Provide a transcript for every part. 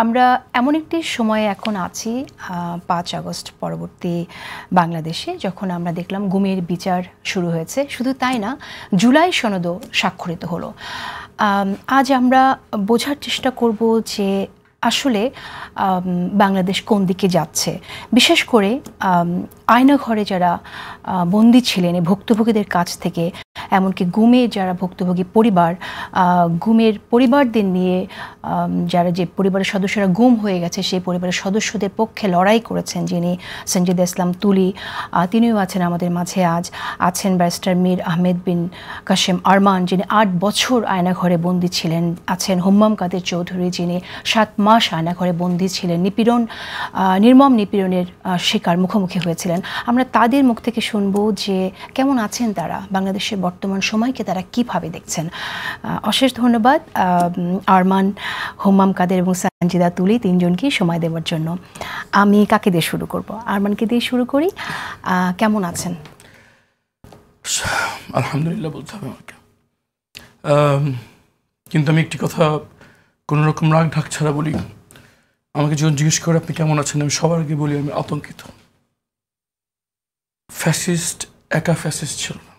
আমরা এমন একটি সময়ে এখন আছি ৫ আগস্ট পরবর্তী বাংলাদেশে, যখন আমরা দেখলাম গুমের বিচার শুরু হয়েছে। শুধু তাই না, জুলাই সনদও স্বাক্ষরিত হলো। আজ আমরা বোঝার চেষ্টা করব যে আসলে বাংলাদেশ কোন দিকে যাচ্ছে। বিশেষ করে আয়নাঘরে যারা বন্দী ছিলেন ভুক্তভোগীদের কাছ থেকে, এমনকি গুমের যারা ভুক্তভোগী পরিবার, গুমের পরিবারদের নিয়ে যারা যে পরিবারের সদস্যরা গুম হয়ে গেছে, সেই পরিবারের সদস্যদের পক্ষে লড়াই করেছেন যিনি সঞ্জিদা ইসলাম তুলি, তিনিও আছেন আমাদের মাঝে। আজ আছেন ব্যারিস্টার মীর আহমেদ বিন কাশেম আরমান, যিনি ৮ বছর আয়নাঘরে বন্দী ছিলেন। আছেন হুম্মাম কাদের চৌধুরী, যিনি ৭ মাস আয়নাঘরে বন্দী ছিলেন, নির্মম নিপীড়নের শিকার মুখোমুখি হয়েছিলেন। আমরা তাদের মুখ থেকে শুনবো যে কেমন আছেন তারা, বাংলাদেশের বর্তমান সময়কে তারা কিভাবে দেখছেন। অশেষ ধন্যবাদ আরমান, হুম্মাম কাদের এবং সঞ্জিদা তুলি তিনজনকেই সময় দেওয়ার জন্য। আমি কাকে দিয়ে শুরু করব? আরমানকে দিয়ে শুরু করি। কেমন আছেন? আলহামদুলিল্লাহ বলতে হবে আমাকে, কিন্তু আমি একটি কথা কোনো রকম রাগ ঢাক ছাড়া বলি। আমাকে যখন জিজ্ঞেস করে আপনি কেমন আছেন, আমি সবার আগে বলি আমি আতঙ্কিত। ফ্যাসিস্ট একা ফ্যাসিস্ট ছিল না,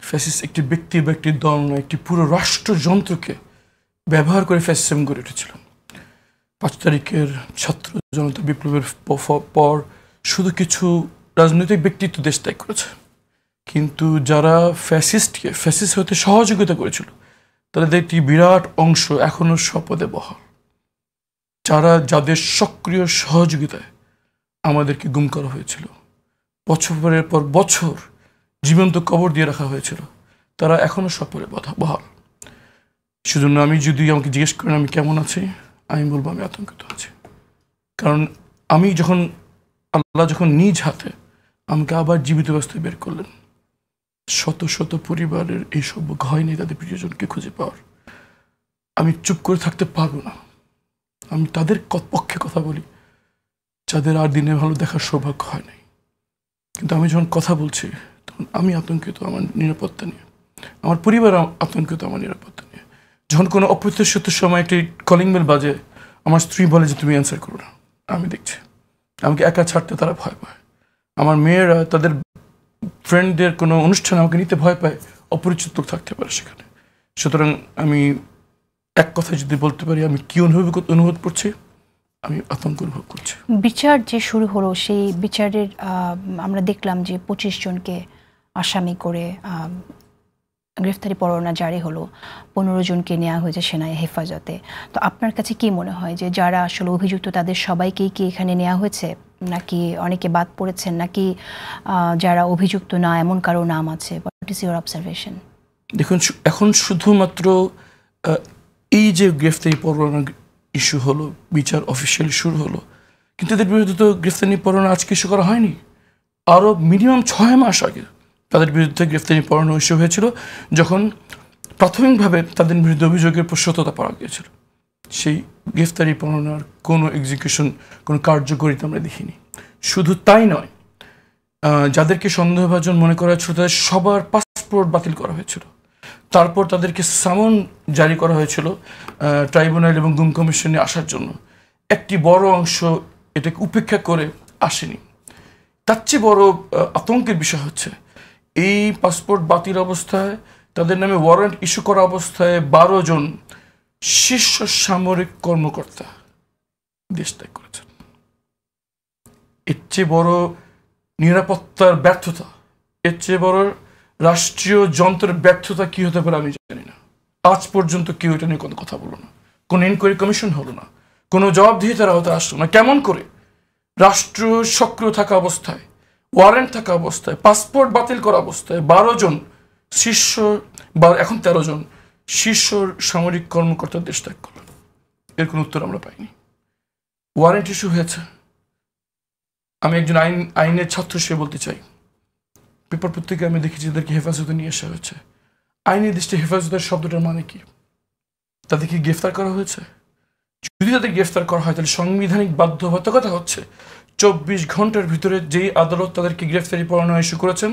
ফ্যাসিস্ট একটি ব্যক্তি বা একটি দল নয়, একটি পুরো রাষ্ট্রযন্ত্রকে ব্যবহার করে ফ্যাসিজম গড়ে উঠেছিল। ৫ তারিখের ছাত্র জনতা বিপ্লবের পর শুধু কিছু রাজনৈতিক ব্যক্তিত্ব দেশ ত্যাগ করেছে, কিন্তু যারা ফ্যাসিস্টকে ফ্যাসিস্ট হতে সহযোগিতা করেছিল তাদের একটি বিরাট অংশ এখনো স্বপদে বহাল। যাদের সক্রিয় সহযোগিতায় আমাদেরকে গুম করা হয়েছিল, বছরের পর বছর জীবন্ত কবর দিয়ে রাখা হয়েছিল, তারা এখনো স্বপদে বহাল। সেজন্য আমি যদি আমাকে জিজ্ঞেস করেন আমি কেমন আছি, আমি বলবো আমি আতঙ্কিত আছি। কারণ আল্লাহ যখন নিজ হাতে আমাকে আবার জীবিত অবস্থায় বের করলেন, শত শত পরিবারের এইসব ভয় নেই তাদের প্রিয়জনকে খুঁজে পাওয়ার, আমি চুপ করে থাকতে পারবো না। আমি তাদের পক্ষে কথা বলি যাদের আর দিনে ভালো দেখার সৌভাগ্য হয় নাই। কিন্তু আমি যখন কথা বলছি তখন আমি আতঙ্কিত আমার নিরাপত্তা নিয়ে, আমার পরিবার আতঙ্কিত আমার নিরাপত্তা নিয়ে। যখন কোনো অপ্রত্যাশিত সময় একটি কলিং বেল বাজে, আমার স্ত্রী বলে যে তুমি অ্যান্সার করো না, আমি দেখছি। আমাকে একা ছাড়তে তারা ভয় পায়। আমার মেয়েরা তাদের ফ্রেন্ডদের কোনো অনুষ্ঠানে আমাকে নিতে ভয় পায়, অপরিচিত লোক থাকতে পারে সেখানে। সুতরাং আমি এক কথায় যদি বলতে পারি আমি কি অনুভব করছি, আমি আতঙ্ক অনুভব করছি। বিচার যে শুরু হলো, সেই বিচারের আমরা দেখলাম যে ২৫ জনকে আসামি করে গ্রেফতারি পরোয়ানা জারি হলো, ১৫ জনকে নেওয়া হয়েছে সেনায় হেফাজতে। তো আপনার কাছে কি মনে হয় যে যারা আসলে অভিযুক্ত তাদের সবাইকেই কি এখানে নেওয়া হয়েছে, নাকি অনেকে বাদ পড়েছেন, নাকি যারা অভিযুক্ত না এমন কারো নাম আছে? What is your observation? দেখুন, এখন শুধুমাত্র এই যে গ্রেফতারি পরোয়ানা ইস্যু হলো, বিচার অফিসিয়ালি শুরু হলো, কিন্তু এদের বিরুদ্ধে তো গ্রেফতারি পরোয়ানা আজকে ইস্যু করা হয়নি। আরও মিনিমাম ৬ মাস আগে তাদের বিরুদ্ধে গ্রেফতারি পরোয়ানা ইস্যু হয়েছিল, যখন প্রাথমিকভাবে তাদের বিরুদ্ধে অভিযোগের সত্যতা পাওয়া গিয়েছিল। সেই গ্রেফতারি পরোয়ানার কোনো এক্সিকিউশন, কোনো কার্যকরিতা আমরা দেখিনি। শুধু তাই নয়, যাদেরকে সন্দেহভাজন মনে করা হয়েছিল তাদের সবার পাসপোর্ট বাতিল করা হয়েছিল। তারপর তাদেরকে সামন জারি করা হয়েছিল ট্রাইব্যুনাল এবং গুম কমিশনে আসার জন্য। একটি বড় অংশ এটাকে উপেক্ষা করে আসেনি। তার চেয়ে বড় আতঙ্কের বিষয় হচ্ছে এই পাসপোর্ট বাতিল অবস্থায়, তাদের নামে ওয়ারেন্ট ইস্যু করা অবস্থায় ১২ জন শীর্ষ সামরিক কর্মকর্তা দেশ ত্যাগ করেছেন। এর চেয়ে বড় নিরাপত্তার ব্যর্থতা, এর চেয়ে বড় রাষ্ট্রীয় যন্ত্রের ব্যর্থতা কি হতে পারে আমি জানি না। আজ পর্যন্ত কেউ এটা নিয়ে কোনো কথা বলো না, কোনো ইনকোয়ারি কমিশন হলো না, কোনো জবাবদিহিতার আওতায় আসলো না। কেমন করে রাষ্ট্র সক্রিয় থাকা অবস্থায়, ওয়ারেন্ট থাকা অবস্থায়, পাসপোর্ট বাতিল করা অবস্থায় ১২ জন শীর্ষ বা এখন ১৩ জন শীর্ষ সামরিক কর্মকর্তা দেশ ত্যাগ করলেন? এর কোনো উত্তর আমরা পাইনি। ওয়ারেন্ট ইস্যু হয়েছে। আমি একজন আইনের ছাত্র সে বলতে চাই, পেপার পত্রিকায় আমি দেখেছি তাদেরকে হেফাজতে নিয়ে আসা হয়েছে। আইনের দৃষ্টি হেফাজতের শব্দটার মানে কি? তাদেরকে গ্রেফতার করা হয়েছে? যদি তাদের গ্রেফতার করা হয় তাহলে সাংবিধানিক বাধ্যবাধকতা হচ্ছে ২৪ ঘন্টার ভিতরে যেই আদালত তাদেরকে গ্রেফতারি পরোয়ানা ইস্যু করেছেন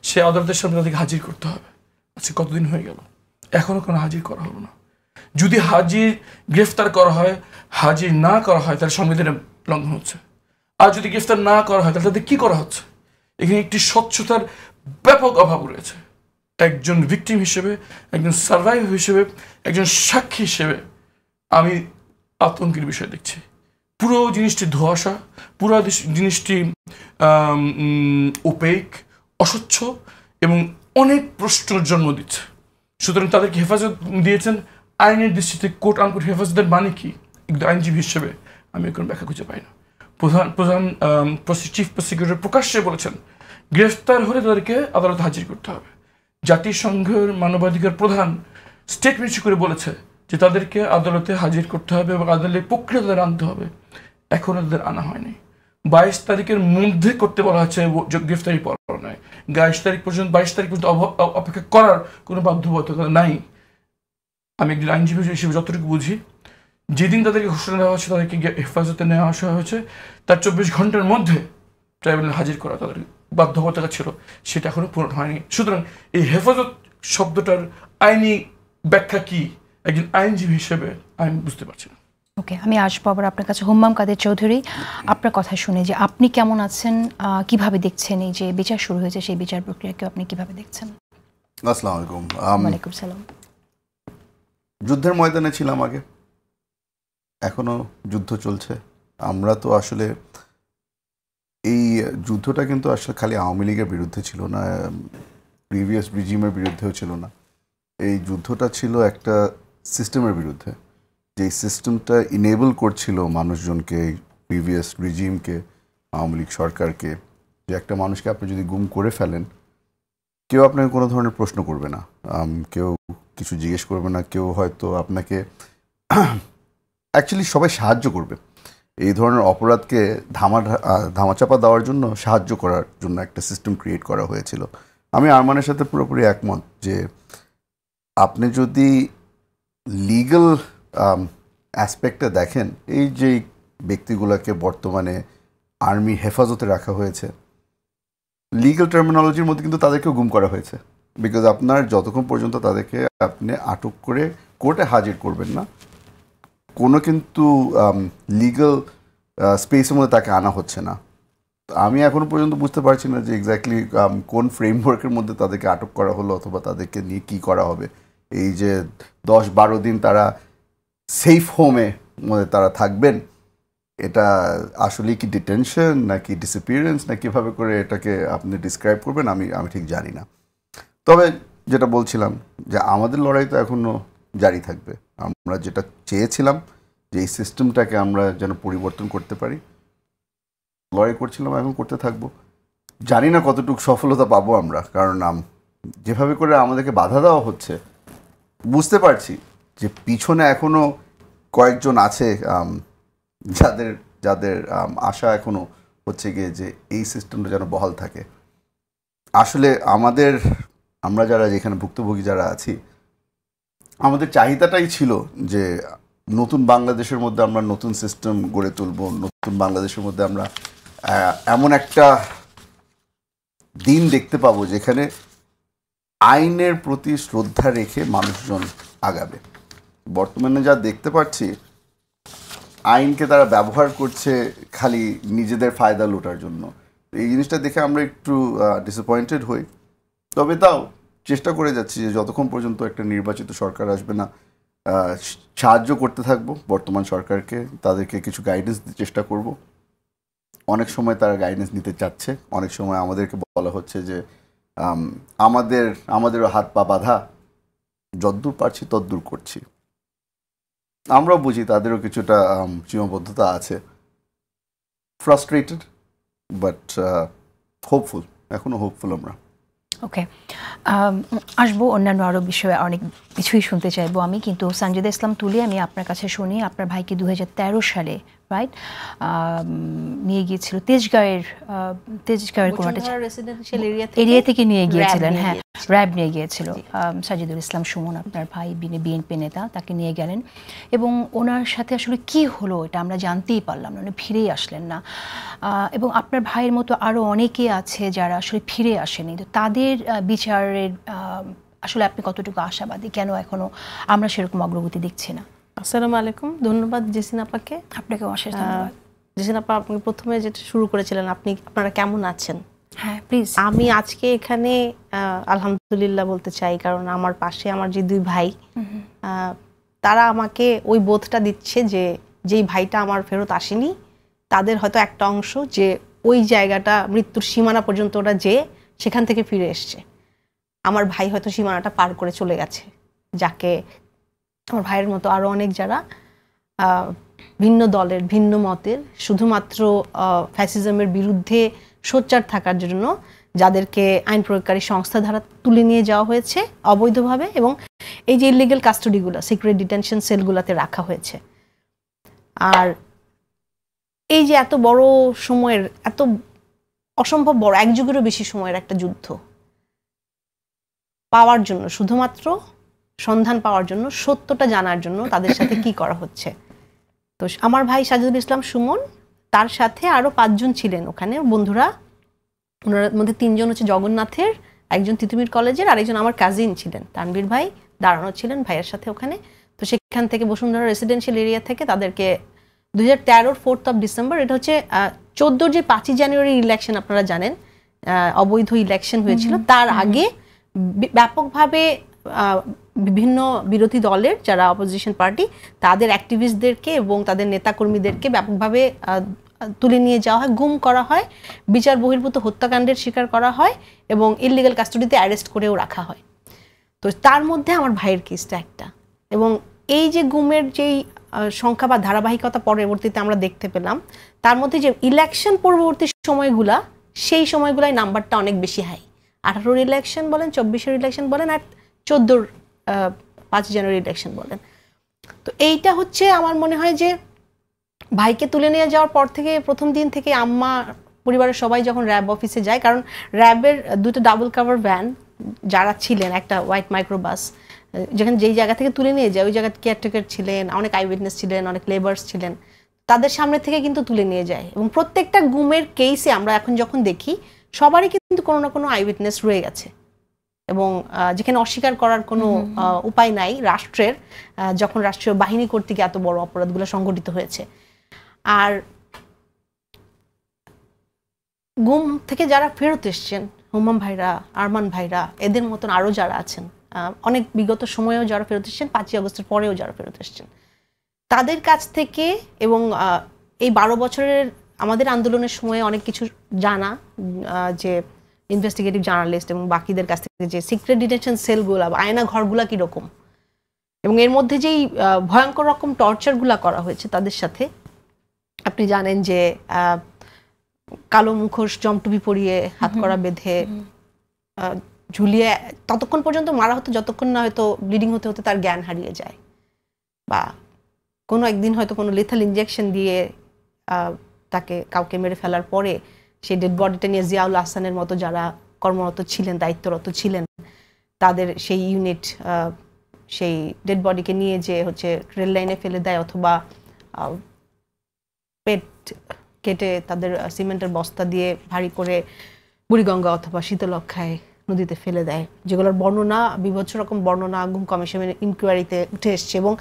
সেই আদালতের সামনে তাদেরকে হাজির করতে হবে। আজকে কতদিন হয়ে গেল, এখনো কোনো হাজির করা হলো না। যদি গ্রেফতার করা হয় হাজির না করা হয় তাহলে সংবিধানের লঙ্ঘন হচ্ছে, আর যদি গ্রেফতার না করা হয় তাহলে তাদের কি করা হচ্ছে? এখানে একটি স্বচ্ছতার ব্যাপক অভাব রয়েছে। একজন ভিকটিম হিসেবে, একজন সার্ভাইভার হিসেবে, একজন সাক্ষী হিসেবে আমি আতঙ্কের বিষয় দেখছি। পুরো জিনিসটি ধোঁয়াশা, পুরো জিনিসটি ওপেক, অস্বচ্ছ এবং অনেক প্রশ্নের জন্ম দিচ্ছে। সুতরাং তাদেরকে হেফাজত দিয়েছেন আইনের দৃষ্টিতে, কোর্ট আনকোর্ট হেফাজতের মানে কি আইনজীবী হিসেবে আমি এখন ব্যাখ্যা খুঁজে পাই না। প্রধান চিফ প্রসিকিউটর প্রকাশ্যে বলেছেন গ্রেফতার হলে তাদেরকে আদালতে হাজির করতে হবে। জাতিসংঘের মানবাধিকার প্রধান স্টেটমেন্ট করে বলেছে যে তাদেরকে আদালতে হাজির করতে হবে এবং আদালতের প্রক্রিয়া তাদের আনতে হবে। এখনও তাদের আনা হয়নি। 22 তারিখের মধ্যে করতে বলা হচ্ছে গ্রেফতারি পরোয়ানায়। 22 তারিখ পর্যন্ত অপেক্ষা করার কোনো বাধ্যবাধকতা নাই। আমি একজন আইনজীবী হিসেবে যতটুকু বুঝি, যেদিন তাদেরকে ঘোষণা দেওয়া হচ্ছে তাদেরকে হেফাজতে নেওয়া আসা হয়েছে, তার 24 ঘন্টার মধ্যে ট্রাইব্যুনালে হাজির করা তাদের বাধ্যবাধকতা ছিল, সেটা এখনো পূরণ হয়নি। সুতরাং এই হেফাজত শব্দটার আইনি ব্যাখ্যা কি একজন আইনজীবী হিসেবে আমি বুঝতে পারছি না। ওকে, আমি আসবো আবার আপনার কাছে। হুম্মাম কাদের চৌধুরী, আপনার কথা শুনে যে আপনি কেমন আছেন, কিভাবে দেখছেন এই যে বিচার শুরু হয়েছে সেই বিচার প্রক্রিয়াকে আপনি কিভাবে দেখছেন? আসসালামু আলাইকুম। ওয়ালাইকুম সালাম। যুদ্ধের ময়দানে ছিলাম আগে, এখনো যুদ্ধ চলছে। আমরা তো আসলে এই যুদ্ধটা কিন্তু আসলে খালি আওয়ামী লীগের বিরুদ্ধে ছিল না, প্রিভিয়াস রিজিমের বিরুদ্ধেও ছিল না। এই যুদ্ধটা ছিল একটা সিস্টেমের বিরুদ্ধে, যেই সিস্টেমটা ইনেবল করছিল মানুষজনকে, প্রিভিয়াস রিজিমকে, আওয়ামী লীগ সরকারকে, যে একটা মানুষকে আপনি যদি গুম করে ফেলেন কেউ আপনাকে কোনো ধরনের প্রশ্ন করবে না, কেউ কিছু জিজ্ঞেস করবে না, কেউ হয়তো আপনাকে অ্যাকচুয়ালি সবাই সাহায্য করবে। এই ধরনের অপরাধকে ধামাচাপা দেওয়ার জন্য, সাহায্য করার জন্য একটা সিস্টেম ক্রিয়েট করা হয়েছিল। আমি আরমানের সাথে পুরোপুরি একমত যে আপনি যদি লিগ্যাল অ্যাসপেক্টে দেখেন, এই যে ব্যক্তিগুলোকে বর্তমানে আর্মি হেফাজতে রাখা হয়েছে, লিগ্যাল টার্মিনোলজির মধ্যে কিন্তু তাদেরকেও গুম করা হয়েছে। বিকজ আপনার যতক্ষণ পর্যন্ত তাদেরকে আপনি আটক করে কোর্টে হাজির করবেন না, কোনো কিন্তু লিগ্যাল স্পেসের মধ্যে তাকে আনা হচ্ছে না। আমি এখনও পর্যন্ত বুঝতে পারছি না যে এক্স্যাক্টলি কোন ফ্রেমওয়ার্কের মধ্যে তাদেরকে আটক করা হলো, অথবা তাদেরকে নিয়ে কী করা হবে। এই যে 10-12 দিন তারা সেফ হোমে মধ্যে তারা থাকবেন, এটা আসলে কি ডিটেনশন নাকি ডিসঅ্যাপিয়ারেন্স না কীভাবে করে এটাকে আপনি ডিসক্রাইব করবেন আমি ঠিক জানি না। তবে যেটা বলছিলাম যে আমাদের লড়াই তো এখনও জারি থাকবে। আমরা যেটা চেয়েছিলাম যে এই সিস্টেমটাকে আমরা যেন পরিবর্তন করতে পারি, লড়াই করছিলাম, এখন করতে থাকবো। জানি না কতটুকু সফলতা পাবো আমরা, কারণ যেভাবে করে আমাদেরকে বাধা দেওয়া হচ্ছে, বুঝতে পারছি যে পিছনে এখনও কয়েকজন আছে যাদের আশা এখনও হচ্ছে গিয়ে যে এই সিস্টেমটা যেন বহাল থাকে। আসলে আমরা যারা যেখানে ভুক্তভোগী যারা আছি, আমাদের চাহিদাটাই ছিল যে নতুন বাংলাদেশের মধ্যে আমরা নতুন সিস্টেম গড়ে তুলব, নতুন বাংলাদেশের মধ্যে আমরা এমন একটা দিন দেখতে পাবো যেখানে আইনের প্রতি শ্রদ্ধা রেখে মানুষজন আগাবে। বর্তমানে যা দেখতে পাচ্ছি, আইনকে তারা ব্যবহার করছে খালি নিজেদের ফায়দা লুটার জন্য। এই জিনিসটা দেখে আমরা একটু ডিসঅ্যাপয়েন্টেড হই। তবে তাও চেষ্টা করে যাচ্ছি যে যতক্ষণ পর্যন্ত একটা নির্বাচিত সরকার আসবে না, সাহায্য করতে থাকবো বর্তমান সরকারকে, তাদেরকে কিছু গাইডেন্স দিতে চেষ্টা করব। অনেক সময় তারা গাইডেন্স নিতে চাচ্ছে, অনেক সময় আমাদেরকে বলা হচ্ছে যে আমাদেরও হাত পা বাঁধা, যদ্দূর পারছি তদ্দূর করছি। আমরাও বুঝি তাদেরও কিছুটা সীমাবদ্ধতা আছে। ফ্রাস্ট্রেটেড বাট হোপফুল, এখনও হোপফুল আমরা। ওকে, আসবো অন্যান্য আরও বিষয়ে, অনেক কিছুই শুনতে চাইবো আমি, কিন্তু সানজিদা ইসলাম তুলি, আমি আপনার কাছে শুনি। আপনার ভাইকে 2013 সালে রাইট নিয়ে গিয়েছিল তেজগাঁয়ের কোনো একটা এরিয়া থেকে নিয়ে গিয়েছিলেন। হ্যাঁ, র্যাব নিয়ে গিয়েছিল। সাজিদুল ইসলাম সুমন আপনার ভাই, বিএনপি নেতা, তাকে নিয়ে গেলেন এবং ওনার সাথে আসলে কি হলো এটা আমরা জানতেই পারলাম না, উনি ফিরেই আসলেন না। এবং আপনার ভাইয়ের মতো আরও অনেকে আছে যারা আসলে ফিরে আসেনি। তো তাদের বিচারের আসলে আপনি কতটুকু আশাবাদী? কেন এখনও আমরা সেরকম অগ্রগতি দেখছি না? আসসালামু আলাইকুম, ধন্যবাদ জেসিন আপাকে। আপনাকে অশেষ ধন্যবাদ। জেসিন আপা, আপনি প্রথমে যেটা শুরু করেছিলেন, আপনারা কেমন আছেন? হ্যাঁ প্লিজ। আমি আজকে এখানে আলহামদুলিল্লাহ বলতে চাই, কারণ আমার পাশে আমার যে দুই ভাই, তারা আমাকে ওই বোধটা দিচ্ছে যে যেই ভাইটা আমার ফেরত আসেনি তাদের হয়তো একটা অংশ যে ওই জায়গাটা মৃত্যুর সীমানা পর্যন্ত ওরা যেয়ে সেখান থেকে ফিরে এসছে। আমার ভাই হয়তো সীমানাটা পার করে চলে গেছে, যাকে আমার ভাইয়ের মতো আরও অনেক যারা ভিন্ন দলের ভিন্ন মতের শুধুমাত্র ফ্যাসিজমের বিরুদ্ধে সোচ্চার থাকার জন্য যাদেরকে আইন প্রয়োগকারী সংস্থা দ্বারা তুলে নিয়ে যাওয়া হয়েছে অবৈধভাবে, এবং এই যে ইলিগাল কাস্টডিগুলো সিক্রেট ডিটেনশন সেলগুলোতে রাখা হয়েছে। আর এই যে এত বড় সময়ের, এত অসম্ভব বড়, এক যুগেরও বেশি সময়ের একটা যুদ্ধ পাওয়ার জন্য, শুধুমাত্র সন্ধান পাওয়ার জন্য, সত্যটা জানার জন্য তাদের সাথে কি করা হচ্ছে। তো আমার ভাই সাজিদুল ইসলাম সুমন, তার সাথে আরো 5 জন ছিলেন ওখানে বন্ধুরা। ওনার মধ্যে 3 জন হচ্ছে জগন্নাথের, একজন তিতুমির কলেজের, আর একজন আমার কাজিন ছিলেন তানভীর ভাই, দাঁড়ানো ছিলেন ভাইয়ের সাথে ওখানে। তো সেখান থেকে বসুন্ধরা রেসিডেন্সিয়াল এরিয়া থেকে তাদেরকে 2013 4 ডিসেম্বর, এটা হচ্ছে 14 যে 5 জানুয়ারি ইলেকশন আপনারা জানেন, অবৈধ ইলেকশন হয়েছিল, তার আগে ব্যাপকভাবে বিভিন্ন বিরোধী দলের যারা অপোজিশন পার্টি তাদের অ্যাক্টিভিস্টদেরকে এবং তাদের নেতাকর্মীদেরকে ব্যাপকভাবে তুলে নিয়ে যাওয়া হয়, গুম করা হয়, বিচার বহির্ভূত হত্যাকাণ্ডের শিকার করা হয় এবং ইললিগাল কাস্টডিতে অ্যারেস্ট করেও রাখা হয়। তো তার মধ্যে আমার ভাইয়ের কেসটা একটা, এবং এই যে গুমের যেই সংখ্যা বা ধারাবাহিকতা পরবর্তীতে আমরা দেখতে পেলাম, তার মধ্যে যে ইলেকশন পরবর্তী সময়গুলা, সেই সময়গুলাই নাম্বারটা অনেক বেশি হাই। 18-র ইলেকশন বলেন, 24-এর ইলেকশন বলেন, আর 14-র 5 জানুয়ারি ইলেকশন বলেন। তো এইটা হচ্ছে আমার মনে হয় যে ভাইকে তুলে নিয়ে যাওয়ার পর থেকে, প্রথম দিন থেকে আম্মা, পরিবারের সবাই যখন র্যাব অফিসে যায়, কারণ র্যাবের 2টা ডাবল কাভার ভ্যান যারা ছিলেন, একটা হোয়াইট মাইক্রোবাস, যেখানে যেই জায়গা থেকে তুলে নিয়ে যায় ওই জায়গায় কেয়ারটেকার ছিলেন, অনেক আই উইটনেস ছিলেন, অনেক লেবার্স ছিলেন, তাদের সামনে থেকে কিন্তু তুলে নিয়ে যায়। এবং প্রত্যেকটা গুমের কেসে আমরা এখন যখন দেখি, সবারই কিন্তু কোনো না কোনো আই উইটনেস রয়ে গেছে, এবং যেখানে অস্বীকার করার কোনো উপায় নাই রাষ্ট্রের, যখন রাষ্ট্রীয় বাহিনী কর্তৃক এত বড় অপরাধগুলো সংঘটিত হয়েছে। আর গুম থেকে যারা ফেরত এসছেন, হুমাম ভাইরা, আরমান ভাইরা, এদের মতন আরও যারা আছেন, অনেক বিগত সময়েও যারা ফেরত এসছেন, 5ই আগস্টের পরেও যারা ফেরত এসছেন, তাদের কাছ থেকে এবং এই 12 বছরের আমাদের আন্দোলনের সময়ে অনেক কিছু জানা, যে ইনভেস্টিগেটিভ জার্নালিস্ট এবং বাকিদের কাছ থেকে যে সিক্রেট ডিটেনশন সেলগুলা বা আয়না ঘরগুলা কীরকম, এবং এর মধ্যে যেই ভয়ঙ্কর রকম টর্চারগুলা করা হয়েছে তাদের সাথে। আপনি জানেন যে কালো মুখোশ, জমটুপি পরিয়ে, হাত করা বেঁধে, ঝুলিয়ে ততক্ষণ পর্যন্ত মারা হতো যতক্ষণ না হয়তো ব্লিডিং হতে হতে তার জ্ঞান হারিয়ে যায়, বা কোনো একদিন হয়তো কোনো লিথাল ইনজেকশন দিয়ে তাকে কাউকে মেরে ফেলার পরে সেই ডেড বডিটা নিয়ে জিয়াউল আহসানের মতো যারা কর্মরত ছিলেন, দায়িত্বরত ছিলেন, তাদের সেই ইউনিট সেই ডেড বডিকে নিয়ে যে হচ্ছে রেল লাইনে ফেলে দেয়, অথবা পেট কেটে তাদের সিমেন্টের বস্তা দিয়ে ভারী করে বুড়িগঙ্গা অথবা শীতলক্ষায় নদীতে ফেলে দেয়, যেগুলোর বর্ণনা, বিভৎস রকম বর্ণনা গুম কমিশনের ইনকোয়ারিতে উঠে এসছে। এবং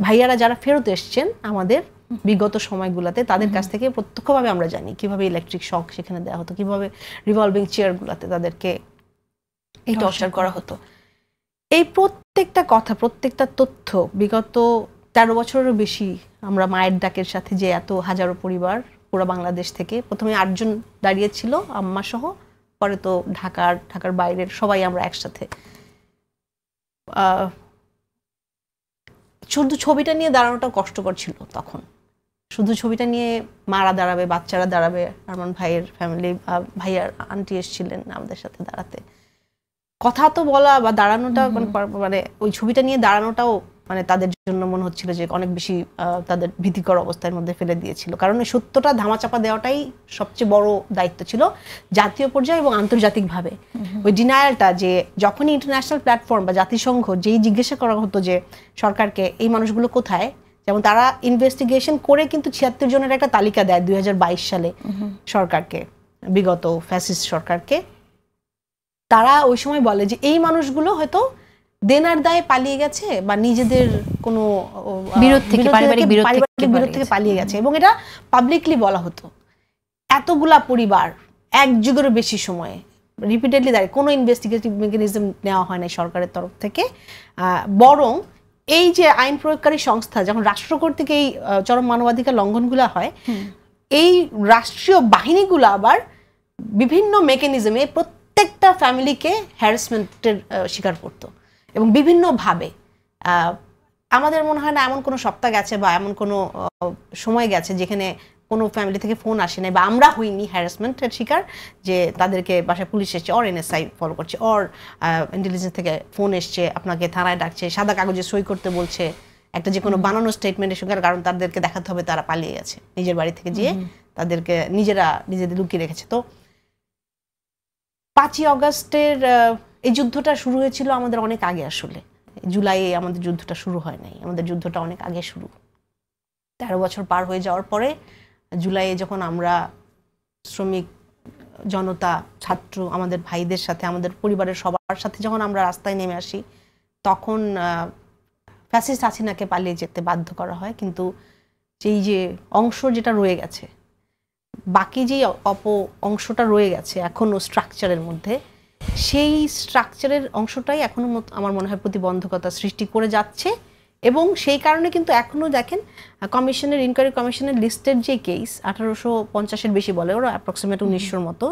ভাইয়ারা যারা ফেরত এসছেন আমাদের বিগত সময়গুলোতে, তাদের কাছ থেকে প্রত্যক্ষভাবে আমরা জানি কিভাবে ইলেকট্রিক শক সেখানে দেওয়া হতো, কিভাবে রিভলভিং চেয়ারগুলোতে তাদেরকে এই টর্চার করা হতো। এই প্রত্যেকটা কথা, প্রত্যেকটা তথ্য বিগত 13 বছরেরও বেশি আমরা মায়ের ডাকের সাথে, যে এত হাজারো পরিবার পুরো বাংলাদেশ থেকে, প্রথমে 8 জন দাঁড়িয়েছিল আম্মা সহ, পরে তো ঢাকার বাইরের সবাই আমরা একসাথে, শুধু ছবিটা নিয়ে দাঁড়ানোটা কষ্টকর ছিল তখন। শুধু ছবিটা নিয়ে মারা দাঁড়াবে, বাচ্চারা দাঁড়াবে, আরমান ভাইয়ের ফ্যামিলি, ভাইয়ার আন্টি এসেছিলেন আমাদের সাথে দাঁড়াতে, কথা তো বলা বা দাঁড়ানোটা, মানে ওই ছবিটা নিয়ে দাঁড়ানোটাও মানে তাদের জন্য মনে হচ্ছিল যে অনেক বেশি তাদের ভীতিকর অবস্থার মধ্যে ফেলে দিয়েছিল। কারণ এই সত্যটা ধামাচাপা দেওয়াটাই সবচেয়ে বড় দায়িত্ব ছিল জাতীয় পর্যায়ে এবং আন্তর্জাতিকভাবে। ওই ডিনায়ালটা, যে যখনই ইন্টারন্যাশনাল প্ল্যাটফর্ম বা জাতিসংঘ যেই জিজ্ঞাসা করা হতো যে সরকারকে এই মানুষগুলো কোথায়, যেমন তারা ইনভেস্টিগেশন করে কিন্তু 76 জনের একটা তালিকা দেয় 2022 সালে সরকারকে, বিগত ফ্যাসিস্ট সরকারকে। তারা ওই সময় বলে যে এই মানুষগুলো হয়তো দেনার দায়ে পালিয়ে গেছে বা নিজেদের কোনো বিরোধ থেকে, পারিবারিক বিরোধ থেকে পালিয়ে গেছে, এবং এটা পাবলিকলি বলা হতো। এতগুলা পরিবার এক যুগেরও বেশি সময়ে রিপিটেডলি দাঁড়িয়ে কোনো ইনভেস্টিগেটিভ মেকানিজম নেওয়া হয় না সরকারের তরফ থেকে, বরং এই যে আইন প্রয়োগকারী সংস্থা যখন রাষ্ট্র কর্তৃক এই চরম মানবাধিকার লঙ্ঘনগুলো হয়, এই রাষ্ট্রীয় বাহিনীগুলো আবার বিভিন্ন মেকানিজমে প্রত্যেকটা ফ্যামিলিকে হ্যারাসমেন্টের শিকার করতো, এবং বিভিন্নভাবে। আমাদের মনে হয় না এমন কোনো সপ্তাহ গেছে বা এমন কোনো সময় গেছে যেখানে কোনো ফ্যামিলি থেকে ফোন আসে নাই বা আমরা হইনি হ্যারাসমেন্টের শিকার, যে তাদেরকে বাসায় পুলিশ এসছে, অর এনএসআই ফলো করছে, অর ইন্টেলিজেন্স থেকে ফোন এসছে, আপনাকে থানায় ডাকছে, সাদা কাগজে সই করতে বলছে একটা যে কোনো বানানো স্টেটমেন্টের সঙ্গে, কারণ তাদেরকে দেখাতে হবে তারা পালিয়ে গেছে নিজের বাড়ি থেকে, গিয়ে তাদেরকে নিজেদের লুকিয়ে রেখেছে। তো 5ই অগস্টের এই যুদ্ধটা শুরু হয়েছিল আমাদের অনেক আগে, আসলে জুলাইয়ে আমাদের যুদ্ধটা শুরু হয় নাই, আমাদের যুদ্ধটা অনেক আগে শুরু। 13 বছর পার হয়ে যাওয়ার পরে জুলাইয়ে যখন আমরা শ্রমিক জনতা, ছাত্র, আমাদের ভাইদের সাথে, আমাদের পরিবারের সবার সাথে যখন আমরা রাস্তায় নেমে আসি, তখন ফ্যাসিস্ট হাসিনাকে পালিয়ে যেতে বাধ্য করা হয়। কিন্তু যেই যে অংশ যেটা রয়ে গেছে, বাকি যেই অংশটা রয়ে গেছে এখনো স্ট্রাকচারের মধ্যে, সেই স্ট্রাকচারের অংশটাই এখনো আমার মনে হয় প্রতিবন্ধকতা সৃষ্টি করে যাচ্ছে। এবং সেই কারণে কিন্তু এখনো দেখেন কমিশনের, ইনকোয়ারি কমিশনের লিস্টের যে কেস 1850-এর বেশি বলে ওরা, অ্যাপ্রক্সিমেট 1900-র মতো,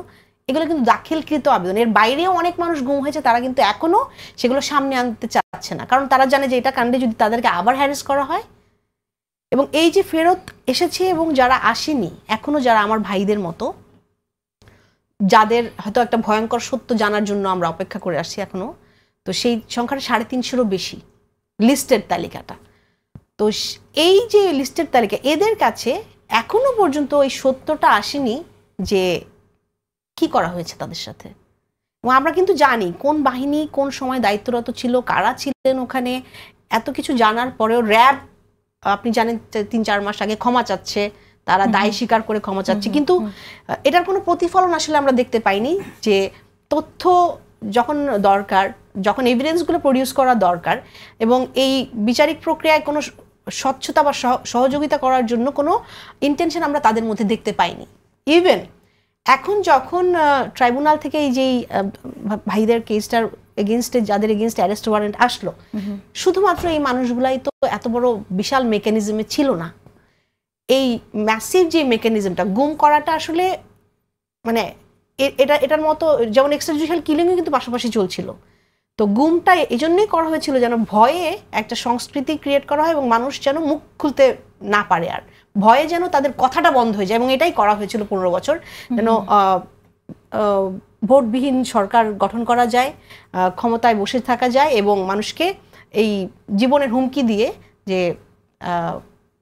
এগুলো কিন্তু দাখিলকৃত আবেদন। এর বাইরেও অনেক মানুষ গুম হয়েছে, তারা কিন্তু এখনো সেগুলো সামনে আনতে চাচ্ছে না, কারণ তারা জানে যে এটা কাণ্ডে যদি তাদেরকে আবার হ্যারাস করা হয়। এবং এই যে ফেরত এসেছে এবং যারা আসেনি এখনো, যারা আমার ভাইদের মতো, যাদের হয়তো একটা ভয়ঙ্কর সত্য জানার জন্য আমরা অপেক্ষা করে আসছি এখনো, তো সেই সংখ্যাটা 350-এরও বেশি লিস্টের তালিকাটা। তো এই যে লিস্টের তালিকা, এদের কাছে এখনো পর্যন্ত ওই সত্যটা আসেনি যে কি করা হয়েছে তাদের সাথে। এবং আমরা কিন্তু জানি কোন বাহিনী কোন সময় দায়িত্বরত ছিল, কারা ছিলেন ওখানে, এত কিছু জানার পরেও র্যাব, আপনি জানেন 3-4 মাস আগে ক্ষমা চাচ্ছে, তারা দায় স্বীকার করে ক্ষমা চাচ্ছে, কিন্তু এটার কোনো প্রতিফলন আসলে আমরা দেখতে পাইনি। যে তথ্য যখন দরকার, যখন এভিডেন্সগুলো প্রডিউস করা দরকার, এবং এই বিচারিক প্রক্রিয়ায় কোনো স্বচ্ছতা বা সহযোগিতা করার জন্য কোনো ইন্টেনশন আমরা তাদের মধ্যে দেখতে পাইনি। ইভেন এখন যখন ট্রাইব্যুনাল থেকে এই যেই ভাইদের কেসটার এগেনস্টে, যাদের এগেনস্টে অ্যারেস্ট ওয়ারেন্ট আসলো, শুধুমাত্র এই মানুষগুলাই তো এত বড় বিশাল মেকানিজমে ছিল না। এই ম্যাসিভ যে মেকানিজমটা, গুম করাটা আসলে মানে এটার মতো, যেমন এক্সট্রাজুডিশিয়াল কিলিংও কিন্তু পাশাপাশি চলছিল। তো গুমটা এই জন্যই করা হয়েছিল যেন ভয়ে একটা সংস্কৃতি ক্রিয়েট করা হয় এবং মানুষ যেন মুখ খুলতে না পারে, আর ভয়ে যেন তাদের কথাটা বন্ধ হয়ে যায়। এবং এটাই করা হয়েছিল 15 বছর, যেন ভোটবিহীন সরকার গঠন করা যায়, ক্ষমতায় বসে থাকা যায়, এবং মানুষকে এই জীবনের হুমকি দিয়ে যে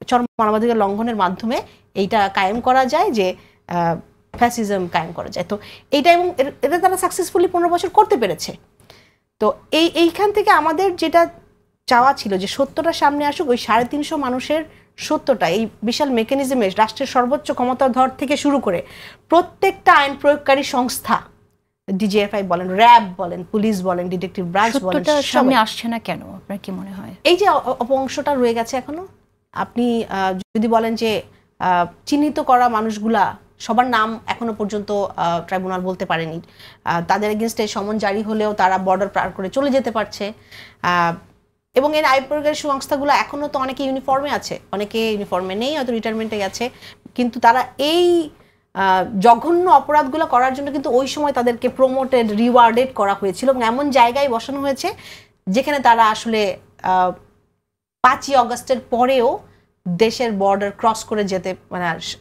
চরম মানবাধিকার লঙ্ঘনের মাধ্যমে এইটা কায়েম করা যায়, যে ফ্যাসিজম কায়েম করা যায়। তো এইটা, এবং এটা তারা সাকসেসফুলি 15 বছর করতে পেরেছে। তো এইখান থেকে আমাদের যেটা চাওয়া ছিল যে সত্যটা সামনে আসুক, ওই 350 মানুষের সত্যটা, এই বিশাল মেকানিজমে রাষ্ট্রের সর্বোচ্চ ক্ষমতাধর থেকে শুরু করে প্রত্যেকটা আইন প্রয়োগকারী সংস্থা, ডিজিএফআই বলেন, র্যাব বলেন, পুলিশ বলেন, ডিটেকটিভ ব্রাঞ্চ বলেন, সামনে আসছে না কেন আপনার কি মনে হয়? এই যে অপঅংশটা রয়ে গেছে এখনো। আপনি যদি বলেন যে চিহ্নিত করা মানুষগুলা সবার নাম এখনো পর্যন্ত ট্রাইব্যুনাল বলতে পারেনি, তাদের এগেনস্টে সমন জারি হলেও তারা বর্ডার পার করে চলে যেতে পারছে, এবং এর আইন প্রয়োগকারী সংস্থাগুলো এখনো তো অনেকে ইউনিফর্মে আছে, অনেকে ইউনিফর্মে নেই, হয়তো রিটায়ারমেন্টে গেছে, কিন্তু তারা এই জঘন্য অপরাধগুলো করার জন্য কিন্তু ওই সময় তাদেরকে প্রমোটেড, রিওয়ার্ডেড করা হয়েছিল, এবং এমন জায়গায় বসানো হয়েছে যেখানে তারা আসলে 5ই অগস্টের পরেও দেশের বর্ডার ক্রস করে যেতে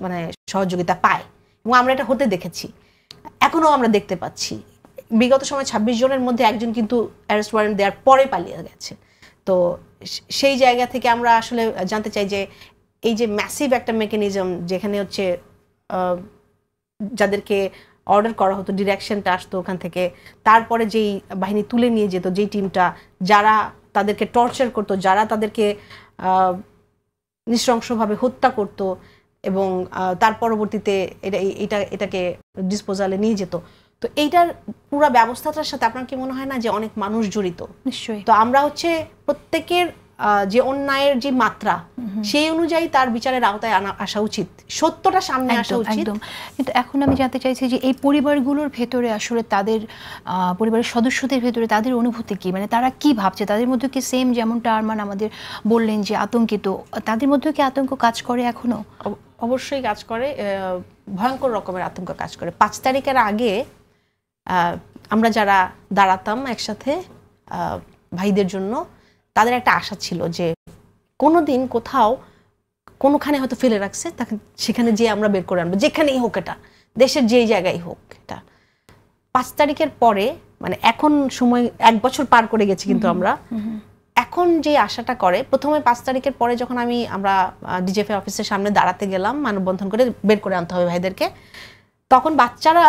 মানে সহযোগিতা পায়। এবং আমরা এটা হতে দেখেছি, এখনো আমরা দেখতে পাচ্ছি। বিগত সময় 26 জনের মধ্যে একজন কিন্তু অ্যারেস্ট ওয়ারেন্ট দেওয়ার পরে পালিয়ে গেছে। তো সেই জায়গা থেকে আমরা আসলে জানতে চাই যে এই যে ম্যাসিভ একটা মেকানিজম, যেখানে হচ্ছে যাদেরকে অর্ডার করা হতো, ডিরেকশনটা আসতো ওখান থেকে, তারপরে যেই বাহিনী তুলে নিয়ে যেত, যেই টিমটা, যারা তাদেরকে টর্চার করতো, যারা তাদেরকে নৃশংসভাবে হত্যা করত, এবং তার পরবর্তীতে এটাকে ডিসপোজালে নিয়ে যেত। তো এইটার পুরো ব্যবস্থাটার সাথে আপনার কি মনে হয় না যে অনেক মানুষ জড়িত? নিশ্চয়ই। তো আমরা হচ্ছে প্রত্যেকের যে অন্যায়ের যে মাত্রা সেই অনুযায়ী তার বিচারের আওতায় আসা উচিত, সত্যটা সামনে আসা উচিত। একদম। কিন্তু এখন আমি জানতে চাইছি যে এই পরিবারগুলোর ভেতরে আসলে তাদের পরিবারের সদস্যদের ভেতরে তাদের অনুভূতি কি, মানে তারা কি ভাবছে, তাদের মধ্যে কি সেম যেমনটা আরমান আমাদের বললেন যে আতঙ্কিত, তাদের মধ্যে কি আতঙ্ক কাজ করে এখনো? অবশ্যই কাজ করে, ভয়ঙ্কর রকমের আতঙ্ক কাজ করে। 5 তারিখের আগে আমরা যারা দাঁড়াতাম একসাথে ভাইদের জন্য, তাদের একটা আশা ছিল যে কোনোদিন কোথাও কোনোখানে হয়তো ফেলে রাখছে, তাকে সেখানে যেয়ে আমরা বের করে আনবো, যেখানেই হোক, এটা দেশের যেই জায়গায় হোক। এটা 5 তারিখের পরে, মানে এখন সময় 1 বছর পার করে গেছি, কিন্তু আমরা এখন যে আশাটা করে, প্রথমে 5 তারিখের পরে যখন আমরা ডিজিএফআই অফিসের সামনে দাঁড়াতে গেলাম, মানববন্ধন করে বের করে আনতে হবে ভাইদেরকে, তখন বাচ্চারা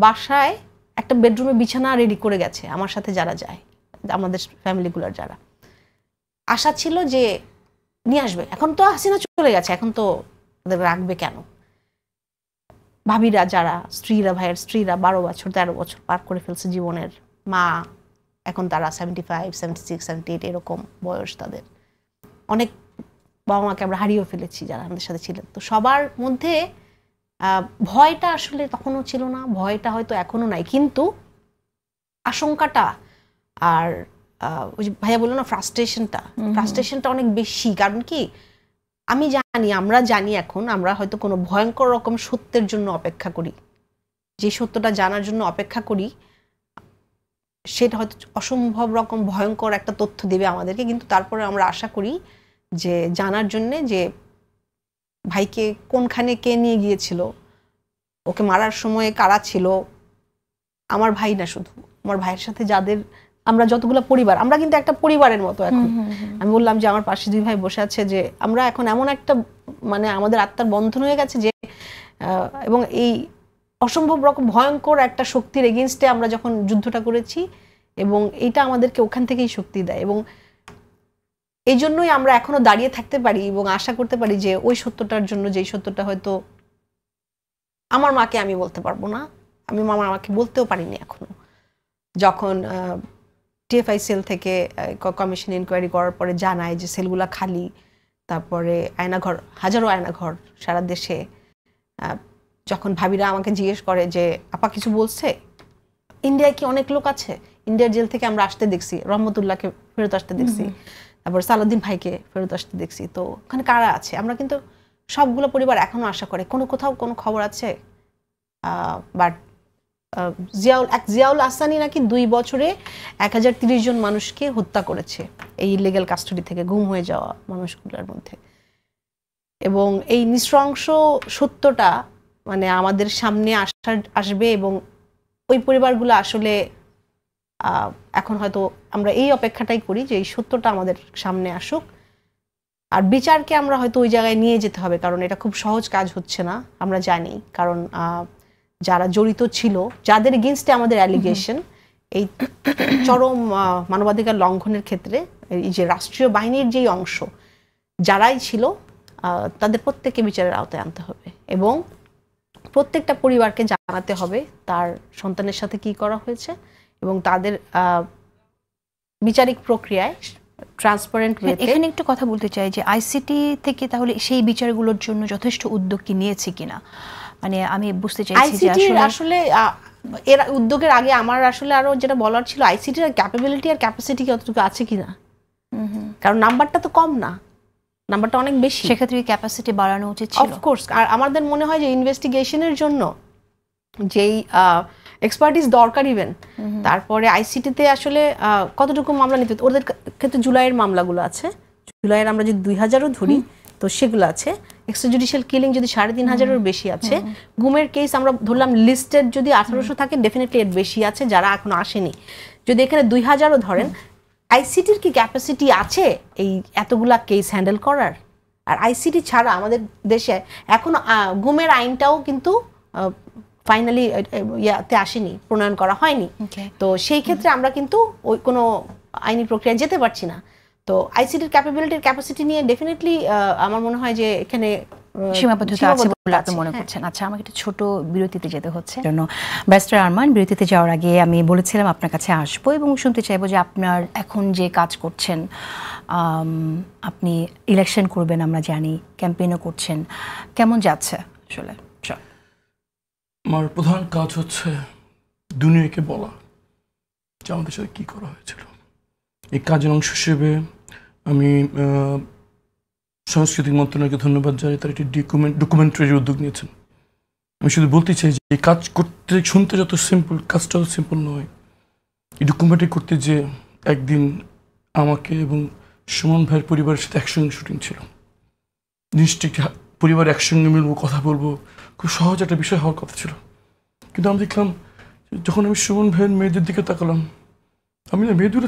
বাসায় একটা বেডরুমে বিছানা রেডি করে গেছে আমার সাথে যারা যায়, আমাদের ফ্যামিলিগুলোর যারা। আশা ছিল যে নিয়ে আসবে, এখন তো হাসিনা চলে গেছে, এখন তো ওদের রাখবে কেন। ভাবিরা যারা স্ত্রীরা, ভাইয়ের স্ত্রীরা 12 বছর 13 বছর পার করে ফেলছে জীবনের, মা এখন তারা 75, 76, 78 এরকম বয়স তাদের। অনেক বাবা মাকে আমরা হারিয়েও ফেলেছি যারা আমাদের সাথে ছিলেন। তো সবার মধ্যে ভয়টা আসলে তখনও ছিল না, ভয়টা হয়তো এখনো নাই, কিন্তু আশঙ্কাটা আর ওই যে ভাইয়া বললো না ফ্রাস্ট্রেশনটা অনেক বেশি। কারণ কি, আমি জানি, আমরা জানি এখন আমরা হয়তো কোনো ভয়ঙ্কর রকম সত্যের জন্য অপেক্ষা করি, যে সত্যটা জানার জন্য অপেক্ষা করি, সেটা হয়তো অসম্ভব রকম ভয়ঙ্কর একটা তথ্য দেবে আমাদেরকে, কিন্তু তারপরে আমরা আশা করি যে জানার জন্যে যে ভাইকে কোনখানে কে নিয়ে গিয়েছিল, ওকে মারার সময় কারা ছিল, আমার ভাই না শুধু, আমার ভাইয়ের সাথে যাদের আমরা যতগুলো পরিবার, আমরা কিন্তু একটা পরিবারের মতো এখন। আমি বললাম যে আমার পাশে 2 ভাই বসে আছে, যে আমরা এখন এমন একটা, মানে আমাদের আত্মার বন্ধন হয়ে গেছে যে, এবং এই অসম্ভব রকম ভয়ঙ্কর একটা শক্তির এগেইনস্টে আমরা যখন যুদ্ধটা করেছি, এবং এইটা আমাদেরকে ওখান থেকেই শক্তি দেয়, এবং এই জন্যই আমরা এখনো দাঁড়িয়ে থাকতে পারি এবং আশা করতে পারি যে ওই সত্যটার জন্য, যেই সত্যটা হয়তো আমার মাকে আমি বলতে পারবো না, আমি আমাকে বলতেও পারিনি এখনো। যখন টিএফআই সেল থেকে কমিশন ইনকোয়ারি করার পরে জানায় যে সেলগুলা খালি, তারপরে আয়নাঘর, হাজারো আয়নাঘর সারা দেশে, যখন ভাবিরা আমাকে জিজ্ঞেস করে যে আপা কিছু বলছে, ইন্ডিয়ায় কি অনেক লোক আছে, ইন্ডিয়ার জেল থেকে আমরা আসতে দেখছি, রহমতুল্লাহকে ফেরত আসতে দেখছি, তারপর সালাউদ্দিন ভাইকে ফেরত আসতে দেখছি, তো ওখানে কারা আছে। আমরা কিন্তু সবগুলো পরিবার এখনো আশা করে কোথাও কোনো খবর আছে, বাট জিয়াউল আহসানী নাকি 2 বছরে 1030 জন মানুষকে হত্যা করেছে এই ইলিগ্যাল কাস্টডি থেকে গুম হয়ে যাওয়া মানুষগুলোর মধ্যে। এবং এই নৃশংস সত্যটা মানে আমাদের সামনে আসবে, এবং ওই পরিবারগুলো আসলে এখন হয়তো আমরা এই অপেক্ষাটাই করি যে এই সত্যটা আমাদের সামনে আসুক, আর বিচারকে আমরা হয়তো ওই জায়গায় নিয়ে যেতে হবে, কারণ এটা খুব সহজ কাজ হচ্ছে না, আমরা জানি। কারণ যারা জড়িত ছিল, যাদের এগেইনস্টে আমাদের অ্যালিগেশন, এই চরম মানবাধিকার লঙ্ঘনের ক্ষেত্রে এই যে রাষ্ট্রীয় বাহিনীর যেই অংশ যারাই ছিল, তাদের প্রত্যেককে বিচারের আওতায় আনতে হবে, এবং প্রত্যেকটা পরিবারকে জানাতে হবে তার সন্তানের সাথে কি করা হয়েছে, এবং তাদের বিচারিক প্রক্রিয়ায় ট্রান্সপারেন্ট ওয়েতে। এখানে একটু কথা বলতে চাই যে আইসিটি থেকে তাহলে সেই বিচারগুলোর জন্য যথেষ্ট উদ্যোগ কি নিয়েছে কিনা, মানে আমি বুঝতে চাইছি যে আসলে এর উদ্যোগের আগে আমার আসলে আরো যেটা বলার ছিল, আইসিটির ক্যাপাবিলিটি আর ক্যাপাসিটি কতটুকু আছে কিনা, কারণ নাম্বারটা তো কম না, নাম্বারটা অনেক বেশি, সেক্ষেত্রে ক্যাপাসিটি বাড়ানো উচিত ছিল অফকোর্স। আর আমাদের মনে হয় যে ইনভেস্টিগেশনের জন্য যেই এক্সপার্টিস দরকার, ইভেন তারপরে আইসিটিতে আসলে কতটুকু মামলা নিতে, ওদের ক্ষেত্রে জুলাইয়ের মামলাগুলো আছে, জুলাইয়ের আমরা যদি 2000ও ধরি তো সেগুলো আছে, এক্সট্রা জুডিশিয়াল কিলিং যদি 3500-এর বেশি আছে, গুমের কেস আমরা ধরলাম লিস্টেড যদি 1800 থাকে, ডেফিনেটলি এর বেশি আছে যারা এখনো আসেনি। যদি এখানে 2000ও ধরেন, আইসিটির কি ক্যাপাসিটি আছে এই এতগুলা কেস হ্যান্ডেল করার? আর আইসিটি ছাড়া আমাদের দেশে এখনো গুমের আইনটাও কিন্তু ফাইনালি ইয়াতে আসেনি, প্রণয়ন করা হয়নি। তো সেই ক্ষেত্রে আমরা কিন্তু ওই কোনো আইনি প্রক্রিয়ায় যেতে পারছি না। তো আইসিটির ক্যাপাবিলিটির ক্যাপাসিটি নিয়ে ডেফিনেটলি আমার মনে হয় যে এখানে সীমাবদ্ধতা আছে বলে আপনি মনে করছেন। আচ্ছা, আমাকে একটু ছোট বিরতিতে যেতে হচ্ছে জন্য ব্যারিস্টার আরমান, বিরতিতে যাওয়ার আগে আমি বলেছিলাম আপনার কাছে আসবো এবং শুনতে চাইবো যে আপনার এখন যে কাজ করছেন, আপনি ইলেকশন করবেন আমরা জানি, ক্যাম্পেইনও করছেন, কেমন যাচ্ছে আসলে? আমার প্রধান কাজ হচ্ছে দুনিয়াকে বলা যে আমাদের সাথে কী করা হয়েছিল। এই কাজের অংশ হিসেবে আমি সাংস্কৃতিক মন্ত্রণালয়কে ধন্যবাদ জানাই, তার একটি ডকুমেন্টারি উদ্যোগ নিয়েছেন। আমি শুধু বলতে চাই যে এই কাজ করতে শুনতে যত সিম্পল, কাজটাও সিম্পল নয়। এই ডকুমেন্টারি করতে যে একদিন আমাকে এবং সুমন ভাইয়ের পরিবারের সাথে একসঙ্গে শুটিং ছিল। জিনিসটি পরিবার একসঙ্গে মিলবো, কথা বলবো, খুব সহজ একটা বিষয় হওয়ার কথা ছিল। কিন্তু আমি দেখলাম যখন আমি সুমন ভাইয়ের মেয়েদের দিকে তাকালাম, আমি না মেয়েদের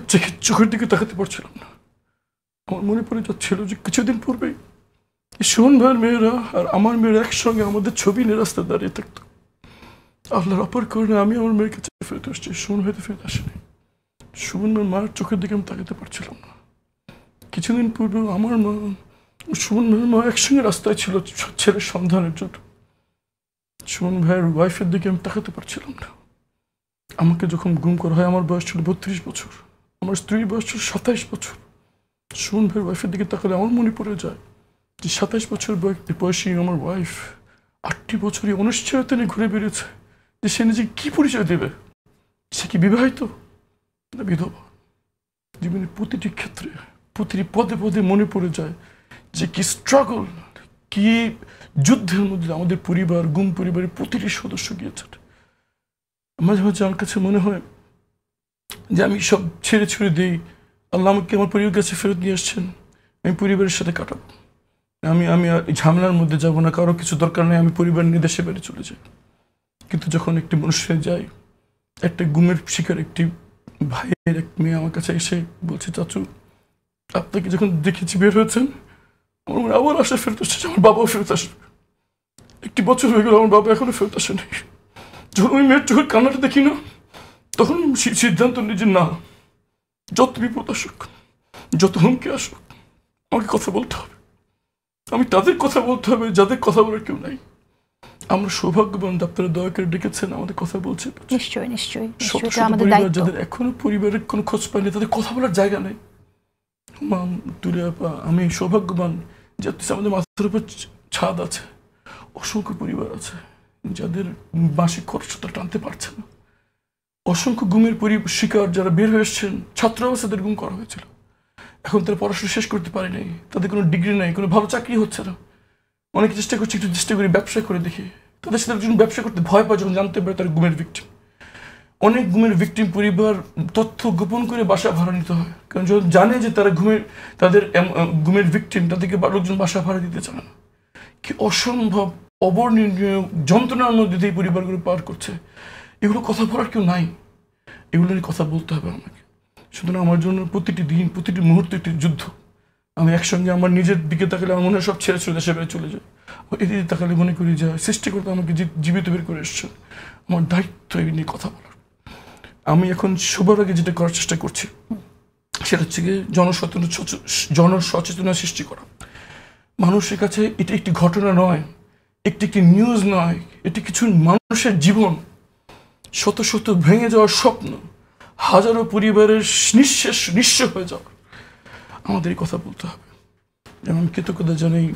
চোখের দিকে তাকাতে পারছিলাম না। আমার মনে পড়ে যাচ্ছিল যে কিছুদিন পূর্বেই সুমন ভাইয়ের মেয়েরা আর আমার মেয়েরা একসঙ্গে আমাদের ছবি নিয়ে রাস্তায় দাঁড়িয়ে থাকতো। আল্লাহর অপার কারণে আমি আমার মেয়ের কাছে ফেরত আসছি, সুমন ভাইতে ফেরত আসেনি। সুমন ভাইয়ের মায়ের চোখের দিকে আমি তাকাতে পারছিলাম না। কিছুদিন পূর্বে আমার মা, সুমন ভাইয়ের মা একসঙ্গে রাস্তায় ছিল ছেলের সন্ধানের জন্য। সুমন ভাইয়ের ওয়াইফের দিকে আমি তাকাতে পারছিলাম না। আমাকে যখন গুম করা হয় আমার বয়স ছিল 32 বছর, আমার স্ত্রীর বয়স ছিল 27 বছর। সুমন ভাইয়ের ওয়াইফের দিকে তাকালে আমার মনে পড়ে যায় যে 27 বছর বয়সী আমার ওয়াইফ 8টি বছরই অনিশ্চয়তা নিয়ে ঘুরে বেরিয়েছে যে সে নিজেকে কী পরিচয় দেবে। সে কি বিবাহিত না বিধবা? জীবনের প্রতিটি ক্ষেত্রে, প্রতিটি পদে পদে মনে পড়ে যায় যে কি স্ট্রাগল, কি যুদ্ধের মধ্যে আমাদের পরিবার, গুম পরিবারের প্রতিটি সদস্য গিয়েছে। মাঝে মাঝে আমার কাছে মনে হয় যে আমি সব ছেড়ে ছুড়ে দিই, আল্লাহ আমাকে আমার পরিবারের কাছে ফেরত নিয়ে আসছেন, আমি পরিবারের সাথে কাটাবো, আমি ঝামেলার মধ্যে যাব না, কারো কিছু দরকার নেই, আমি পরিবার নিয়ে দেশে বেড়ে চলে যাই। কিন্তু যখন একটি মানুষের যায়, একটা গুমের শিকার একটি ভাইয়ের এক মেয়ে আমার কাছে এসে বলছে, চাচু আপনাকে যখন দেখেছি বের হয়েছেন, আমার মনে আবার আশা ফেরত আসছে, আমার বাবাও ফেরত আসবে। 1 বছর হয়ে গেল আমার বাবা এখনো ফেরত আসেনি। যখন ওই মেয়ের চোখের কান্নাটা দেখি না, তখন সিদ্ধান্ত নিই যে না, যত বিপদ আসুক, যত হুমকি আসুক, আমাকে কথা বলতে হবে। আমি তাদের কথা বলতে হবে যাদের কথা বলার কেউ নাই। আমরা সৌভাগ্যবান, আপনারা দয়া করে ডেকেছেন, আমাদের কথা বলছে। নিশ্চয়ই নিশ্চয়ই শত শত পরিবার যাদের এখনো পরিবারের কোনো খোঁজ পায়নি, তাদের কথা বলার জায়গা নেই। আমি সৌভাগ্যবান যে আমাদের মাথার উপর ছাদ আছে। অসংখ্য পরিবার আছে যাদের মাসিক খরচটা টানতে পারছে না। অসংখ্য গুমের শিকার যারা বের হয়ে এসছেন, ছাত্র অবস্থাদের গুম করা হয়েছিল, এখন তারা পড়াশোনা শেষ করতে পারে নাই, তাদের কোনো ডিগ্রি নাই, কোনো ভালো চাকরি হচ্ছে না। অনেকে চেষ্টা করছে, একটু চেষ্টা করি ব্যবসা করে দেখি, তাদের সাথে একজন ব্যবসা করতে ভয় পায় যখন জানতে পারে তারা গুমের ভিকটিম। অনেক গুমের ভিকটিম পরিবার তথ্য গোপন করে বাসা ভাড়া নিতে হয়, কারণ যখন জানে যে তারা তাদের গুমের ভিকটিম, তাদেরকে লোকজন বাসা ভাড়া দিতে চায় না। কি অসম্ভব অবর্ণনীয় যন্ত্রণার মধ্যে দিয়ে পরিবারগুলো পার করছে। এগুলো কথা বলার কেউ নাই, এগুলো নিয়ে কথা বলতে হবে আমাকে। সুতরাং আমার জন্য প্রতিটি দিন, প্রতিটি মুহূর্ত একটি যুদ্ধ। আমি একসঙ্গে আমার নিজের দিকে তাকালে আমার মনে হয় সব ছেড়ে দেশে বেড়ে চলে যায়। এদিকে তাকালে মনে করি যে সৃষ্টিকর্তা আমাকে জীবিত বের করে এসছে, আমার দায়িত্ব এই নিয়ে কথা বলার। আমি এখন সবার আগে যেটা করার চেষ্টা করছি সেটা হচ্ছে গিয়ে জনসচেতনতা সৃষ্টি করা। মানুষের কাছে এটা একটি ঘটনা নয়, একটি নিউজ নয়, এটি কিছু মানুষের জীবন, শত শত ভেঙে যাওয়ার স্বপ্ন, হাজারো পরিবারের নিঃস্ব হয়ে যাওয়া। আমাদের এই কথা বলতে হবে। যেমন আমি কৃতজ্ঞতা জানাই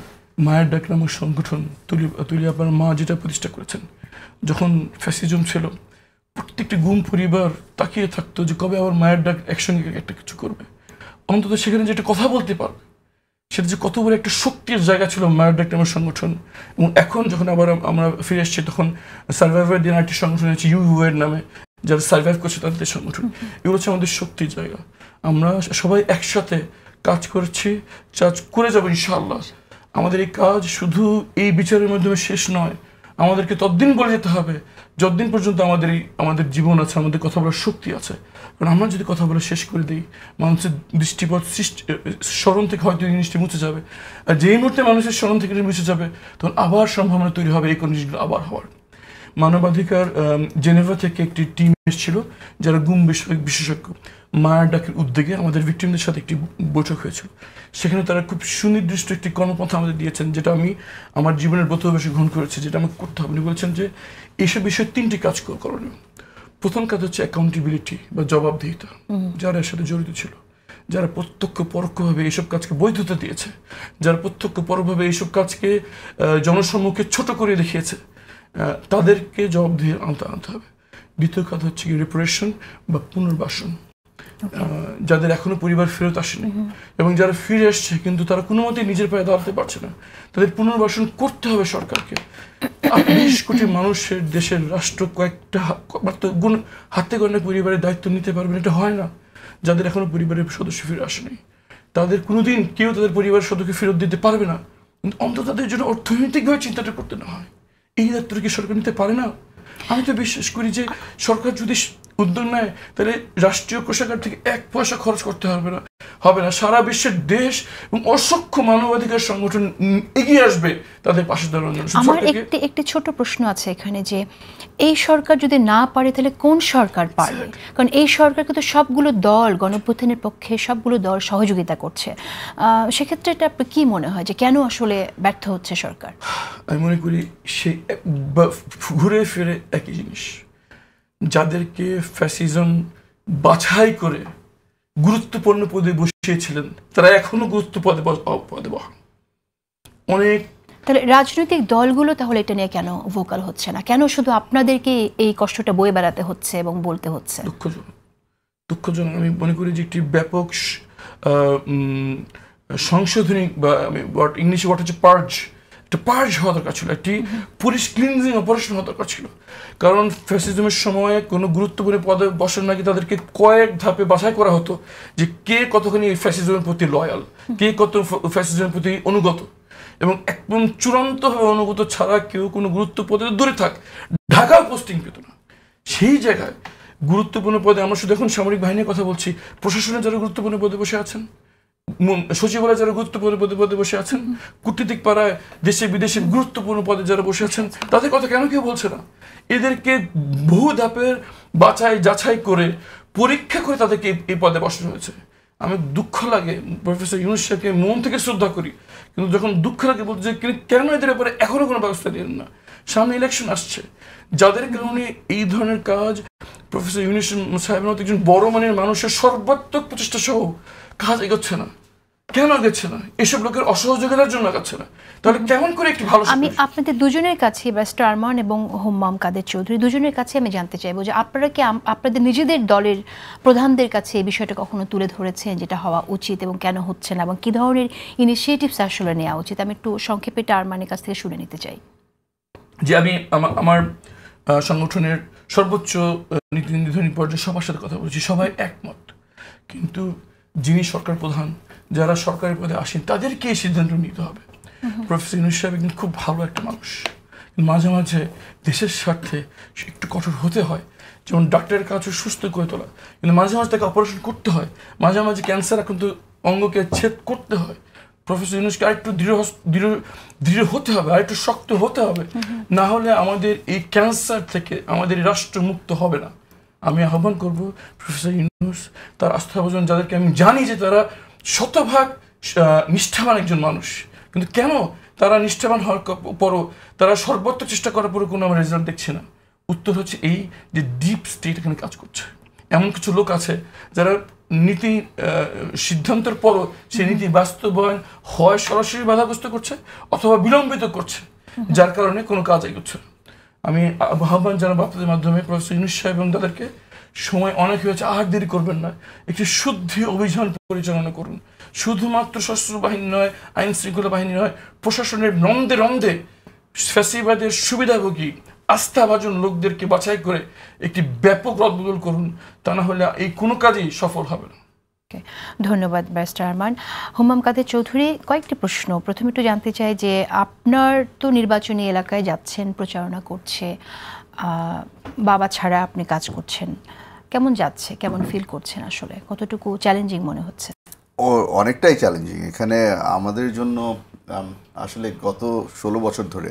মায়ের ডাক নামক সংগঠন, তুলিয়াপার মা যেটা প্রতিষ্ঠা করেছেন। যখন ফ্যাসিজম ছিল, প্রত্যেকটি গুম পরিবার তাকিয়ে থাকতো যে কবে আবার মায়ের ডাক একসঙ্গে একটা কিছু করবে, অন্তত সেখানে যেটা কথা বলতে পারবে। সেটা যে কত বড় একটা শক্তির জায়গা ছিল মায়ের ডাক নামের সংগঠন। এবং এখন যখন আবার আমরা ফিরে এসেছি, তখন সার্ভাইভার দিন আরেকটি সংগঠন আছে ইউএর নামে, যারা সার্ভাইভ করছে তাদের সংগঠন। এগুলো হচ্ছে আমাদের শক্তির জায়গা। আমরা সবাই একসাথে কাজ করছি, করে যাবো ইনশাআল্লাহ। আমাদের এই কাজ শুধু এই বিচারের মাধ্যমে শেষ নয়, আমাদেরকে ততদিন বলে যেতে হবে যতদিন পর্যন্ত আমাদের জীবন আছে, আমাদের কথা বলার শক্তি আছে। কারণ আমরা যদি কথা বলা শেষ করে দিই, মানুষের দৃষ্টিপথ স্মরণ থেকে হয়তো এই জিনিসটি মুছে যাবে। আর যেই মুহূর্তে মানুষের স্মরণ থেকে মুছে যাবে, তখন আবার সম্ভাবনা তৈরি হবে এই জিনিসগুলো আবার হওয়ার। মানবাধিকার জেনেভা থেকে একটি টিম এসেছিল যারা গুম বিষয়ক বিশেষজ্ঞ, মায়ের ডাকের উদ্যোগে আমাদের ভিক্টিমদের সাথে একটি বৈঠক হয়েছিল। সেখানে তারা খুব সুনির্দিষ্ট একটি কর্মপন্থা আমাদের দিয়েছেন, যেটা আমি আমার জীবনের ব্রতভাবে গ্রহণ করেছি, যেটা আমাকে করতে হবে। উনি বলেছেন যে এইসব বিষয়ে 3টি কাজ করণীয়। প্রথম কাজ হচ্ছে অ্যাকাউন্টেবিলিটি বা জবাবদিহিতা, যারা এর সাথে জড়িত ছিল, যারা প্রত্যক্ষ পরোক্ষভাবে এইসব কাজকে বৈধতা দিয়েছে, যারা প্রত্যক্ষ পরোক্ষভাবে এইসব কাজকে জনসম্মুখে ছোট করে দেখিয়েছে, তাদেরকে জবাবদিহি আনতে হবে। দ্বিতীয় কাজ হচ্ছে রিপারেশন বা পুনর্বাসন, যাদের এখনো পরিবার ফেরত আসেনি এবং যারা ফিরে আসছে কিন্তু তারা কোনো মতেই নিজের পায়ে দাঁড়াতে পারছে না, তাদের পুনর্বাসন করতে হবে সরকারকে। 20 কোটি মানুষের দেশের রাষ্ট্র কয়েকটা হাতে গোনা পরিবারের দায়িত্ব নিতে পারবেন, এটা হয় না। যাদের এখনো পরিবারের সদস্য ফিরে আসেনি তাদের কোনোদিন কেউ তাদের পরিবারের সদস্যকে ফেরত দিতে পারবে না, কিন্তু অন্তত তাদের জন্য অর্থনৈতিকভাবে চিন্তাটা করতে না হয়। এই দায়িত্বটা কি সরকার নিতে পারে না? আমি তো বিশ্বাস করি যে সরকার যদি উদ্যোগ নেয় তাহলে রাষ্ট্রীয় কোষাগার থেকে 1 পয়সা খরচ করতে হবে না। সারা বিশ্বের দেশ এবং অসংখ্য মানবাধিকার সংগঠন এগিয়ে আসবে তাদের পাশে দাঁড়ানোর জন্য। আমার একটি ছোট প্রশ্ন আছে এখানে, যে এই সরকার যদি না পারে তাহলে কোন সরকার পারবে? কারণ এই সরকারকে তো সবগুলো দল, গণঅভ্যুত্থানের পক্ষে সবগুলো দল সহযোগিতা করছে। সেক্ষেত্রে এটা কি মনে হয় যে কেন আসলে ব্যর্থ হচ্ছে সরকার? আমি মনে করি সেই ঘুরে ফিরে একই জিনিস, যাদেরকে ফ্যাসিজম বাছাই করে গুরুত্বপূর্ণ পদে বসিয়েছিলেন তারা এখনো পদে বহাল। অনেক তাহলে রাজনৈতিক দলগুলো তাহলে এটা নিয়ে কেন ভোকাল হচ্ছে না? কেন শুধু আপনাদেরকে এই কষ্টটা বয়ে বেড়াতে হচ্ছে এবং বলতে হচ্ছে? দুঃখজনক। আমি মনে করি যে একটি ব্যাপক সংশোধনী বা ইংলিশে হচ্ছে পার্জ হওয়া দরকার ছিল, একটি ক্লিনজিং অপারেশন হওয়া দরকার ছিল। কারণ ফ্যাসিজমের সময় কোনো গুরুত্বপূর্ণ পদে বসার নাকি তাদেরকে কয়েক ধাপে বাছাই করা হতো যে কে কতখানি ফ্যাসিজমের প্রতি লয়াল, কে কত ফ্যাসিজমের প্রতি অনুগত, এবং একদম চূড়ান্তভাবে অনুগত ছাড়া কেউ কোনো গুরুত্ব পদে দূরে থাক, ঢাকা পোস্টিং পেত না। সেই জায়গায় গুরুত্বপূর্ণ পদে, আমরা শুধু এখন সামরিক বাহিনীর কথা বলছি, প্রশাসনে যারা গুরুত্বপূর্ণ পদে বসে আছেন, সচিবালয়ে যারা গুরুত্বপূর্ণ পদে বসে আছেন, কূটনীতিক পাড়ায় দেশে বিদেশে গুরুত্বপূর্ণ পদে যারা বসে আছেন, তাদের কথা কেন কেউ বলছে না? এদেরকে বহু ধাপের যাচাই করে পরীক্ষা করে তাদেরকে এই পদে বসানো হয়েছে। আমি দুঃখ লাগে, প্রফেসর ইউনূস সাহেবকে মন থেকে শ্রদ্ধা করি, কিন্তু যখন দুঃখ লাগে বলতে যে কেন এদের ব্যাপারে এখনো কোনো ব্যবস্থা নিলেন না? সামনে ইলেকশন আসছে, যাদের কারণে এই ধরনের কাজ প্রফেসর ইউনূস সাহেবের মতো একজন বড় মানের মানুষের সর্বাত্মক প্রচেষ্টা সহ কাজ এগোচ্ছে না। কেন এগোচ্ছে না? এসব লোকের অসহযোগিতার জন্য এগোচ্ছে না। তাহলে কেমন করে একটি ভালো, আমি আপনাদের দুজনের কাছে, ব্যারিস্টার আরমান এবং হুম্মাম কাদের চৌধুরী, দুজনের কাছে আমি জানতে চাইবো যে আপনারা কি আপনাদের নিজেদের দলের প্রধানদের কাছে এই বিষয়টা কখনো তুলে ধরেছেন যেটা হওয়া উচিত এবং কেন হচ্ছে না, এবং কি ধরনের ইনিশিয়েটিভস আসলে নেওয়া উচিত? আমি একটু সংক্ষেপে আরমানের কাছ থেকে শুনে নিতে চাই। যে আমি আমার সংগঠনের সর্বোচ্চ নীতি নির্ধারণী পর্যায়ে সবার সাথে কথা বলেছি, সবাই একমত, কিন্তু যিনি সরকার প্রধান, যারা সরকারি পদে আসেন, তাদেরকে এই সিদ্ধান্ত নিতে হবে। প্রফেসর ইউনূস সাহেব কিন্তু খুব ভালো একটা মানুষ, মাঝে মাঝে দেশের স্বার্থে একটু কঠোর হতে হয়। যেমন ডাক্তারের কাজ সুস্থ করে তোলা, কিন্তু মাঝে মাঝে তাকে অপারেশন করতে হয়, মাঝে মাঝে ক্যান্সার আক্রান্ত অঙ্গকে ছেদ করতে হয়। প্রফেসর ইউনূসকে আরেকটু দৃঢ় হতে হবে, আরেকটু শক্ত হতে হবে, না হলে আমাদের এই ক্যান্সার থেকে আমাদের রাষ্ট্র মুক্ত হবে না। আমি আহ্বান করব প্রফেসর ইউনূস, তার আস্থাভাজন, যাদেরকে আমি জানি যে তারা শতভাগ নিষ্ঠাবান একজন মানুষ, কিন্তু কেন তারা নিষ্ঠাবান হওয়ার পরও তারা সর্বত্র চেষ্টা করার পরও কোনো আমরা রেজাল্ট দেখছি না? উত্তর হচ্ছে এই যে ডিপ স্টেট এখানে কাজ করছে। এমন কিছু লোক আছে যারা নীতি সিদ্ধান্তের পরও সেই নীতি বাস্তবায়ন হয় সরাসরি বাধাগ্রস্ত করছে অথবা বিলম্বিত করছে, যার কারণে কোনো কাজ এগোচ্ছে। আমি আহ্বান জানাবো আপনাদের মাধ্যমে প্রফেসর ইউনূস সাহেব এবং তাদেরকে, সময় অনেক হয়েছে, আর দেরি করবেন না, একটি শুদ্ধি অভিযান পরিচালনা করুন। শুধুমাত্র সশস্ত্র বাহিনী নয়, আইন শৃঙ্খলা বাহিনী নয়, প্রশাসনের রন্ধে রন্ধে ফ্যাসিবাদের সুবিধাভোগী আস্থাভাজন লোকদেরকে বাছাই করে একটি ব্যাপক রদবদল করুন, তা না হলে এই কোনো কাজই সফল হবে না। ধন্যবাদ ব্যারিস্টার আরমান। হুম্মাম কাদের চৌধুরী, কয়েকটি প্রশ্ন। প্রথমে একটু জানতে চাই যে আপনার তো নির্বাচনী এলাকায় যাচ্ছেন, প্রচারণা করছে, বাবা ছাড়া আপনি কাজ করছেন, কেমন যাচ্ছে, কেমন ফিল করছেন, আসলে কতটুকু চ্যালেঞ্জিং মনে হচ্ছে? অনেকটাই চ্যালেঞ্জিং। এখানে আমাদের জন্য আসলে গত 16 বছর ধরে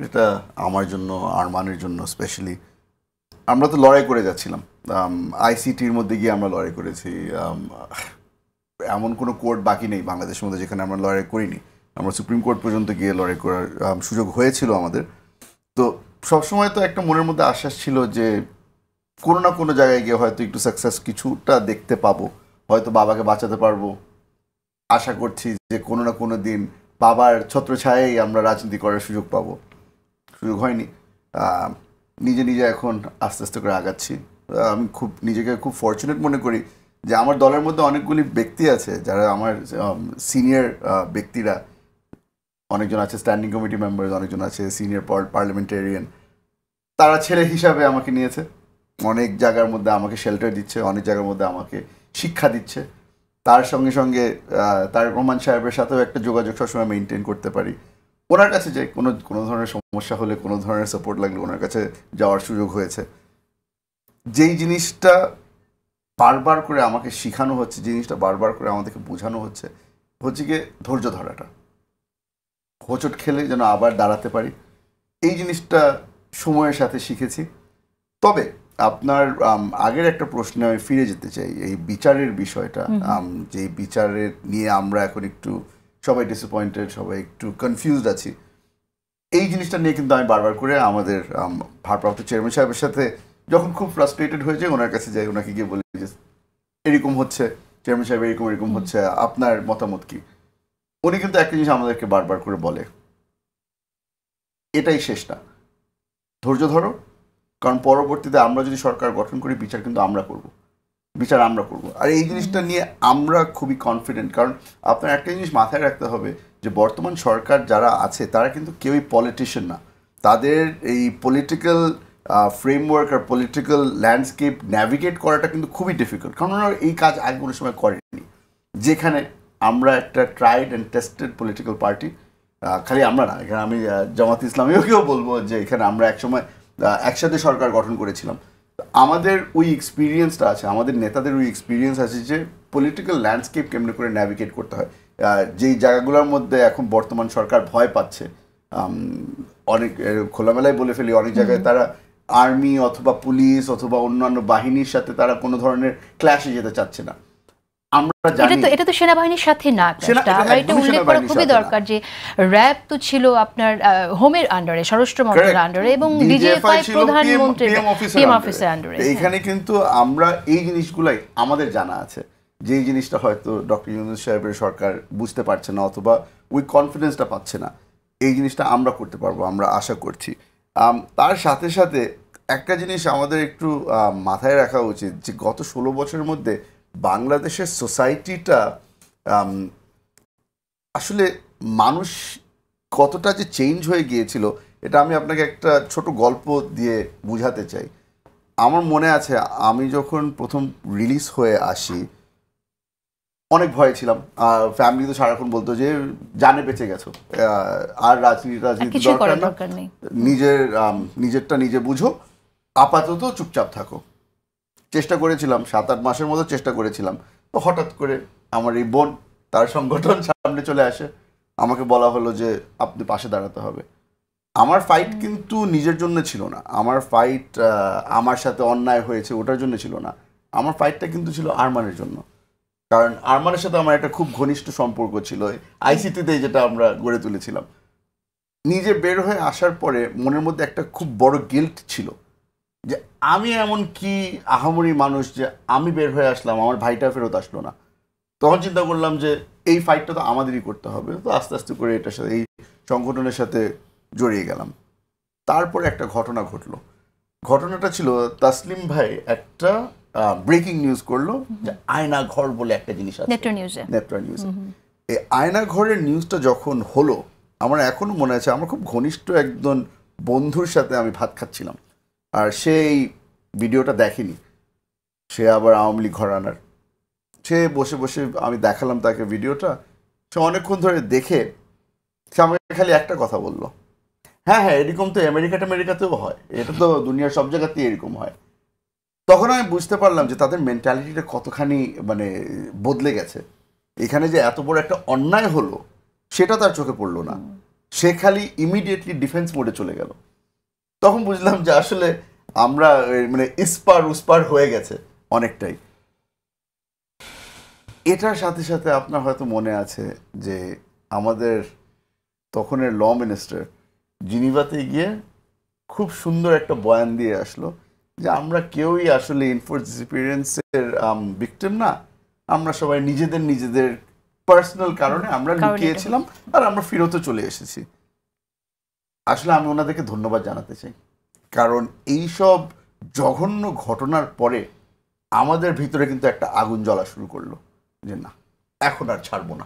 এটা আমার জন্য, আরমানের জন্য স্পেশালি। আমরা তো লড়াই করে যাচ্ছিলাম, আইসিটির মধ্যে গিয়ে আমরা লড়াই করেছি। এমন কোনো কোর্ট বাকি নেই বাংলাদেশের মধ্যে যেখানে আমরা লড়াই করিনি। আমরা সুপ্রিম কোর্ট পর্যন্ত গিয়ে লড়াই করার সুযোগ হয়েছিল আমাদের। তো সবসময় তো একটা মনের মধ্যে আশ্বাস ছিল যে কোনো না কোনো জায়গায় গিয়ে হয়তো একটু সাকসেস কিছুটা দেখতে পাবো, হয়তো বাবাকে বাঁচাতে পারবো। আশা করছি যে কোনো না কোনো দিন বাবার ছত্রছায়ায় আমরা রাজনীতি করার সুযোগ পাবো। সুযোগ হয়নি। নিজে নিজে এখন আস্তে আস্তে করে আগাচ্ছি। আমি নিজেকে খুব ফরচুনেট মনে করি যে আমার দলের মধ্যে অনেকগুলি ব্যক্তি আছে যারা আমার সিনিয়র ব্যক্তিরা। অনেকজন আছে স্ট্যান্ডিং কমিটি মেম্বার, অনেকজন আছে সিনিয়র পার্লামেন্টেরিয়ান। তারা ছেলে হিসাবে আমাকে নিয়েছে, অনেক জায়গার মধ্যে আমাকে শেল্টার দিচ্ছে, অনেক জায়গার মধ্যে আমাকে শিক্ষা দিচ্ছে। তার সঙ্গে সঙ্গে তারেক রহমান সাহেবের সাথেও একটা যোগাযোগ সবসময় মেনটেন করতে পারি। ওনার কাছে যাই, কোনো ধরনের সমস্যা হলে, কোনো ধরনের সাপোর্ট লাগলে ওনার কাছে যাওয়ার সুযোগ হয়েছে। যেই জিনিসটা বারবার করে আমাকে শেখানো হচ্ছে, জিনিসটা বারবার করে আমাদেরকে বোঝানো হচ্ছে গিয়ে ধৈর্য ধরাটা। হোঁচট খেলে যেন আবার দাঁড়াতে পারি, এই জিনিসটা সময়ের সাথে শিখেছি। তবে আপনার আগের একটা প্রশ্নে আমি ফিরে যেতে চাই, এই বিচারের বিষয়টা। যে বিচারের নিয়ে আমরা এখন একটু সবাই ডিসঅ্যাপয়েন্টেড, সবাই একটু কনফিউজড আছি। এই জিনিসটা নিয়ে কিন্তু আমি বারবার করে আমাদের ভারপ্রাপ্ত চেয়ারম্যান সাহেবের সাথে যখন খুব ফ্রাস্ট্রেটেড হয়ে যায় ওনার কাছে যাই, ওনাকে গিয়ে বলি যে এরকম হচ্ছে চেয়ারম্যান সাহেব, এরকম হচ্ছে, আপনার মতামত কি? উনি কিন্তু একটা জিনিস আমাদেরকে বারবার করে বলে, এটাই শেষ না, ধৈর্য ধরো, কারণ পরবর্তীতে আমরা যদি সরকার গঠন করি বিচার কিন্তু আমরা করব। আর এই জিনিসটা নিয়ে আমরা খুবই কনফিডেন্ট। কারণ আপনার একটা জিনিস মাথায় রাখতে হবে যে বর্তমান সরকার যারা আছে তারা কিন্তু কেউই পলিটিশিয়ান না। তাদের এই পলিটিক্যাল ফ্রেমওয়ার্ক আর পলিটিক্যাল ল্যান্ডস্কেপ ন্যাভিগেট করাটা কিন্তু খুবই ডিফিকাল্ট, কারণ ওরা এই কাজ আগে কোনো সময় করেনি। যেখানে আমরা একটা tried and tested political party, খালি আমরা না, এখানে আমি জামাত ইসলামীকেও বলবো যে এখানে আমরা একসময় একসাথে সরকার গঠন করেছিলাম। আমাদের ওই এক্সপিরিয়েন্সটা আছে, আমাদের নেতাদের ওই এক্সপিরিয়েন্স আছে যে পলিটিক্যাল ল্যান্ডস্কেপ কেমনে করে ন্যাভিগেট করতে হয়। যেই জায়গাগুলোর মধ্যে এখন বর্তমান সরকার ভয় পাচ্ছে, অনেক খোলামেলায় বলে ফেলি, অনেক জায়গায় তারা আর্মি অথবা পুলিশ অথবা অন্যান্য বাহিনীর সাথে তারা কোনো ধরনের ক্ল্যাশে যেতে চাচ্ছে না। আমরা জানি এটা তো সেনাবাহিনীর সাথে না, আমরা এটা উল্লেখ করা খুবই দরকার যে র্যাব তো ছিল আপনার হোমের আন্ডারে, স্বরাষ্ট্র মন্ত্রণালয়ের আন্ডারে, এবং ডিজিএফআই প্রধানমন্ত্রী পিএম অফিসের আন্ডারে। এখানে কিন্তু আমরা এই জিনিসগুলাই আমাদের জানা আছে, যে জিনিসটা হয়তো ডক্টর ইউনূস সাহেবের সরকার বুঝতে পারছে না অথবা ওই কনফিডেন্সটা পাচ্ছে না। এই জিনিসটা আমরা করতে পারবো, আমরা আশা করছি। তার সাথে সাথে একটা জিনিস আমাদের একটু মাথায় রাখা উচিত যে গত 16 বছরের মধ্যে বাংলাদেশের সোসাইটিটা আসলে মানুষ কতটা যে চেঞ্জ হয়ে গিয়েছিল, এটা আমি আপনাকে একটা ছোট গল্প দিয়ে বুঝাতে চাই। আমার মনে আছে আমি যখন প্রথম রিলিজ হয়ে আসি অনেক ভয় ছিলাম। ফ্যামিলি তো সারাক্ষণ বলতো যে জানে বেঁচে গেছো, আর রাজনীতি দরকার নেই, নিজেরটা নিজে বুঝো, আপাতত চুপচাপ থাকো। চেষ্টা করেছিলাম, 7-8 মাসের মতো চেষ্টা করেছিলাম। তো হঠাৎ করে আমার এই বোন, তার সংগঠন সামনে চলে আসে, আমাকে বলা হলো যে আপনি পাশে দাঁড়াতে হবে। আমার ফাইট কিন্তু নিজের জন্য ছিল না, আমার ফাইট আমার সাথে অন্যায় হয়েছে ওটার জন্য ছিল না, আমার ফাইটটা কিন্তু ছিল আরমানের জন্য। কারণ আরমানের সাথে আমার একটা খুব ঘনিষ্ঠ সম্পর্ক ছিল আইসিটিতে, যেটা আমরা গড়ে তুলেছিলাম। নিজে বের হয়ে আসার পরে মনের মধ্যে একটা খুব বড় গিল্ট ছিল যে আমি এমন কি আহামরি মানুষ যে আমি বের হয়ে আসলাম, আমার ভাইটা ফেরত আসলো না। তখন চিন্তা করলাম যে এই ফাইটটা তো আমাদেরই করতে হবে। তো আস্তে আস্তে করে এটার সাথে, এই সংগঠনের সাথে জড়িয়ে গেলাম। তারপরে একটা ঘটনা ঘটলো। ঘটনাটা ছিল তাসলিম ভাই একটা ব্রেকিং নিউজ করলো যে আয়না ঘর বলে একটা জিনিস আছে নেটওয়ার্ক নিউজে। এই আয়না ঘরের নিউজটা যখন হলো, আমার এখনো মনে আছে, আমার খুব ঘনিষ্ঠ একজন বন্ধুর সাথে আমি ভাত খাচ্ছিলাম, আর সেই ভিডিওটা দেখেনি, সে আবার আওয়ামী লীগ ঘরানার। সে বসে বসে আমি দেখালাম তাকে ভিডিওটা, সে অনেকক্ষণ ধরে দেখে সে আমাকে খালি একটা কথা বললো, হ্যাঁ এরকম তো আমেরিকাতেও হয়, এটা তো দুনিয়ার সব জায়গাতেই এরকম হয়। তখন আমি বুঝতে পারলাম যে তাদের মেন্টালিটিটা কতখানি মানে বদলে গেছে। এখানে যে এত বড় একটা অন্যায় হলো সেটা তার চোখে পড়লো না, সে খালি ইমিডিয়েটলি ডিফেন্স মোডে চলে গেল। তখন বুঝলাম যে আসলে আমরা মানে ইস্পার উস্পার হয়ে গেছে অনেকটাই। এটার সাথে সাথে আপনার হয়তো মনে আছে যে আমাদের তখনের ল মিনিস্টার জিনিভাতে গিয়ে খুব সুন্দর একটা বয়ান দিয়ে আসলো যে আমরা কেউই আসলে ইনফোর্স ডিসঅ্যাপিয়ারেন্সের ভিকটিম না, আমরা সবাই নিজেদের পার্সোনাল কারণে আমরা লুকিয়েছিলাম আর আমরা ফিরতে চলে এসেছি। আসলে আমি ওনাদেরকে ধন্যবাদ জানাতে চাই, কারণ এইসব জঘন্য ঘটনার পরে আমাদের ভিতরে কিন্তু একটা আগুন জ্বলা শুরু করলো যে না, এখন আর ছাড়বো না।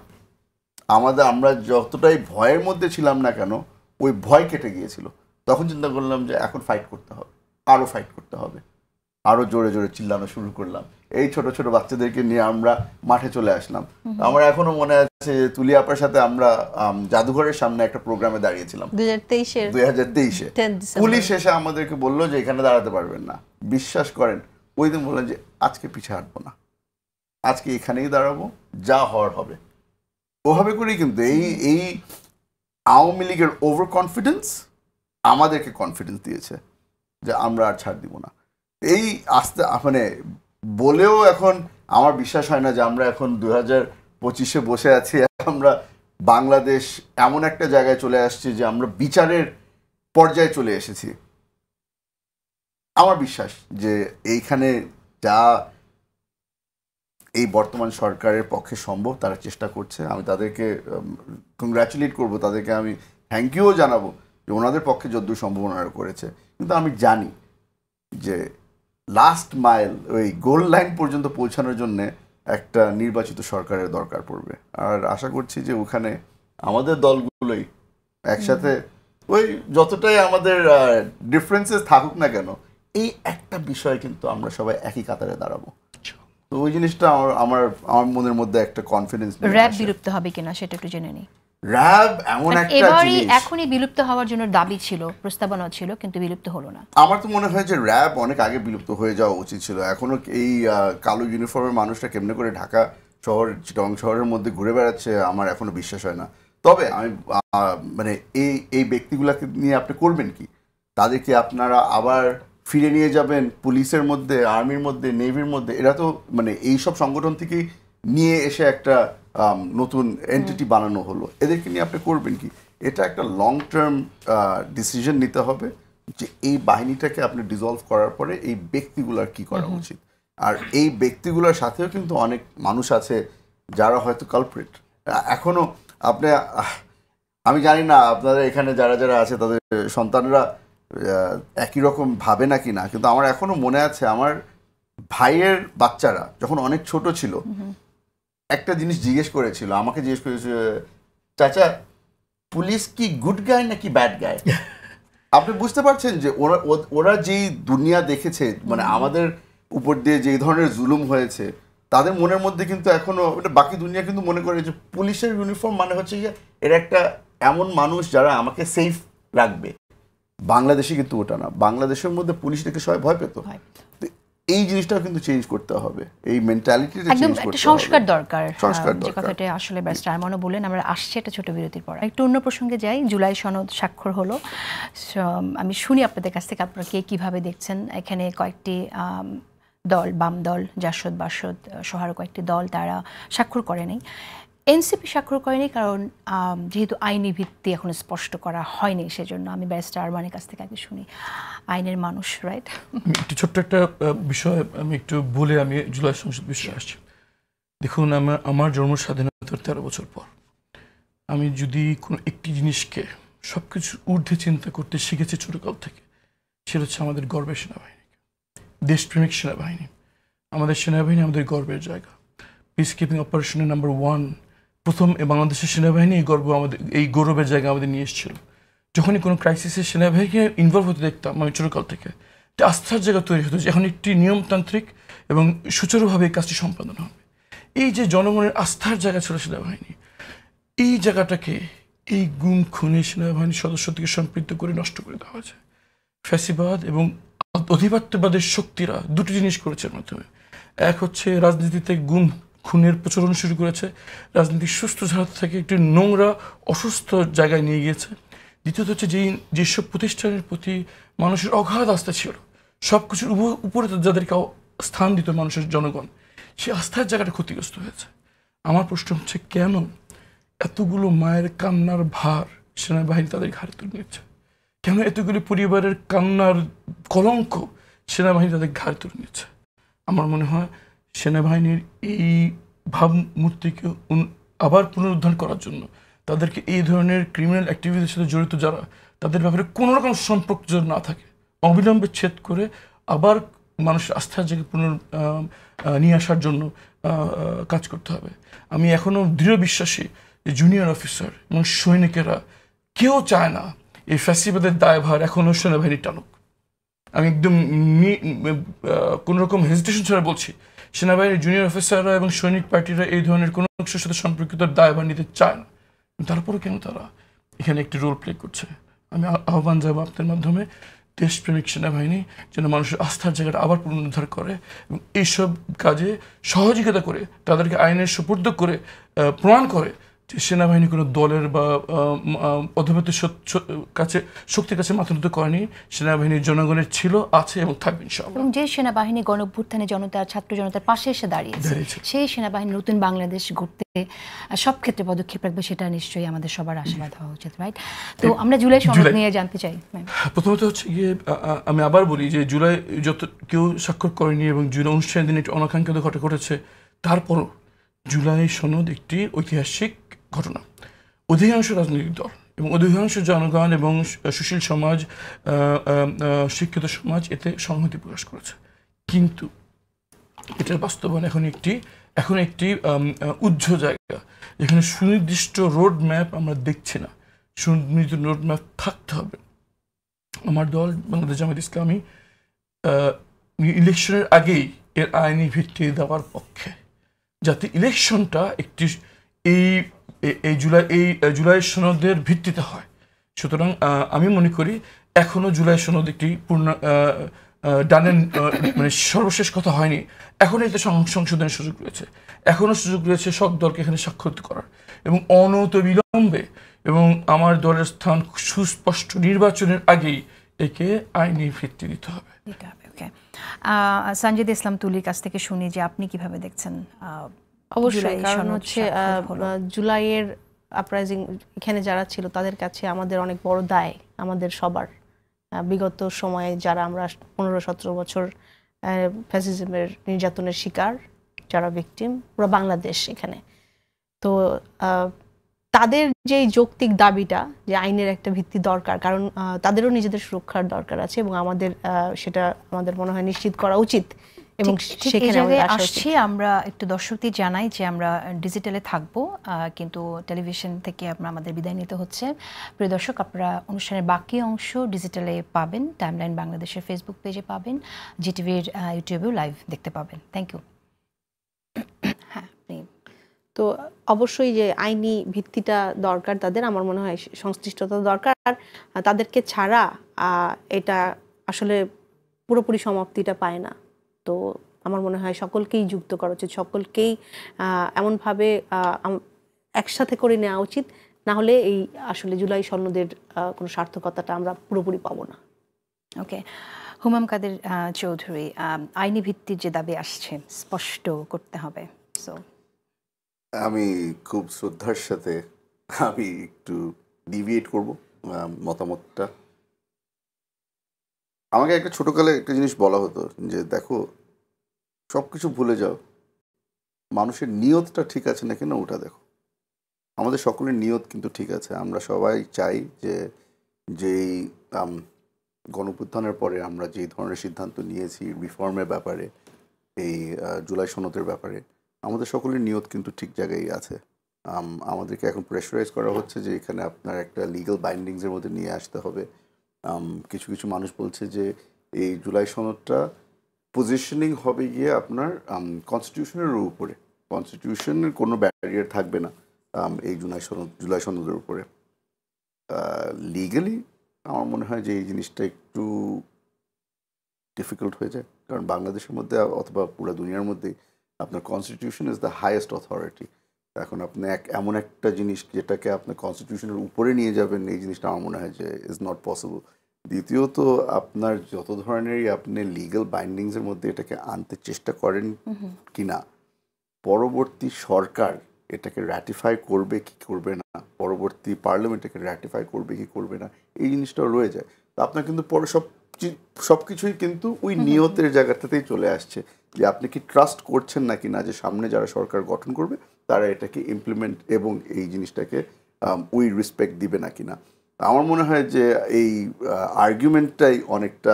আমরা যতটাই ভয়ের মধ্যে ছিলাম না কেন, ওই ভয় কেটে গিয়েছিল। তখন চিন্তা করলাম যে এখন ফাইট করতে হবে, আরো ফাইট করতে হবে, আরো জোরে জোরে চিল্লানো শুরু করলাম। এই ছোট ছোট বাচ্চাদেরকে নিয়ে আমরা মাঠে চলে আসলাম। আমার এখনো মনে আছে তুলি আপার সাথে আমরা জাদুঘরের সামনে একটা প্রোগ্রামে দাঁড়িয়েছিলাম 2023-এ। পুলিশ এসে আমাদেরকে বললো যে এখানে দাঁড়াতে পারবেন না। বিশ্বাস করেন ওই দিন বললেন যে আজকে পিছে হাঁটবো না, আজকে এখানেই দাঁড়াবো, যা হওয়ার হবে। ওভাবে করেই কিন্তু এই আওয়ামী লীগের ওভার কনফিডেন্স আমাদেরকে কনফিডেন্স দিয়েছে যে আমরা আর ছাড় দিব না। এই আস্তে মানে বলেও এখন আমার বিশ্বাস হয় না যে আমরা এখন 2025-এ বসে আছি। আমরা বাংলাদেশ এমন একটা জায়গায় চলে আসছি যে আমরা বিচারের পর্যায়ে চলে এসেছি। আমার বিশ্বাস যে এইখানে যা এই বর্তমান সরকারের পক্ষে সম্ভব তারা চেষ্টা করছে। আমি তাদেরকে কংগ্রাচুলেট করব, তাদেরকে আমি থ্যাংক ইউও জানাবো যে ওনাদের পক্ষে যতদূর সম্ভব ওনারা করেছে। কিন্তু আমি জানি যে লাস্ট মাইল, ওই গোল লাইন পর্যন্ত পৌঁছানোর জন্য একটা নির্বাচিত সরকারের দরকার পড়বে। আর আশা করছি যে ওখানে আমাদের দলগুলোই একসাথে, ওই যতটাই আমাদের ডিফারেন্সেস থাকুক না কেন, এই একটা বিষয় কিন্তু আমরা সবাই একই কাতারে দাঁড়াবো। তো ওই জিনিসটা আমার মনের মধ্যে একটা কনফিডেন্স। র‍্যাব বিলুপ্ত হবে কিনা সেটা একটু জেনে নিই। র‍্যাব এমন একটা এবারই জিনিস, এখনই বিলুপ্ত হওয়ার জন্য দাবি ছিল, প্রস্তাবনা ছিল, কিন্তু বিলুপ্ত হলো না। আমার তো মনে হয় যে র‍্যাব অনেক আগে বিলুপ্ত হয়ে যাওয়া উচিত ছিল। এখনো এই কালো ইউনিফর্মের মানুষরা কেমনে করে ঢাকা শহর, চিটাগং শহরের মধ্যে ঘুরে বেড়াচ্ছে আমার এখনো বিশ্বাস হয় না। তবে আমি মানে এই ব্যক্তিগুলোকে নিয়ে আপনি করবেন কি? তাদেরকে আপনারা আবার ফিরে নিয়ে যাবেন পুলিশের মধ্যে, আর্মির মধ্যে, নেভির মধ্যে? এরা তো মানে এইসব সংগঠন থেকেই নিয়ে এসে একটা নতুন এন্টিটি বানানো হলো। এদেরকে নিয়ে আপনি করবেন কি? এটা একটা লং টার্ম ডিসিশন নিতে হবে যে এই বাহিনীটাকে আপনি ডিসলভ করার পরে এই ব্যক্তিগুলোর কি করা উচিত। আর এই ব্যক্তিগুলোর সাথেও কিন্তু অনেক মানুষ আছে যারা হয়তো কালপ্রিট এখনো। আপনি আমি জানি না আপনারা এখানে যারা যারা আছে তাদের সন্তানরা একই রকম ভাবে নাকি না, কিন্তু আমার এখনো মনে আছে আমার ভাইয়ের বাচ্চারা যখন অনেক ছোট ছিল একটা জিনিস জিজ্ঞেস করেছিল, আমাকে জিজ্ঞেস করেছিল, চাচা পুলিশ কি গুড গায় নাকি ব্যাড গায়? আপনি বুঝতে পারছেন যে ওরা যেই দুনিয়া দেখেছে, মানে আমাদের উপর দিয়ে যে ধরনের জুলুম হয়েছে, তাদের মনের মধ্যে কিন্তু এখনো বাকি দুনিয়া কিন্তু মনে করে যে পুলিশের ইউনিফর্ম মানে হচ্ছে যে এরা একটা এমন মানুষ যারা আমাকে সেফ রাখবে। বাংলাদেশে কিন্তু ওটা না। বাংলাদেশের মধ্যে পুলিশ দেখে সবাই ভয় পেত। এই জিনিসটাও কিন্তু চেঞ্জ করতে হবে, এই মেন্টালিটিটা চেঞ্জ করতে হবে। একটা সংস্কার দরকার, সংস্কার যে দরকার। কথাটা আসলে ব্যারিস্টার আরমানও বললেন। আমরা আসছি একটা ছোট বিরতির পর। একটু অন্য প্রসঙ্গে যাই। জুলাই সনদ স্বাক্ষর হলো। আমি শুনি আপনাদের কাছ থেকে আপনারা কে কিভাবে দেখছেন। এখানে কয়েকটি দল, বাম দল, জাসদ বাসদ সহ আরও কয়েকটি দল, তারা স্বাক্ষর করেনি। এনসিপি স্বাক্ষর করেনি কারণ যেহেতু আইনি ভিত্তি এখন স্পষ্ট করা হয়নি, সেজন্য আমি ব্যারিস্টার আরমানের কাছ থেকে আগে শুনি। আইনের মানুষ, রাইট? একটু ছোট্ট একটা বিষয় আমি একটু বলে আমি জুলাই সংসদ বিষয়ে আসছি। দেখুন, আমার জন্ম স্বাধীনতার 13 বছর পর আমি যদি কোনো একটি জিনিসকে সব কিছুর ঊর্ধ্বে চিন্তা করতে শিখেছি ছোটকাল থেকে, সেটা হচ্ছে আমাদের গর্বের সেনাবাহিনী, দেশপ্রেমিক সেনাবাহিনী। আমাদের সেনাবাহিনী আমাদের গর্বের জায়গা। পিস কিপিং অপারেশনের নাম্বার 1 প্রথম বাংলাদেশের সেনাবাহিনী এই গৌরবের জায়গা আমাদের নিয়ে এসেছিল। যখনই কোনো ক্রাইসিসের সেনাবাহিনীকে ইনভলভ হতে দেখতাম আমি ছোটকাল থেকে, একটা আস্থার জায়গা তৈরি হতো যে এখন একটি নিয়মতান্ত্রিক এবং সুচারুভাবে এই কাজটি সম্পাদন হবে। এই যে জনগণের আস্থার জায়গা ছিল সেনাবাহিনী, এই জায়গাটাকে এই গুম খুনে সেনাবাহিনীর সদস্য থেকে সম্পৃক্ত করে নষ্ট করে দেওয়া হয়েছে। ফ্যাসিবাদ এবং অধিপত্যবাদের শক্তিরা দুটি জিনিস করেছে এর মাধ্যমে। এক হচ্ছে রাজনীতিতে গুম খুনের প্রচলন শুরু করেছে, রাজনীতি সুস্থ ধারা থেকে একটি নোংরা অসুস্থ জায়গায় নিয়ে গিয়েছে। দ্বিতীয়ত হচ্ছে যেসব প্রতিষ্ঠানের প্রতি মানুষের অগাধ আস্থা ছিল, সব কিছুর উপরে যাদেরকে স্থান দিত মানুষের জনগণ, সেই আস্থার জায়গাটা ক্ষতিগ্রস্ত হয়েছে। আমার প্রশ্ন হচ্ছে, কেন এতগুলো মায়ের কান্নার ভার সেনাবাহিনী তাদের ঘাড়ে তুলে নিচ্ছে? কেন এতগুলি পরিবারের কান্নার কলঙ্ক সেনাবাহিনী তাদের ঘাড়ে তুলে নিচ্ছে? আমার মনে হয় সেনাবাহিনীর এই ভাবমূর্তিকে আবার পুনরুদ্ধার করার জন্য, তাদেরকে এই ধরনের ক্রিমিনাল অ্যাক্টিভিটির সাথে জড়িত যারা, তাদের ব্যাপারে কোনো রকম সম্পর্ক যদি না থাকে, অবিলম্বে ছেদ করে আবার মানুষের আস্থার জায়গায় নিয়ে আসার জন্য কাজ করতে হবে। আমি এখনও দৃঢ় বিশ্বাসী যে জুনিয়র অফিসার এবং সৈনিকেরা কেউ চায় না এই ফ্যাসিবাদের দায়ভার এখনও সেনাবাহিনীর টানুক। আমি একদম কোনো রকম হেজিটেশন ছাড়া বলছি, সেনাবাহিনীর জুনিয়র অফিসাররা এবং সৈনিক পার্টিরা এই ধরনের কোনো কিছুর সাথে সম্পর্কিত দায়ভার নিতে চায় না। তারপরেও কেন তারা এখানে একটি রোল প্লে করছে? আমি আহ্বান জানাবো আপনাদের মাধ্যমে, দেশপ্রেমিক সেনাবাহিনী যেন মানুষের আস্থার জায়গাটা আবার পুনরুদ্ধার করে এবং এইসব কাজে সহযোগিতা করে, তাদেরকে আইনের সুপুর্দ করে প্রমাণ করে যে সেনাবাহিনী কোনো দলের বা অধীনতার শক্তির কাছে মাথা নত করেনি। সেনাবাহিনীর জনগণের ছিল, আছে এবং থাকবে ইনশাআল্লাহ। এবং যে সেনাবাহিনী গণঅভ্যুত্থানে জনতার, ছাত্র জনতার পাশে এসে দাঁড়িয়েছে, সেই সেনাবাহিনী নতুন বাংলাদেশ গড়তে সব ক্ষেত্রে পদক্ষেপ রাখবে, সেটা নিশ্চয়ই আমাদের সবার আশীর্বাদ হওয়া উচিত, রাইট? তো আমরা জুলাই সনদ নিয়ে জানতে চাই। প্রথমত হচ্ছে গিয়ে আমি আবার বলি যে জুলাই যত কেউ স্বাক্ষর করেনি এবং জুলাই অনুষ্ঠানের দিন একটি অনাকাঙ্ক্ষিত ঘটনা ঘটেছে, তারপরও জুলাই সনদ একটি ঐতিহাসিক ঘটনা। অধিকাংশ রাজনৈতিক দল এবং অধিকাংশ জনগণ এবং সুশীল সমাজ, শিক্ষিত সমাজ এতে সংহতি প্রকাশ করেছে। কিন্তু এটার বাস্তবায়ন এখন একটি উজ্জ্বল জায়গা, যেখানে সুনির্দিষ্ট রোড ম্যাপ আমরা দেখছি না। সুনির্দিষ্ট রোড ম্যাপ থাকতে হবে। আমার দল বাংলাদেশ জামায়াত ইসলামী ইলেকশনের আগেই এর আইনি ভিত্তি দেওয়ার পক্ষে, যাতে ইলেকশনটা একটি এই জুলাই সনদের ভিত্তিতে হয়। সুতরাং আমি মনে করি এখনো জুলাই সনদ একটি মানে সর্বশেষ কথা হয়নি। এখনো এতে সংশোধনের সুযোগ রয়েছে, এখনো সুযোগ রয়েছে সব দলকে এখানে স্বাক্ষরিত করার এবং অনতিবিলম্বে এবং আমার দলের স্থান সুস্পষ্ট নির্বাচনের আগেই একে আইনি ভিত্তি দিতে হবে। সঞ্জিদ ইসলাম তুলির কাছ থেকে শুনি যে আপনি কিভাবে দেখছেন। অবশ্যই, কারণ হচ্ছে জুলাইয়ের আপরাইজিং এখানে যারা ছিল তাদের কাছে আমাদের অনেক বড় দায়, আমাদের সবার। বিগত সময়ে যারা আমরা 15-17 বছর ফ্যাসিজমের নির্যাতনের শিকার, যারা ভিকটিম, পুরো বাংলাদেশ এখানে। তো তাদের যে যৌক্তিক দাবিটা যে আইনের একটা ভিত্তি দরকার, কারণ তাদেরও নিজেদের সুরক্ষার দরকার আছে এবং আমাদের সেটা আমাদের মনে হয় নিশ্চিত করা উচিত। এবং সেখানে আসছি আমরা একটু দর্শকদের জানাই যে আমরা ডিজিটালে থাকবো, কিন্তু টেলিভিশন থেকে আমাদের বিদায় নিতে হচ্ছে। প্রিয় দর্শক, আপনারা অনুষ্ঠানের বাকি অংশ ডিজিটালে পাবেন, টাইমলাইন বাংলাদেশের ফেসবুক পেজে পাবেন, জিটিভির ইউটিউবেও লাইভ দেখতে পাবেন। Thank you. হ্যাঁ, তো অবশ্যই যে আইনি ভিত্তিটা দরকার তাদের, আমার মনে হয় সংশ্লিষ্টতা দরকার। তাদেরকে ছাড়া এটা আসলে পুরোপুরি সমাপ্তিটা পায় না। তো আমার মনে হয় সকলকেই যুক্ত করা উচিত, সকলকেই এমনভাবে একসাথে করে নেওয়া উচিত, না হলে এই আসলে জুলাই সনদের কোনো সার্থকতাটা আমরা পুরোপুরি পাবো না। ওকে, হুমাম কাদের চৌধুরী, আইনি ভিত্তির যে দাবি আসছে স্পষ্ট করতে হবে। সো আমি খুব শ্রদ্ধার সাথে আমি একটু ডিভিয়েট করব মতামতটা। আমাকে একটা ছোটকালে একটা জিনিস বলা হতো যে দেখো, সব কিছু ভুলে যাও, মানুষের নিয়তটা ঠিক আছে নাকি না ওটা দেখো। আমাদের সকলের নিয়ত কিন্তু ঠিক আছে। আমরা সবাই চাই যে যেই গণঅভ্যুত্থানের পরে আমরা যেই ধরনের সিদ্ধান্ত নিয়েছি রিফর্মের ব্যাপারে, এই জুলাই সনদের ব্যাপারে, আমাদের সকলের নিয়ত কিন্তু ঠিক জায়গায় আছে। আমাদেরকে এখন প্রেশারাইজ করা হচ্ছে যে এখানে আপনার একটা লিগ্যাল বাইন্ডিংসের মধ্যে নিয়ে আসতে হবে। কিছু কিছু মানুষ বলছে যে এই জুলাই সনদটা পজিশনিং হবে গিয়ে আপনার কনস্টিটিউশনের উপরে, কনস্টিটিউশনের কোনো ব্যারিয়ার থাকবে না এই জুলাই সনদের উপরে। লিগালি আমার মনে হয় যে এই জিনিসটা একটু ডিফিকাল্ট হয়ে যায়, কারণ বাংলাদেশের মধ্যে অথবা পুরো দুনিয়ার মধ্যেই আপনার constitution is the highest authority. এখন আপনি এমন একটা জিনিস যেটাকে আপনি কনস্টিটিউশনের উপরে নিয়ে যাবেন, এই জিনিসটা আমার মনে হয় যে ইজ নট পসিবল। দ্বিতীয়ত আপনার যত ধরনেরই আপনি লিগ্যাল বাইন্ডিংসের মধ্যে এটাকে আনতে চেষ্টা করেন কিনা, পরবর্তী সরকার এটাকে র্যাটিফাই করবে কি করবে না, পরবর্তী পার্লামেন্ট এটাকে র্যাটিফাই করবে কি করবে না, এই জিনিসটাও রয়ে যায়। তো আপনার কিন্তু পরে সব কিছুই কিন্তু ওই নিয়তের জায়গাটাতেই চলে আসছে যে আপনি কি ট্রাস্ট করছেন নাকি না যে সামনে যারা সরকার গঠন করবে তারা এটাকে ইমপ্লিমেন্ট এবং এই জিনিসটাকে ওই রেসপেক্ট দিবে নাকি না। আমার মনে হয় যে এই আর্গুমেন্টটাই অনেকটা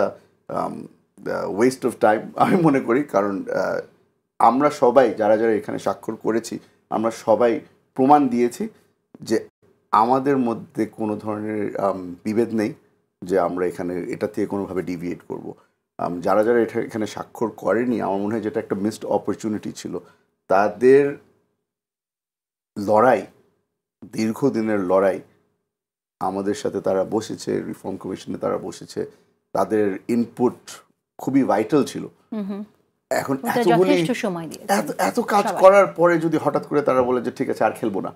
ওয়েস্ট অফ টাইম আমি মনে করি। কারণ আমরা সবাই যারা যারা এখানে স্বাক্ষর করেছি আমরা সবাই প্রমাণ দিয়েছি যে আমাদের মধ্যে কোনো ধরনের বিভেদ নেই যে আমরা এখানে এটা থেকে কোনোভাবে ডিভিয়েট করব। যারা যারা এখানে স্বাক্ষর করেনি আমার মনে হয় যেটা একটা মিসড অপরচুনিটি ছিল। তাদের লড়াই, দীর্ঘদিনের লড়াই, আমাদের সাথে তারা বসেছে, রিফর্ম কমিশনে তারা বসেছে, তাদের ইনপুট খুবই ভাইটাল ছিল। এখন এত কাজ করার পরে যদি হঠাৎ করে তারা বলে যে ঠিক আছে আর খেলবো না,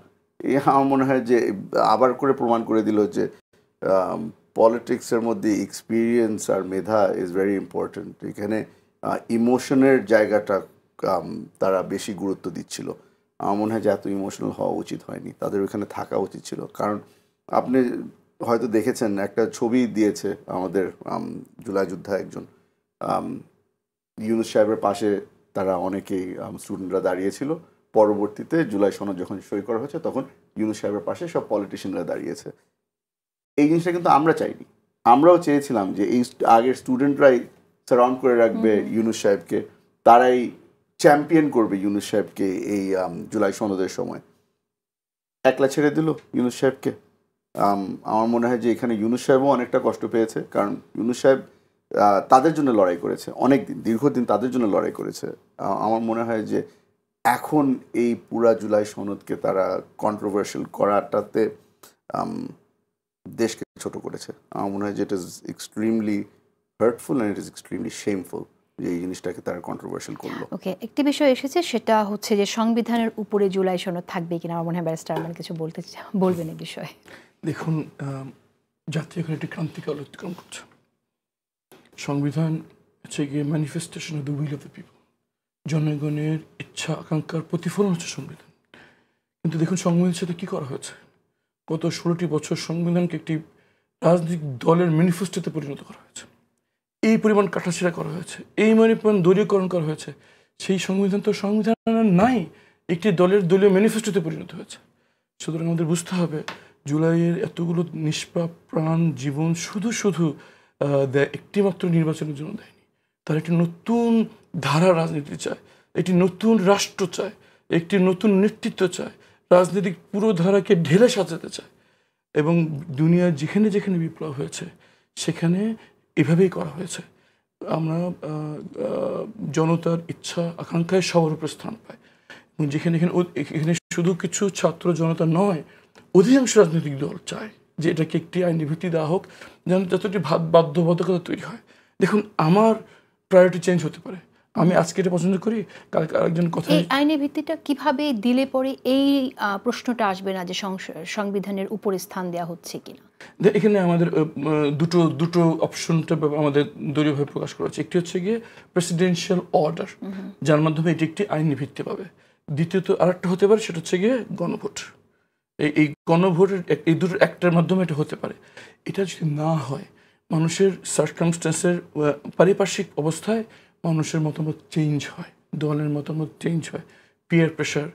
আমার মনে হয় যে আবার করে প্রমাণ করে দিল যে পলিটিক্সের মধ্যে এক্সপিরিয়েন্স আর মেধা ইজ ভেরি ইম্পর্টেন্ট। এখানে ইমোশনের জায়গাটা তারা বেশি গুরুত্ব দিচ্ছিল। আমার মনে হয় যে এত ইমোশনাল হওয়া উচিত হয়নি, তাদের ওইখানে থাকা উচিত ছিল। কারণ আপনি হয়তো দেখেছেন একটা ছবি দিয়েছে আমাদের জুলাই যোদ্ধা একজন, ইউনুস সাহেবের পাশে তারা অনেকেই স্টুডেন্টরা দাঁড়িয়েছিল। পরবর্তীতে জুলাই সনদ যখন সই করা হয়েছে তখন ইউনুস সাহেবের পাশে সব পলিটিশিয়ানরা দাঁড়িয়েছে। এই জিনিসটা কিন্তু আমরা চাইনি। আমরাও চেয়েছিলাম যে এই আগের স্টুডেন্টরাই সারাউন্ড করে রাখবে ইউনুস সাহেবকে, তারাই চ্যাম্পিয়ন করবে ইউনুস সাহেবকে এই জুলাই সনদের সময়। একলা ছেড়ে দিল ইউনুস সাহেবকে। আমার মনে হয় যে এখানে ইউনুস সাহেবও অনেকটা কষ্ট পেয়েছে, কারণ ইউনুস সাহেব তাদের জন্য লড়াই করেছে, অনেক দিন, দীর্ঘদিন তাদের জন্য লড়াই করেছে। আমার মনে হয় যে এখন এই পুরা জুলাই সনদকে তারা কন্ট্রোভার্সিয়াল করাটাতে দেশকে ছোট করেছে। আমার মনে হয় যে it is extremely heartful and it is extremely shameful যে এই জিনিসটাকে তারা কন্ট্রোভার্সিয়াল করলো। ওকে, একটি বিষয় এসেছে, সেটা হচ্ছে যে সংবিধানের উপরে জুলাই সনদ থাকবে কিনা। আমার মনে হয় ব্যারিস্টার আরমান কিছু বলবেন এই বিষয়ে। দেখুন, জাতীয় এখন একটি ক্রান্তিকাল অতিক্রম করছে। সংবিধান হচ্ছে গিয়ে manifestation of the will of the people, জনগণের ইচ্ছা আকাঙ্ক্ষার প্রতিফলন হচ্ছে সংবিধান। কিন্তু দেখুন সংবিধানের সাথে কী করা হয়েছে। গত 16টি বছর সংবিধানকে একটি রাজনৈতিক দলের ম্যানিফেস্টোতে পরিণত করা হয়েছে। এই পরিমাণ কাটাছেঁড়া করা হয়েছে, এই পরিমাণ দলীয়করণ করা হয়েছে। সেই সংবিধান তো সংবিধান নাই, একটি দলের দলীয় ম্যানিফেস্টোতে পরিণত হয়েছে। সুতরাং আমাদের বুঝতে হবে জুলাইয়ের এতগুলো নিষ্পাপ প্রাণ জীবন শুধু একটিমাত্র নির্বাচনের জন্য দেয়নি। তারা একটি নতুন ধারা রাজনীতি চায়, একটি নতুন রাষ্ট্র চায়, একটি নতুন নেতৃত্ব চায়, রাজনৈতিক পুরো ধারাকে ঢেলে সাজাতে চায়। এবং দুনিয়ার যেখানে যেখানে বিপ্লব হয়েছে সেখানে এভাবেই করা হয়েছে। আমরা জনতার ইচ্ছা আকাঙ্ক্ষায় সবার উপরে স্থান পাই। এবং যেখানে এখানে শুধু কিছু ছাত্র জনতা নয়, অধিকাংশ রাজনৈতিক দল চায় যে এটাকে একটি আইনি ভিত্তি দেওয়া হোক, যেন যতটি বাধ্যবাধকতা তৈরি হয়। দেখুন, আমার প্রায়োরিটি চেঞ্জ হতে পারে, আমি আজকে এটা পছন্দ করি, কালকে আরেকজন কথা। এই আইনি ভিত্তিটা কিভাবে দিলে পরে এই প্রশ্নটা আসবে না যে সংবিধানের উপরে স্থান দেওয়া হচ্ছে কিনা। এখানে আমাদের দুটো অপশনটা আমাদের দলীয়ভাবে প্রকাশ করা হচ্ছে। একটি হচ্ছে গিয়ে প্রেসিডেন্সিয়াল অর্ডার, যার মাধ্যমে এটি একটি আইনি ভিত্তি পাবে। দ্বিতীয়ত আরেকটা হতে পারে, সেটা হচ্ছে গিয়ে গণভোট। এই গণভোটের এই দুটোর একটার মাধ্যমে এটা হতে পারে। এটা যদি না হয়, মানুষের সার্কামস্ট্যান্সের পারিপার্শ্বিক অবস্থায় মানুষের মতামত চেঞ্জ হয়, দলের মতামত চেঞ্জ হয়, পিয়ার প্রেশার,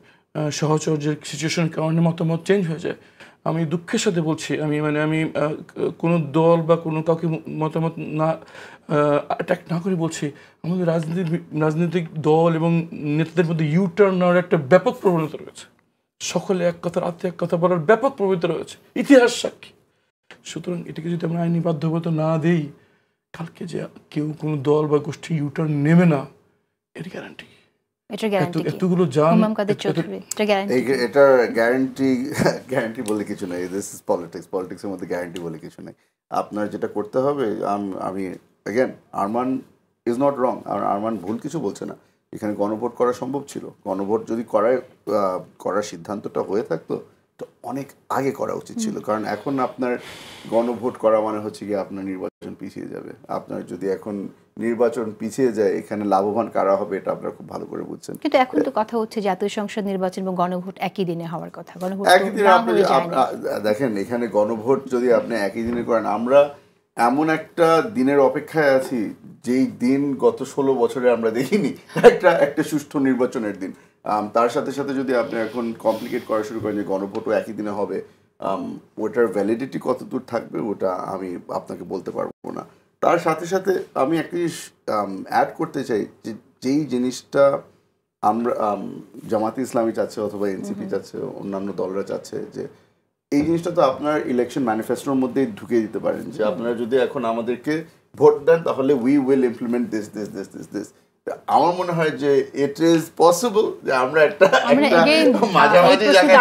সহচর্যের সিচুয়েশনের কারণে মতামত চেঞ্জ হয়ে যায়। আমি দুঃখের সাথে বলছি, আমি কোনো দল বা কোনো কাউকে মতামত না অ্যাটাক না করে বলছি, আমাদের রাজনৈতিক দল এবং নেতাদের মধ্যে ইউটার্ন নেওয়ার একটা ব্যাপক প্রবণতা রয়েছে। সকলে এক কথার আত্মে এক কথা বলার ব্যাপক প্রবণতা রয়েছে, ইতিহাস সাক্ষী। সুতরাং এটাকে যদি আমরা আইনি বাধ্যবাধকতা না দিই, কালকে যে কেউ কোনো দল বা গোষ্ঠী ইউটার্ন নেবে না, এর গ্যারান্টি এতগুলো এটার গ্যারান্টি বলে কিছু নেই। দিস ইজ পলিটিক্সের মধ্যে গ্যারান্টি বলে কিছু নেই। আপনার যেটা করতে হবে, আমি again, Arman is not wrong, আর আরমান ভুল কিছু বলছে না। এখানে গণভোট করা সম্ভব ছিল? গণভোট যদি করার সিদ্ধান্তটা হয়ে থাকতো তো অনেক আগে করা উচিত ছিল, কারণ এখন আপনার গণভোট করা মানে হচ্ছে কি আপনার নির্বাচন পিছিয়ে যাবে। আপনার যদি এখন নির্বাচন পিছিয়ে যায় এখানে লাভবান কারা হবে এটা আপনারা খুব ভালো করে বুঝছেন। কিন্তু এখন তো কথা হচ্ছে জাতীয় সংসদ নির্বাচন এবং গণভোট একই দিনে হওয়ার কথা। গণভোট একই দিনে আপনি দেখেন এখানে গণভোট যদি আপনি একই দিনে করেন, আমরা এমন একটা দিনের অপেক্ষায় আছি যেই দিন গত 16 বছরে আমরা দেখিনি, একটা সুষ্ঠু নির্বাচনের দিন। তার সাথে সাথে যদি আপনি এখন কমপ্লিকেট করা শুরু করেন যে গণভোটও একই দিনে হবে, ওটার ভ্যালিডিটি কত দূর থাকবে ওটা আমি আপনাকে বলতে পারবো না। তার সাথে সাথে আমি একটা জিনিস অ্যাড করতে চাই যে যেই জিনিসটা আমরা জামাতে ইসলামী চাচ্ছে অথবা এনসিপি চাচ্ছে, অন্যান্য দলরা চাচ্ছে, যে এই জিনিসটা তো আপনার ইলেকশন ম্যানিফেস্টোর মধ্যেই ঢুকিয়ে দিতে পারেন যে আপনারা যদি এখন আমাদেরকে ভোট দেন তাহলে we will implement this this this this this. আমার মনে হয় যে ইট ইজ পসিবল যে আমরা একটা মাঝামাঝি জায়গায়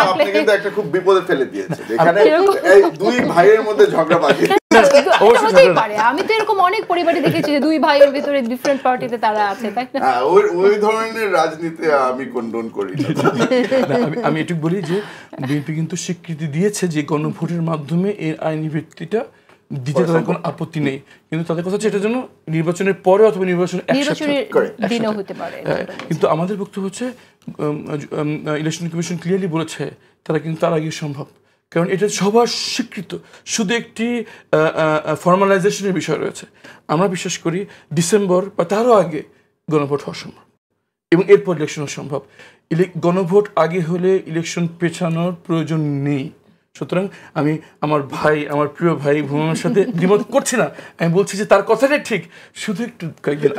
আপনি কিন্তু একটা খুব বিপদে ফেলে দিয়েছে এখানে এই দুই ভাইয়ের মধ্যে ঝগড়া বাজে। আমি তো এরকম অনেক পরিবারে দেখেছি যে দুই ভাইয়ের ভিতরে ডিফারেন্ট পার্টিতে তারা আছে, তাই না? ওই ধরনের রাজনীতি আমি কন্ডোন করি না। আমি এটুকু বলি যে বিএনপি কিন্তু স্বীকৃতি দিয়েছে যে গণভোটের মাধ্যমে এর আইনি ভিত্তিটা দিতে তাদের কোনো আপত্তি নেই, কিন্তু তাদের কথা হচ্ছে এটা যেন নির্বাচনের পরে অথবা নির্বাচনের দিনও হতে পারে। কিন্তু আমাদের বক্তব্য হচ্ছে ইলেকশন কমিশন ক্লিয়ারলি বলেছে তারা কিন্তু তার আগে সম্ভব, কারণ এটা সবার স্বীকৃত, শুধু একটি ফর্মালাইজেশনের বিষয় রয়েছে। আমরা বিশ্বাস করি ডিসেম্বর বা তারও আগে গণভোট হওয়া সম্ভব এবং এরপর ইলেকশন হওয়া সম্ভব। গণভোট আগে হলে ইলেকশন পেছানোর প্রয়োজন নেই। সুতরাং আমি আমার প্রিয় ভাই ভূমির সাথে দ্বিমত করছি না, আমি বলছি যে তার কথাটাই ঠিক, শুধু একটু কয়েকদিন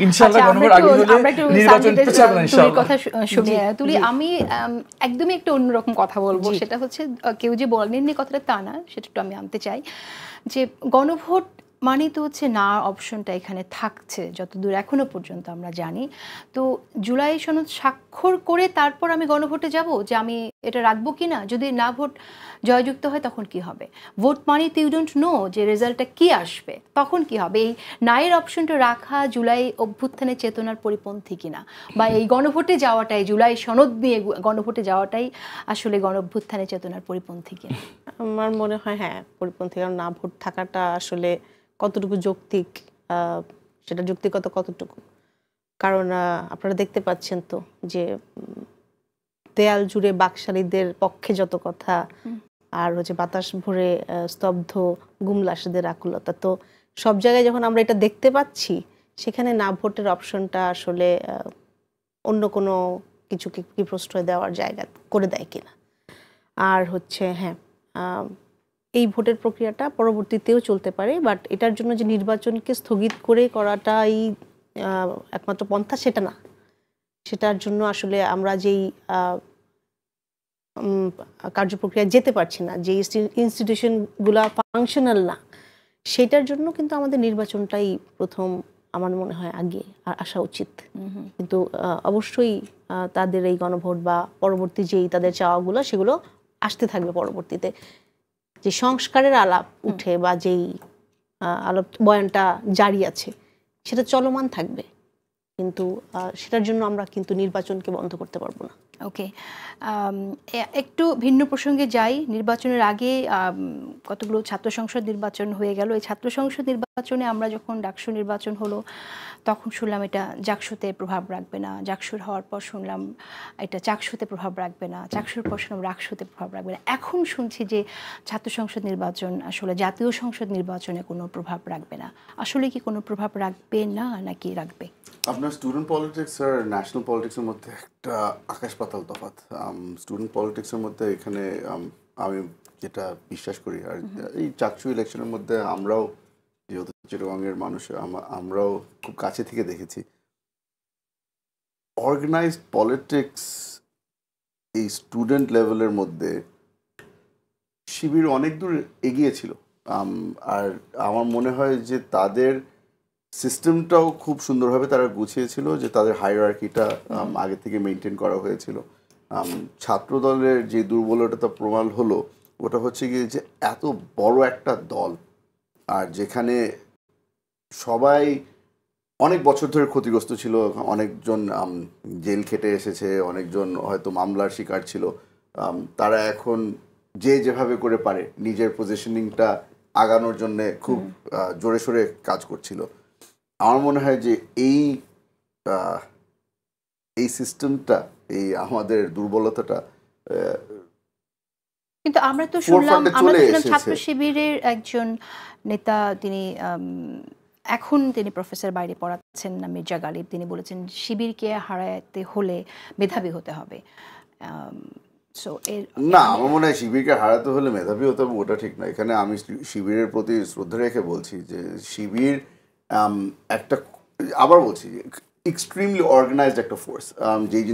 ইনশাআল্লাহ গণভোট আগে হলে নির্বাচন পেছাবে না ইনশাআল্লাহ। কথা শুনে তুলি আমি একদমই একটা অন্যরকম কথা বলবো, সেটা হচ্ছে কেউ যে বলেননি কথাটা তা না, সেটা একটু আমি আনতে চাই যে গণভোট মানে তো হচ্ছে না অপশনটা এখানে থাকছে যতদূর এখনো পর্যন্ত আমরা জানি। তো জুলাই সনদ স্বাক্ষর করে তারপর আমি গণভোটে যাব যে আমি এটা রাখবো কি না, যদি না ভোট জয়যুক্ত হয় তখন কি হবে? ভোট মানে তো ইউ ডোন্ট নো যে রেজাল্টটা কি আসবে, তখন কি হবে? এই নায়ের অপশনটা রাখা জুলাই অভ্যুত্থানের চেতনার পরিপন্থী কিনা, বা এই গণভোটে যাওয়াটাই জুলাই সনদ নিয়ে গণভোটে যাওয়াটাই আসলে গণঅভ্যুত্থানের চেতনার পরিপন্থী কিনা? আমার মনে হয় হ্যাঁ পরিপন্থী, কারণ না ভোট থাকাটা আসলে কতটুকু যৌক্তিক, সেটা যৌক্তিকতা কতটুকু। কারণ আপনারা দেখতে পাচ্ছেন তো যে দেয়াল জুড়ে বাকশালীদের পক্ষে যত কথা, আর হচ্ছে বাতাস ভরে স্তব্ধ গুমলাসদের আকুলতা, তো সব জায়গায় যখন আমরা এটা দেখতে পাচ্ছি সেখানে না ভোটের অপশনটা আসলে অন্য কোনো কিছুকে কি প্রশ্রয় দেওয়ার জায়গা করে দেয় কিনা। আর হচ্ছে হ্যাঁ এই ভোটের প্রক্রিয়াটা পরবর্তীতেও চলতে পারে, বাট এটার জন্য যে নির্বাচনকে স্থগিত করে করাটাই একমাত্র পন্থা সেটা না। সেটার জন্য আসলে আমরা যেই কার্যপ্রক্রিয়া যেতে পারছি না, যে ইনস্টিটিউশনগুলো ফাংশনাল না, সেটার জন্য কিন্তু আমাদের নির্বাচনটাই প্রথম আমার মনে হয় আগে আসা উচিত। কিন্তু অবশ্যই তাদের এই গণভোট বা পরবর্তী যেই তাদের চাওয়াগুলো সেগুলো আসতে থাকবে পরবর্তীতে। যে সংস্কারের আলাপ উঠে বা যেই আলাপ বয়ানটা জারি আছে সেটা চলমান থাকবে, কিন্তু সেটার জন্য আমরা কিন্তু নির্বাচনকে বন্ধ করতে পারবো না। ওকে, একটু ভিন্ন প্রসঙ্গে যাই। নির্বাচনের আগে কতগুলো ছাত্র সংসদ নির্বাচন হয়ে গেল। এই ছাত্র সংসদ নির্বাচনে আমরা যখন ডাকসু নির্বাচন হলো তখন শুনলাম এটা জাকসুতে প্রভাব রাখবে না, জাকসুর হওয়ার পর শুনলাম এটা চাকসুতে প্রভাব রাখবে না, চাকসুর পর শুনলাম রাকসুতে প্রভাব রাখবে না। এখন শুনছি যে ছাত্র সংসদ নির্বাচন আসলে জাতীয় সংসদ নির্বাচনে কোনো প্রভাব রাখবে না। আসলে কি কোনো প্রভাব রাখবে না নাকি রাখবে? আপনার স্টুডেন্ট পলিটিক্স আর ন্যাশনাল পলিটিক্সের মধ্যে একটা আকাশ পাতাল তফাৎ। স্টুডেন্ট পলিটিক্সের মধ্যে এখানে আমি যেটা বিশ্বাস করি, আর এই চাকসু ইলেকশনের মধ্যে আমরাও যেহেতু চিটাগংয়ের মানুষ আমরাও খুব কাছে থেকে দেখেছি, অর্গানাইজড পলিটিক্স এই স্টুডেন্ট লেভেলের মধ্যে শিবির অনেক দূর এগিয়েছিল। আর আমার মনে হয় যে তাদের সিস্টেমটাও খুব সুন্দরভাবে তারা গুছিয়েছিল, যে তাদের হায়ারার্কিটা আগে থেকে মেনটেন করা হয়েছিল। ছাত্র দলের যে দুর্বলতা প্রমাণ হলো ওটা হচ্ছে গিয়ে যে এত বড় একটা দল, আর যেখানে সবাই অনেক বছর ধরে ক্ষতিগ্রস্ত ছিল, অনেকজন জেল খেটে এসেছে, অনেকজন হয়তো মামলার শিকার ছিল। তারা এখন যে যেভাবে করে পারে নিজের পজিশনিংটা আগানোর জন্য খুব জোরে সোরে কাজ করছিল। আমার মনে হয় যে এই সিস্টেমটা, এই আমাদের দুর্বলতাটা, কিন্তু আমরা তো শুনলাম ছাত্র শিবিরের একজন নেতা, তিনি এখন তিনি প্রফেসর বাইরে পড়াচ্ছেন না, মির্জা গালিব, তিনি বলেছেন শিবিরকে হারাতে হলে মেধাবী হতে হবে। না, আমার মনে হয় শিবিরকে হারাতে হলে মেধাবী হতে হবে ওটা ঠিক না। এখানে আমি শিবিরের প্রতি শ্রদ্ধা রেখে বলছি যে শিবির একটা, আবার বলছি, এক্সট্রিমলি অর্গানাইজড একটা ফোর্স। যেই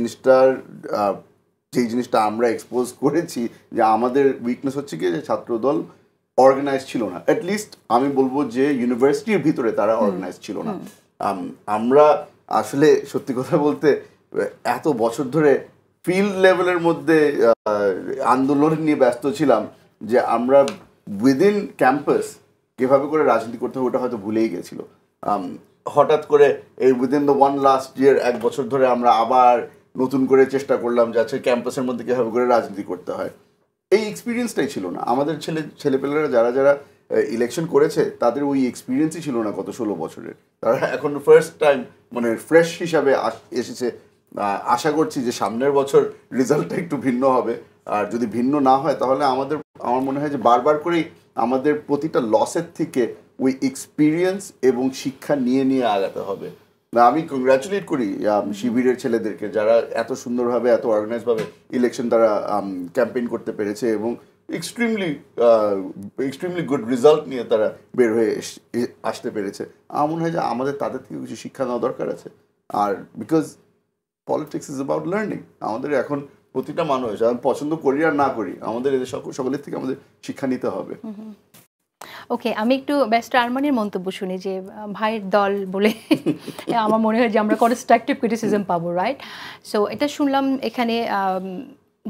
জিনিসটা আমরা এক্সপোজ করেছি যে আমাদের উইকনেস হচ্ছে কি যে ছাত্রদল অর্গানাইজ ছিল না। অ্যাটলিস্ট আমি বলবো যে ইউনিভার্সিটির ভিতরে তারা অর্গানাইজ ছিল না। আমরা আসলে সত্যি কথা বলতে এত বছর ধরে ফিল্ড লেভেলের মধ্যে আন্দোলন নিয়ে ব্যস্ত ছিলাম যে আমরা উইদিন ক্যাম্পাস কীভাবে করে রাজনীতি করতে হবে ওটা হয়তো ভুলেই গেছিল। হঠাৎ করে এই within the one last year, 1 বছর ধরে আমরা আবার নতুন করে চেষ্টা করলাম যে আচ্ছা ক্যাম্পাসের মধ্যে কীভাবে করে রাজনীতি করতে হয়। এই এক্সপিরিয়েন্সটাই ছিল না আমাদের। ছেলেপেলেরা যারা ইলেকশন করেছে তাদের ওই এক্সপিরিয়েন্সই ছিল না গত 16 বছরের। তারা এখন ফার্স্ট টাইম মানে ফ্রেশ হিসাবে এসেছে। আশা করছি যে সামনের বছর রেজাল্টটা একটু ভিন্ন হবে। আর যদি ভিন্ন না হয় তাহলে আমার মনে হয় যে বারবার করেই আমাদের প্রতিটা লসের থেকে ওই এক্সপিরিয়েন্স এবং শিক্ষা নিয়ে আগাতে হবে। না, আমি কংগ্রাচুলেট করি শিবিরের ছেলেদেরকে, যারা এত সুন্দরভাবে এত অর্গানাইজভাবে ইলেকশন তারা ক্যাম্পেইন করতে পেরেছে এবং এক্সট্রিমলি গুড রেজাল্ট নিয়ে তারা বের হয়ে আসতে পেরেছে। আমার মনে হয় যে আমাদের তাদের থেকে কিছু শিক্ষা নেওয়া দরকার আছে। আর because politics is about learning. আমাদের এখন প্রতিটা মানুষ, আমি পছন্দ করি আর না করি, আমাদের এদের সকলের থেকে আমাদের শিক্ষা নিতে হবে। ওকে, আমি একটু ব্যারিস্টার আরমানের মন্তব্য শুনি যে ভাইয়ের দল বলে আমার মনে হয় যে আমরা কনস্ট্রাকটিভ ক্রিটিসিজম পাবো, রাইট? সো এটা শুনলাম এখানে,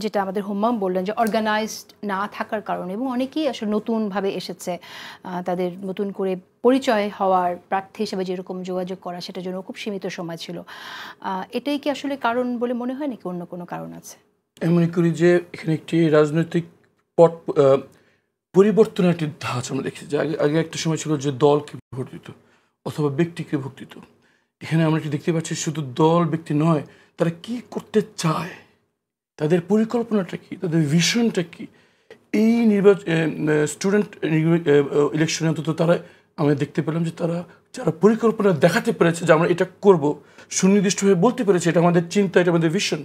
যেটা আমাদের হুম্মাম বললেন যে অর্গানাইজড না থাকার কারণে, এবং অনেকেই আসলে নতুনভাবে এসেছে, তাদের নতুন করে পরিচয় হওয়ার, প্রার্থী হিসেবে যেরকম যোগাযোগ করা সেটার জন্য খুব সীমিত সময় ছিল। এটাই কি আসলে কারণ বলে মনে হয় নাকি অন্য কোনো কারণ আছে? আমি মনে করি যে এখানে একটি রাজনৈতিক পট পরিবর্তনের একটি ধাঁচ আমরা দেখি। যে আগে একটা সময় ছিল যে দলকে ভোট দিত অথবা ব্যক্তিকে ভোট দিত। এখানে আমরা একটি দেখতে পাচ্ছি শুধু দল ব্যক্তি নয়, তারা কি করতে চায়, তাদের পরিকল্পনাটা কি, তাদের ভিশনটা কি। এই স্টুডেন্ট ইলেকশনে অন্তত তারা, আমরা দেখতে পেলাম যে তারা যারা পরিকল্পনা দেখাতে পেরেছে যে আমরা এটা করব, সুনির্দিষ্টভাবে বলতে পেরেছে এটা আমাদের চিন্তা, এটা আমাদের ভিশন,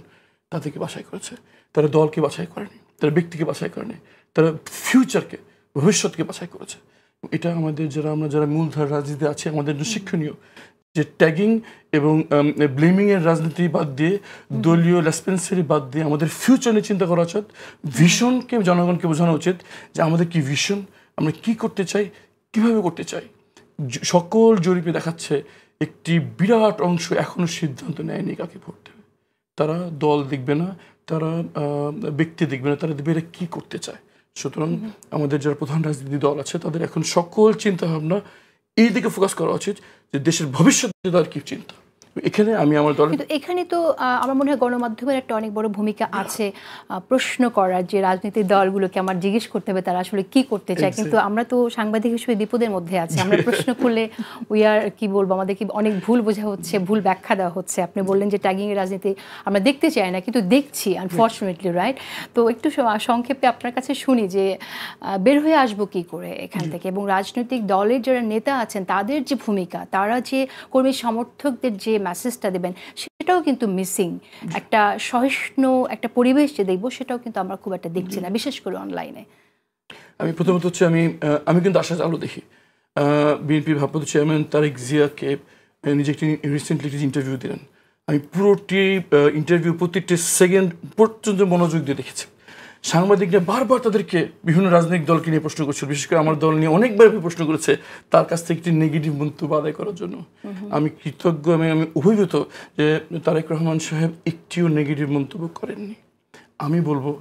তাদেরকে বাছাই করেছে। তারা দলকে বাছাই করেনি, তারা ব্যক্তিকে বাছাই করেনি, তারা ফিউচারকে, ভবিষ্যৎকে বাছাই করেছে। এটা আমাদের যারা মূলধারা রাজনীতি আছে আমাদের জন্য শিক্ষণীয়, যে ট্যাগিং এবং ব্লেমিংয়ের রাজনীতি বাদ দিয়ে, দলীয় লেসপেন্সারি বাদ দিয়ে আমাদের ফিউচার নিয়ে চিন্তা করা উচিত। ভিশনকে জনগণকে বোঝানো উচিত যে আমাদের কি ভিশন, আমরা কি করতে চাই, কিভাবে করতে চাই। সকল জরিপে দেখাচ্ছে একটি বিরাট অংশ এখনও সিদ্ধান্ত নেয়নি কাকে ভোট দেবে। তারা দল দেখবে না, তারা ব্যক্তি দেখবে না, তারা দেখবে এরা কী করতে চায়। সুতরাং আমাদের যারা প্রধান রাজনীতি দল আছে তাদের এখন সকল চিন্তাভাবনা এই দিকে ফোকাস করা উচিত যে দেশের ভবিষ্যৎ তার কী চিন্তা। এখানে আমি আমার দল, কিন্তু এখানে তো আমার মনে হয় গণমাধ্যমের একটা অনেক বড় ভূমিকা আছে প্রশ্ন করার, যে রাজনীতির দলগুলোকে আমার জিজ্ঞেস করতে হবে তারা আসলে কি করতে চায়। কিন্তু আমরা তো সাংবাদিক হিসেবে বিপদের মধ্যে আছি, আমরা প্রশ্ন করলে কি বলবো, আমাদের কি অনেক ভুল বোঝা হচ্ছে, ভুল ব্যাখ্যা দেওয়া হচ্ছে। আপনি বললেন যে ট্যাগিংয়ের রাজনীতি আমরা দেখতে চাই না, কিন্তু দেখছি আনফর্চুনেটলি, রাইট? তো একটু সংক্ষেপে আপনার কাছে শুনি যে বের হয়ে আসবো কি করে এখান থেকে, এবং রাজনৈতিক দলের যারা নেতা আছেন তাদের যে ভূমিকা, তারা যে কর্মী সমর্থকদের যে মেসেজটা দেবেন সেটাও কিন্তু মিসিং। একটা সহিষ্ণু একটা পরিবেশ যে দেখবো সেটাও কিন্তু আমরা খুব একটা দেখছি না, বিশেষ করে অনলাইনে। আমি প্রথমত হচ্ছে আমি কিন্তু আশার আলো দেখি। বিএনপি ভারপ্রাপ্ত চেয়ারম্যান তারেক জিয়াকে নিজে একটি রিসেন্টলি একটি ইন্টারভিউ দিলেন। আমি পুরোটি ইন্টারভিউ প্রত্যেকটি সেকেন্ড পর্যন্ত মনোযোগ দিয়ে দেখেছি। সাংবাদিকরা বারবার তাদেরকে বিভিন্ন রাজনৈতিক দলকে নিয়ে প্রশ্ন করছিল, বিশেষ করে আমার দল নিয়ে অনেকবার প্রশ্ন করেছে তার কাছ থেকে একটি নেগেটিভ মন্তব্য আদায় করার জন্য। আমি কৃতজ্ঞ, আমি অভিভূত যে তারেক রহমান সাহেব একটিও নেগেটিভ মন্তব্য করেননি। আমি বলবো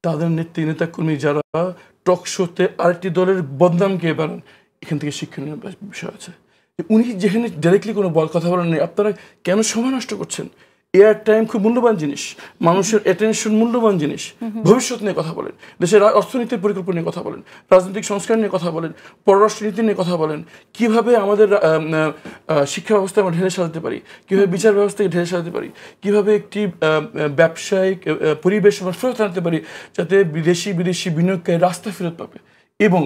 তাদের নেতাকর্মী যারা টক শোতে আরেকটি দলের বদনামকে বাড়ান, এখান থেকে শিক্ষণীয় বিষয় আছে। উনি যেখানে ডাইরেক্টলি কোনো কথা বলেন নেই, আপনারা কেন সময় নষ্ট করছেন? এয়ার টাইম খুব মূল্যবান জিনিস, মানুষের অ্যাটেনশন মূল্যবান জিনিস। ভবিষ্যৎ নিয়ে কথা বলেন, দেশের অর্থনীতির পরিকল্পনা নিয়ে কথা বলেন, রাজনৈতিক সংস্কার নিয়ে কথা বলেন, পররাষ্ট্রনীতি নিয়ে কথা বলেন, কীভাবে আমাদের শিক্ষা ব্যবস্থা আমরা ঢেলে সাজাতে পারি, কীভাবে বিচার ব্যবস্থাকে ঢেলে সাজাতে পারি, কীভাবে একটি ব্যবসায়িক পরিবেশ আমরা ফেরত আনতে পারি যাতে বিদেশি বিনিয়োগকারী রাস্তা ফেরত পাবে, এবং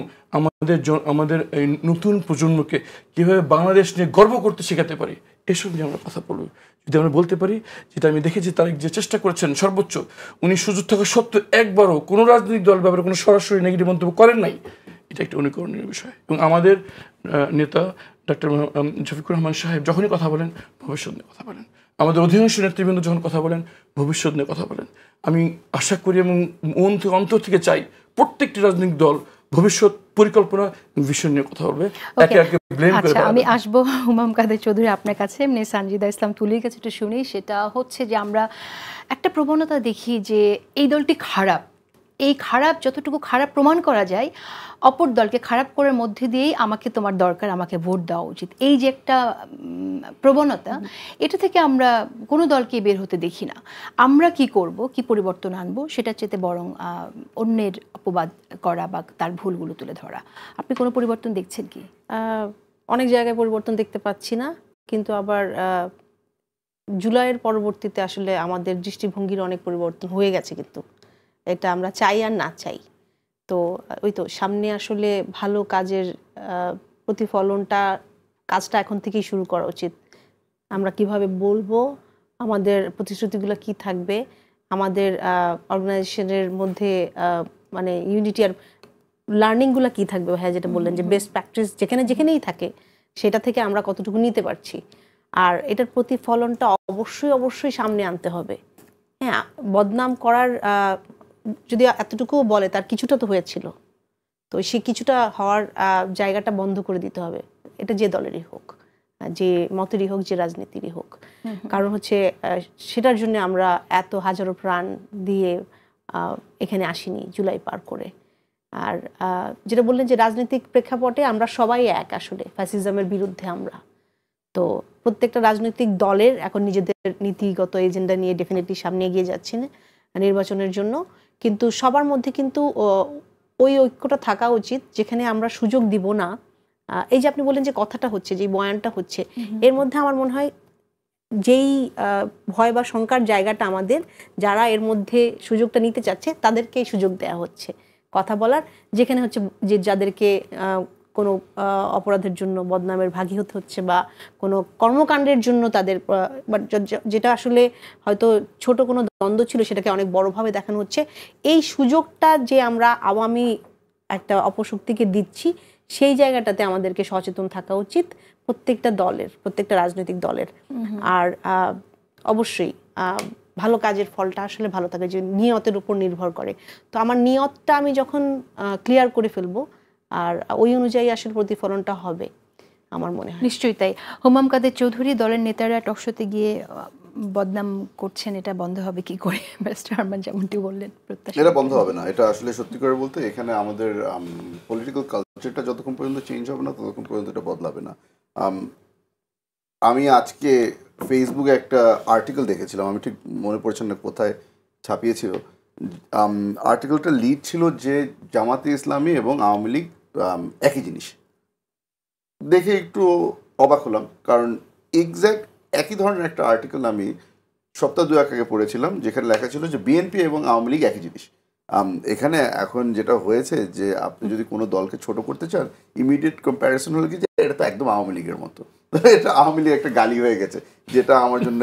আমাদের এই নতুন প্রজন্মকে কীভাবে বাংলাদেশ নিয়ে গর্ব করতে শেখাতে পারি, এসব নিয়ে আমরা কথা বলব। যদি আমরা বলতে পারি, যেটা আমি দেখেছি তারেক যে চেষ্টা করেছেন সর্বোচ্চ, উনি সুযোগ থাকা সত্ত্বেও একবারও কোনো রাজনৈতিক দল ব্যাপারে কোনো সরাসরি নেগেটিভ মন্তব্য করেন নাই, এটা একটা অনুকরণীয় বিষয়। এবং আমাদের নেতা ডক্টর শফিকুর রহমান সাহেব যখনই কথা বলেন ভবিষ্যৎ নিয়ে কথা বলেন, আমাদের অধিকাংশ নেতৃবৃন্দ যখন কথা বলেন ভবিষ্যৎ নিয়ে কথা বলেন। আমি আশা করি এবং অন্তর থেকে চাই প্রত্যেকটি রাজনৈতিক দল ভবিষ্যৎ পরিকল্পনা ভিশন নিয়ে কথা বলবে। আচ্ছা, আমি আসবো হুমায়ুন কাদের চৌধুরী আপনার কাছে। এমনি সানজিদা ইসলাম তুলির কাছে একটু শুনি। সেটা হচ্ছে যে আমরা একটা প্রবণতা দেখি যে এই দলটি খারাপ, এই খারাপ যতটুকু খারাপ প্রমাণ করা যায় অপর দলকে খারাপ করার মধ্যে দিয়েই আমাকে তোমার দরকার, আমাকে ভোট দেওয়া উচিত, এই যে একটা প্রবণতা, এটা থেকে আমরা কোনো দলকে বের হতে দেখি না। আমরা কি করব, কি পরিবর্তন আনবো, সেটা চেয়ে বরং অন্যের অপবাদ করা বা তার ভুলগুলো তুলে ধরা। আপনি কোনো পরিবর্তন দেখছেন কি? অনেক জায়গায় পরিবর্তন দেখতে পাচ্ছি না, কিন্তু আবার জুলাইয়ের পরবর্তীতে আসলে আমাদের দৃষ্টিভঙ্গির অনেক পরিবর্তন হয়ে গেছে, কিন্তু এটা আমরা চাই আর না চাই। তো ওই তো সামনে আসলে ভালো কাজের প্রতিফলনটা, কাজটা এখন থেকেই শুরু করা উচিত। আমরা কিভাবে বলবো, আমাদের প্রতিশ্রুতিগুলো কি থাকবে, আমাদের অর্গানাইজেশনের মধ্যে মানে ইউনিটি আর লার্নিংগুলো কি থাকবে, হ্যাঁ যেটা বললেন যে বেস্ট প্র্যাকটিস যেখানেই থাকে সেটা থেকে আমরা কতটুকু নিতে পারছি, আর এটার প্রতিফলনটা অবশ্যই সামনে আনতে হবে। হ্যাঁ, বদনাম করার যদি এতটুকুও বলে তার কিছুটা তো হয়েছিল, তো সে কিছুটা হওয়ার জায়গাটা বন্ধ করে দিতে হবে। এটা যে দলেরই হোক, যে মতেরই হোক, যে রাজনীতিরই হোক। কারণ হচ্ছে সেটার জন্য আমরা এত হাজারো প্রাণ দিয়ে এখানে আসিনি জুলাই পার করে। আর যেটা বললেন যে রাজনৈতিক প্রেক্ষাপটে আমরা সবাই এক, আসলে ফ্যাসিজমের বিরুদ্ধে আমরা। তো প্রত্যেকটা রাজনৈতিক দলের এখন নিজেদের নীতিগত এজেন্ডা নিয়ে ডেফিনেটলি সামনে এগিয়ে যাচ্ছে নির্বাচনের জন্য, কিন্তু সবার মধ্যে কিন্তু ওই ঐক্যটা থাকা উচিত যেখানে আমরা সুযোগ দিব না। এই যে আপনি বললেন যে কথাটা হচ্ছে, যে বয়ানটা হচ্ছে, এর মধ্যে আমার মনে হয় যেই ভয় বা শঙ্কার জায়গাটা আমাদের, যারা এর মধ্যে সুযোগটা নিতে চাচ্ছে তাদেরকেই সুযোগ দেওয়া হচ্ছে কথা বলার, যেখানে হচ্ছে যে যাদেরকে কোনো অপরাধের জন্য বদনামের ভাগী হতে হচ্ছে বা কোনো কর্মকাণ্ডের জন্য তাদের, যেটা আসলে হয়তো ছোট কোনো দ্বন্দ্ব ছিল সেটাকে অনেক বড়ভাবে দেখানো হচ্ছে। এই সুযোগটা যে আমরা আওয়ামী একটা অপশক্তিকে দিচ্ছি, সেই জায়গাটাতে আমাদেরকে সচেতন থাকা উচিত প্রত্যেকটা দলের, প্রত্যেকটা রাজনৈতিক দলের। আর অবশ্যই ভালো কাজের ফলটা আসলে ভালো থাকে, যে নিয়তের উপর নির্ভর করে। তো আমার নিয়তটা আমি যখন ক্লিয়ার করে ফেলবো, আর ওই অনুযায়ী আসলে প্রতিফলনটা হবে আমার মনে হয়। নিশ্চয়ই তাই। হুমায়ুন কাদের চৌধুরী, দলের নেতারা টকশোতে গিয়ে বদনাম করছেন, এটা বন্ধ হবে কি করে? মিস্টার আরমান যেমনটি বললেন, এটা বন্ধ হবে না। এটা আসলে সত্যি করে বলতে এখানে আমাদের পলিটিক্যাল কালচারটা যতক্ষণ পর্যন্ত চেঞ্জ হবে না ততক্ষণ পর্যন্ত এটা বদলাবে না। আমি আজকে ফেসবুকে একটা আর্টিকেল দেখেছিলাম, আমি ঠিক মনে পড়ছে না কোথায় ছাপিয়েছিল। আর্টিকেলটা লিড ছিল যে জামাতে ইসলামী এবং আওয়ামী লীগ একই জিনিস। দেখে একটু অবাক হলাম, কারণ এক্স্যাক্ট একই ধরনের একটা আর্টিকেল আমি সপ্তাহ দুয়েক আগে পড়েছিলাম, যেখানে লেখা ছিল যে বিএনপি এবং আওয়ামী লীগ একই জিনিস। এখানে এখন যেটা হয়েছে যে আপনি যদি কোনো দলকে ছোট করতে চান, ইমিডিয়েট কম্প্যারিজন হলো কি যে এটা তো একদম আওয়ামী লীগের মতো। এটা আওয়ামী লীগ একটা গালি হয়ে গেছে, যেটা আমার জন্য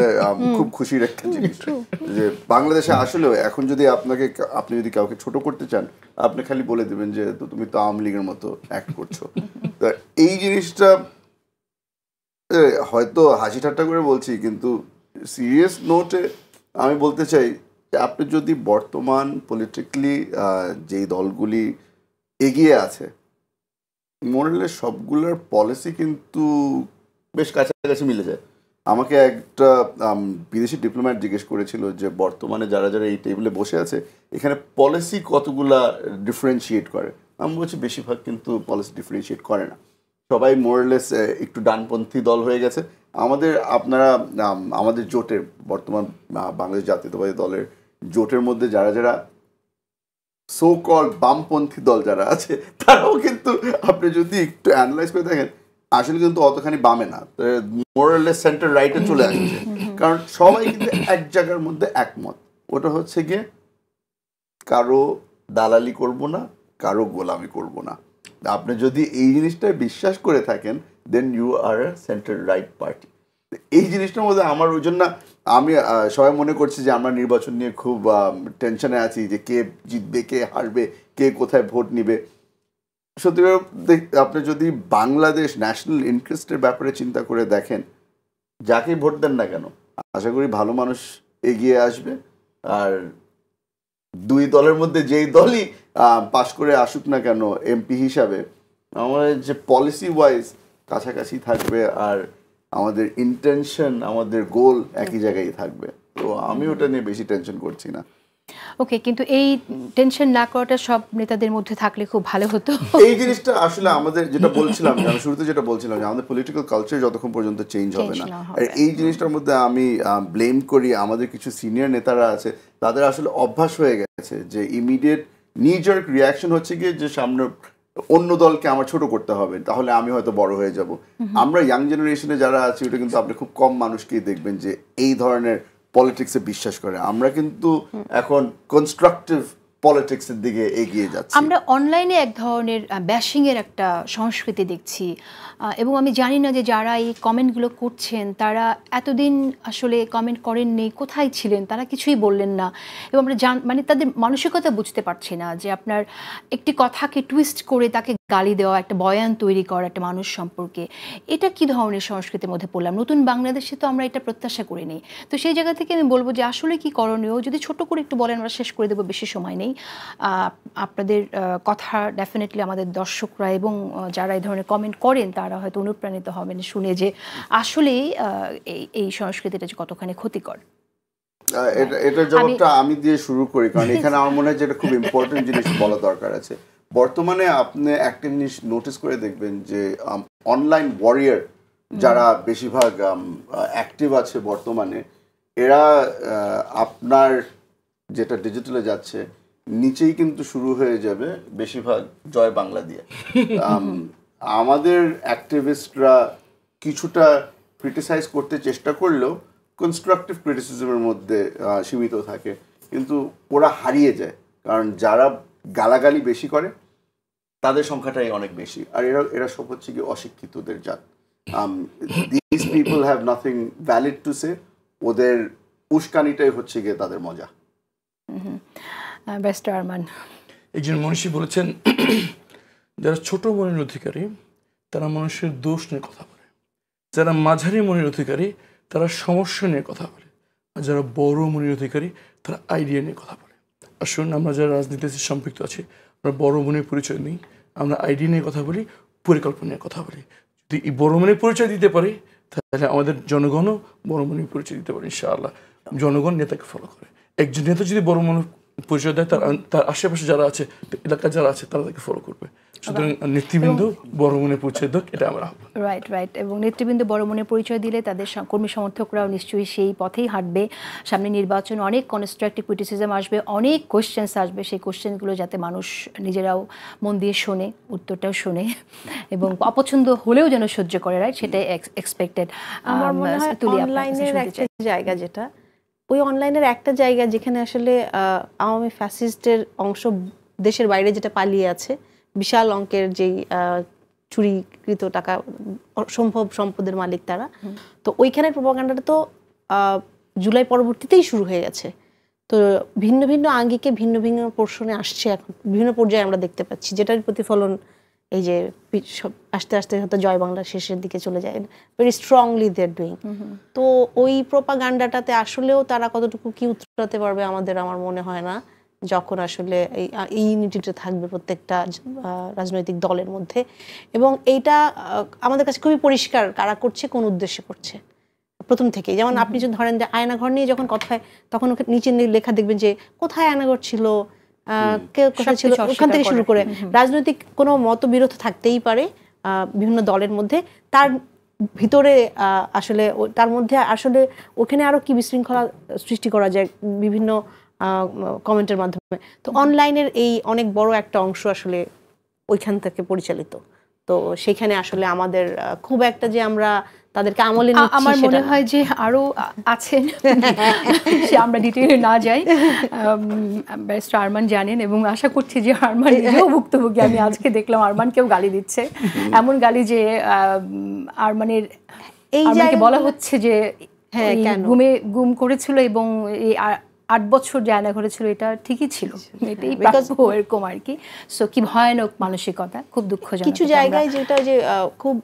খুব খুশির একটা জিনিস। যে বাংলাদেশে আসলেও এখন যদি আপনি যদি কাউকে ছোট করতে চান, আপনি খালি বলে দেবেন যে তুমি তো আওয়ামী লীগের মতো অ্যাক্ট করছো। তো এই জিনিসটা হয়তো হাসি ঠাট্টা করে বলছি, কিন্তু সিরিয়াস নোটে আমি বলতে চাই যে আপনি যদি বর্তমান পলিটিক্যালি যেই দলগুলি এগিয়ে আছে, মোরালে সবগুলোর পলিসি কিন্তু বেশ কাছাকাছি মিলে যায়। আমাকে একটা বিদেশি ডিপ্লোম্যাট জিজ্ঞেস করেছিল যে বর্তমানে যারা যারা এই টেবিলে বসে আছে এখানে পলিসি কতগুলা ডিফারেন্সিয়েট করে। আমি বলছি বেশিরভাগ কিন্তু পলিসি ডিফারেন্সিয়েট করে না। সবাই মোরলেস একটু ডানপন্থী দল হয়ে গেছে। আপনারা আমাদের জোটের বর্তমান বাংলাদেশ জাতীয়তাবাদী দলের জোটের মধ্যে যারা যারা সো কল বামপন্থী দল যারা আছে তারাও কিন্তু আপনি যদি একটু অ্যানালাইজ করে দেখেন আসলে কিন্তু অতখানি বামে না, মোরলেস সেন্টার রাইটে চলে আসছে। কারণ সবাই কিন্তু এক জায়গার মধ্যে একমত, ওটা হচ্ছে গিয়ে কারো দালালি করব না, কারো গোলামি করব না। আপনি যদি এই জিনিসটা বিশ্বাস করে থাকেন then you are a centre right party. এই জিনিসটার মধ্যে আমার ওই জন্য আমি সবাই মনে করছি যে আমরা নির্বাচন নিয়ে খুব টেনশনে আছি যে কে জিতবে, কে হারবে, কে কোথায় ভোট নিবে। সত্যি আপনি যদি বাংলাদেশ ন্যাশনাল ইন্টারেস্টের ব্যাপারে চিন্তা করে দেখেন, যাকেই ভোট দেন না কেন আশা করি ভালো মানুষ এগিয়ে আসবে। আর দুই দলের মধ্যে যেই দলই পাশ করে আসুক না কেন এমপি হিসাবে, আমাদের যে পলিসি ওয়াইজ কাছাকাছি থাকবে আর আমাদের ইন্টেনশন, আমাদের গোল একই জায়গায় থাকবে। তো আমি ওটা নিয়ে বেশি টেনশন করছি না। ওকে, কিন্তু এই টেনশন না করাটা সব নেতাদের মধ্যে থাকলে খুব ভালো হতো। এই জিনিসটা আসলে আমাদের যেটা বলছিলাম, আমি শুরুতে যেটা বলছিলাম যে আমাদের পলিটিক্যাল কালচার যতক্ষণ পর্যন্ত চেঞ্জ হবে না, আর এই জিনিসটার মধ্যে আমি ব্লেম করি আমাদের কিছু সিনিয়র নেতারা আছে, তাদের আসলে অভ্যাস হয়ে গেছে যে ইমিডিয়েট নিজার্ক রিয়াকশন হচ্ছে গিয়ে যে সামনে অন্য দলকে আমার ছোট করতে হবে, তাহলে আমি হয়তো বড় হয়ে যাব। আমরা ইয়াং জেনারেশনে যারা আছি ওটা কিন্তু আপনি খুব কম মানুষকেই দেখবেন যে এই ধরনের পলিটিক্সে বিশ্বাস করে। আমরা কিন্তু এখন কনস্ট্রাকটিভ পলিটিক্সের দিকে এগিয়ে যাচ্ছি। আমরা অনলাইনে এক ধরনের ব্যাশিং এর একটা সংস্কৃতি দেখছি, এবং আমি জানি না যে যারা এই কমেন্টগুলো করছেন তারা এতদিন আসলে কমেন্ট করেননি, কোথায় ছিলেন, তারা কিছুই বললেন না। এবং আমরা মানে তাদের মানসিকতা বুঝতে পারছি না যে আপনার একটি কথাকে টুইস্ট করে তাকে গালি দেওয়া, একটা বয়ান তৈরি করা একটা মানুষ সম্পর্কে, এটা কি ধরনের সংস্কৃতির মধ্যে পড়লাম? নতুন বাংলাদেশে তো আমরা এটা প্রত্যাশা করিনি। তো সেই জায়গা থেকে আমি বলবো যে আসলে কি করণীয়, যদি ছোট করে একটু বলেন, আমরা শেষ করে দেবো, বেশি সময় নেই। আপনাদের কথা ডেফিনেটলি আমাদের দর্শকরা এবং যারা এই ধরনের কমেন্ট করেন তারা হয়তো অনুপ্রাণিত হবেন শুনে যে আসলেই এই সংস্কৃতিটা যে কতখানি ক্ষতিকর। এটার জবাবটা আমি দিয়ে শুরু করি, কারণ এখানে আমার মনে হয় যে এটা খুব ইম্পর্টেন্ট জিনিস বলা দরকার আছে। বর্তমানে আপনি একটা জিনিস নোটিস করে দেখবেন যে অনলাইন ওয়ারিয়ার যারা বেশিরভাগ অ্যাক্টিভ আছে বর্তমানে, এরা আপনার যেটা ডিজিটালে যাচ্ছে নিচেই কিন্তু শুরু হয়ে যাবে বেশিরভাগ জয় বাংলা দিয়ে। আমাদের অ্যাক্টিভিস্টরা কিছুটা ক্রিটিসাইজ করতে চেষ্টা করলেও কনস্ট্রাকটিভ ক্রিটিসিজমের মধ্যে সীমিত থাকে, কিন্তু ওরা হারিয়ে যায়, কারণ যারা গালাগালি বেশি করে তাদের সংখ্যাটাই অনেক বেশি, আর এরা সব হচ্ছে কি অশিক্ষিতদের জাত। This people have nothing valid to say, ওদের উস্কানিটাই হচ্ছে গিয়ে তাদের মজা। একজন মনীষী বলেছেন, যারা ছোট মনের অধিকারী তারা মানুষের দোষ নিয়ে কথা বলে, যারা মাঝারি মনের অধিকারী তারা সমস্যা নিয়ে কথা বলে, আর যারা বড় মনের অধিকারী তারা আইডিয়া নিয়ে কথা বলে। আসুন আমরা যারা রাজনীতিতে সম্পৃক্ত আছি আমরা বড় মনের পরিচয় নিই, আমরা আইডিয়া নিয়ে কথা বলি, পরিকল্পনা নিয়ে কথা বলি। যদি এই বড় মনের পরিচয় দিতে পারি তাহলে আমাদের জনগণও বড় মনের পরিচয় দিতে পারে ইনশাআল্লাহ। জনগণ নেতাকে ফলো করে, একজন নেতা যদি বড় মনের পরিচয় দেয় তার আশেপাশে যারা আছে, এলাকায় যারা আছে তারা তাকে ফলো করবে। সুতরাং নেতৃবৃন্দ বড় মনের পরিচয় দেখ, এটা আমরা রাইট। এবং নেতৃবৃন্দ বড় মনের পরিচয় দিলে তাদের কর্মী সমর্থকরাও নিশ্চয়ই সেই পথেই হাঁটবে। সামনে নির্বাচন, অনেক কনস্ট্রাকটিভ ক্রিটিসিজম আসবে, অনেক কোশ্চেন্স আসবে, সেই কোশ্চেনগুলো যাতে মানুষ নিজেরাও মন দিয়ে শোনে, উত্তরটাও শোনে এবং অপছন্দ হলেও যেন সহ্য করে, রাইট, সেটাই এক্সপেক্টেড। আমার মনে হয় অনলাইনের একটা জায়গা, যেটা ওই অনলাইনের একটা জায়গা যেখানে আসলে আওয়ামী ফ্যাসিস্টের অংশ দেশের বাইরে যেটা পালিয়ে আছে, বিশাল অঙ্কের যেই চুরিকৃত টাকা, অসম্ভব সম্পদের মালিক তারা, তো ওইখানের প্রপাগান্ডাটা তো জুলাই পরবর্তীতেই শুরু হয়ে গেছে। তো ভিন্ন ভিন্ন আঙ্গিকে ভিন্ন ভিন্ন পোর্শনে আসছে, এখন বিভিন্ন পর্যায়ে আমরা দেখতে পাচ্ছি, যেটার প্রতিফলন এই যে আস্তে আস্তে হয়তো জয় বাংলা শেষের দিকে চলে যায়, very strongly they are doing. তো ওই প্রপাগান্ডাটাতে আসলেও তারা কতটুকু কি উত্তরাতে পারবে আমার মনে হয় না, যখন আসলে এই ইউনিটিটা থাকবে প্রত্যেকটা রাজনৈতিক দলের মধ্যে। এবং এইটা আমাদের কাছে খুবই পরিষ্কার কারা করছে, কোন উদ্দেশ্যে করছে প্রথম থেকেই। যেমন আপনি যদি ধরেন যে আয়নাঘর নিয়ে যখন কথা হয়, তখন নিচে লেখা দেখবেন যে কোথায় আয়নাঘর ছিল, কে কোথায় ছিল, ওখান থেকে শুরু করে রাজনৈতিক কোনো মতবিরোধ থাকতেই পারে, বিভিন্ন দলের মধ্যে, তার ভিতরে আসলে তার মধ্যে আসলে ওখানে আরো কি বিশৃঙ্খলা সৃষ্টি করা যায় বিভিন্ন কমেন্টের মাধ্যমে। তো অনলাইনের এই অনেক বড় একটা অংশ আসলে ওইখান থেকে পরিচালিত। তো সেখানে আসলে আমাদের খুব একটা যে আমরা তাদেরকে আমলে নিচ্ছি, আমার মনে হয় যে আরো আছেন, সে আমরা ডিটেইলে না যাই। ব্যারিস্টার আরমান জানেন এবং আশা করছি যে আরমান নিজেও ভুক্তভোগী। আমি আজকে দেখলাম আরমানকেও গালি দিচ্ছে, এমন গালি যে আরমানের এই জায়গায় বলা হচ্ছে যে গুম করেছিল এবং এই 8 বছর জায়না করেছিল, এটা ঠিকই ছিল, এটাই প্রাপ্য এরকম আর কি। সো কি ভয়ানক মানসিকতা, খুব দুঃখজনক। কিছু জায়গায় যেটা যে খুব